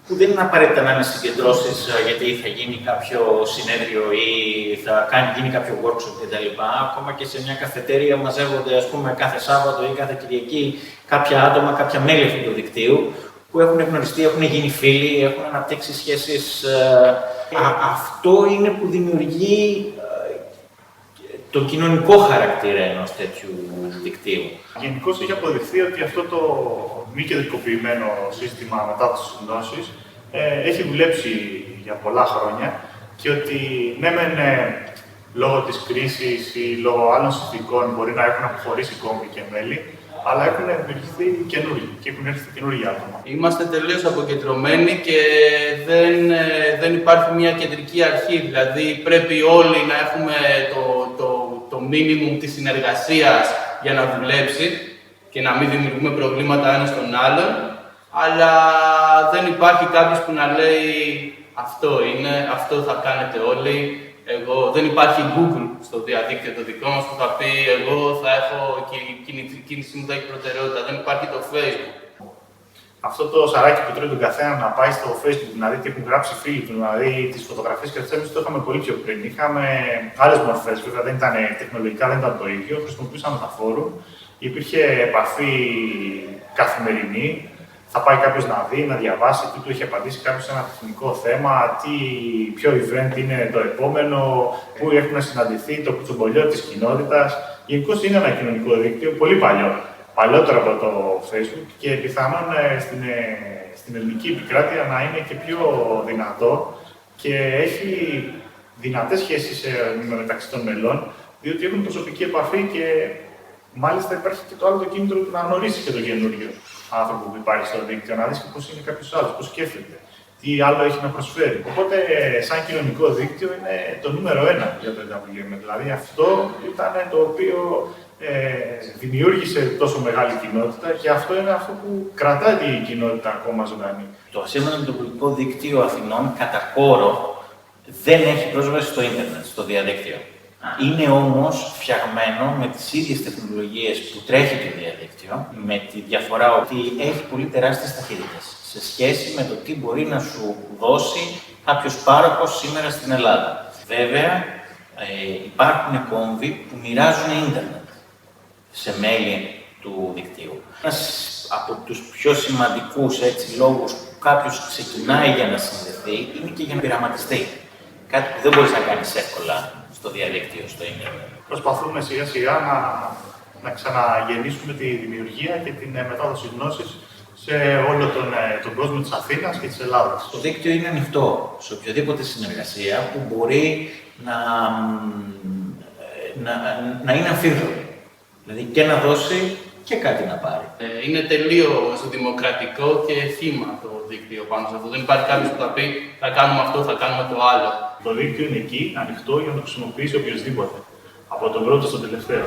που δεν είναι απαραίτητα να είναι συγκεντρώσεις γιατί θα γίνει κάποιο συνέδριο ή θα γίνει κάποιο workshop κτλ. Ακόμα και σε μια καφετέρια μαζεύονται, ας πούμε, κάθε Σάββατο ή κάθε Κυριακή κάποια άτομα, κάποια μέλη αυτού του δικτύου που έχουν γνωριστεί, έχουν γίνει φίλοι, έχουν αναπτύξει σχέσεις. Αυτό είναι που δημιουργεί τον κοινωνικό χαρακτήρα ενός τέτοιου δικτύου. Γενικώς έχει αποδειχθεί ότι αυτό το μη κεντρικοποιημένο σύστημα μετάδοσης γνώσης έχει δουλέψει για πολλά χρόνια και ότι ναι μεν λόγω της κρίσης ή λόγω άλλων συνθηκών μπορεί να έχουν αποχωρήσει κόμβοι και μέλη, αλλά έχουν δημιουργηθεί καινούργοι και έχουν έρθει καινούργια άτομα. Είμαστε τελείως αποκεντρωμένοι και δεν υπάρχει μια κεντρική αρχή. Δηλαδή πρέπει όλοι να έχουμε το minimum της συνεργασίας για να δουλέψει και να μην δημιουργούμε προβλήματα ένας στον άλλον. αλλά δεν υπάρχει κάποιος που να λέει αυτό είναι, αυτό θα κάνετε όλοι. Δεν υπάρχει Google στο διαδίκτυο το δικό μας που θα πει εγώ θα έχω και η κίνησή μου θα έχει προτεραιότητα. Δεν υπάρχει το Facebook. Αυτό το σαράκι που τρώει τον καθένα να πάει στο Facebook να δει τι έχουν γράψει οι φίλοι του, να δει τις φωτογραφίες και εμείς το είχαμε πολύ πιο πριν. Είχαμε άλλες μορφές, βέβαια δεν ήταν τεχνολογικά, δεν ήταν το ίδιο. Χρησιμοποιούσαμε τα φόρουμ, υπήρχε επαφή καθημερινή. Θα πάει κάποιος να δει, να διαβάσει τι του έχει απαντήσει κάποιος σε ένα τεχνικό θέμα, ποιο event είναι το επόμενο, πού έχουν συναντηθεί, το κουτσομπολιό της κοινότητας. Γενικώς είναι ένα κοινωνικό δίκτυο πολύ παλιό. Παλιότερο από το Facebook και πιθανόν στην ελληνική επικράτεια να είναι και πιο δυνατό και έχει δυνατές σχέσεις μεταξύ των μελών, διότι έχουν προσωπική επαφή και μάλιστα υπάρχει και το άλλο το κίνητρο του να γνωρίσεις και το καινούριο άνθρωπο που υπάρχει στο δίκτυο, να δεις και πώς είναι κάποιος άλλος, πώς σκέφτεται, τι άλλο έχει να προσφέρει. Οπότε, σαν κοινωνικό δίκτυο, είναι το νούμερο 1 για το EWM. Δηλαδή, αυτό ήταν το οποίο δημιούργησε τόσο μεγάλη κοινότητα και αυτό είναι αυτό που κρατάει την κοινότητα ακόμα ζωντανή. Το Σύμφωνο Μετροπολιτικό Δίκτυο Αθηνών κατά κόρο δεν έχει πρόσβαση στο ίντερνετ, στο διαδίκτυο. Είναι όμως φτιαγμένο με τις ίδιες τεχνολογίες που τρέχει το διαδίκτυο, με τη διαφορά ότι έχει πολύ τεράστιες ταχύτητες σε σχέση με το τι μπορεί να σου δώσει κάποιος πάροχος σήμερα στην Ελλάδα. Βέβαια, υπάρχουν κόμβοι που μοιράζουν ίντερνετ σε μέλη του δικτύου. Ένας από τους πιο σημαντικούς λόγους που κάποιος ξεκινάει για να συνδεθεί είναι και για να πειραματιστεί. Κάτι που δεν μπορείς να κάνεις εύκολα στο διαδίκτυο, στο ίντερνετ. Προσπαθούμε σιγά σιγά να ξαναγεννήσουμε τη δημιουργία και την μετάδοση γνώσης σε όλο τον κόσμο της Αθήνας και της Ελλάδας. Το δίκτυο είναι ανοιχτό σε οποιοδήποτε συνεργασία που μπορεί να είναι αμφίδρομη. Δηλαδή και να δώσει και κάτι να πάρει. Είναι τελείως δημοκρατικό και θύμα το δίκτυο πάνω σε αυτό. Δεν υπάρχει κάποιος που θα πει θα κάνουμε αυτό, θα κάνουμε το άλλο. Το δίκτυο είναι εκεί, ανοιχτό για να το χρησιμοποιήσει οποιοδήποτε. Από τον πρώτο στον τελευταίο.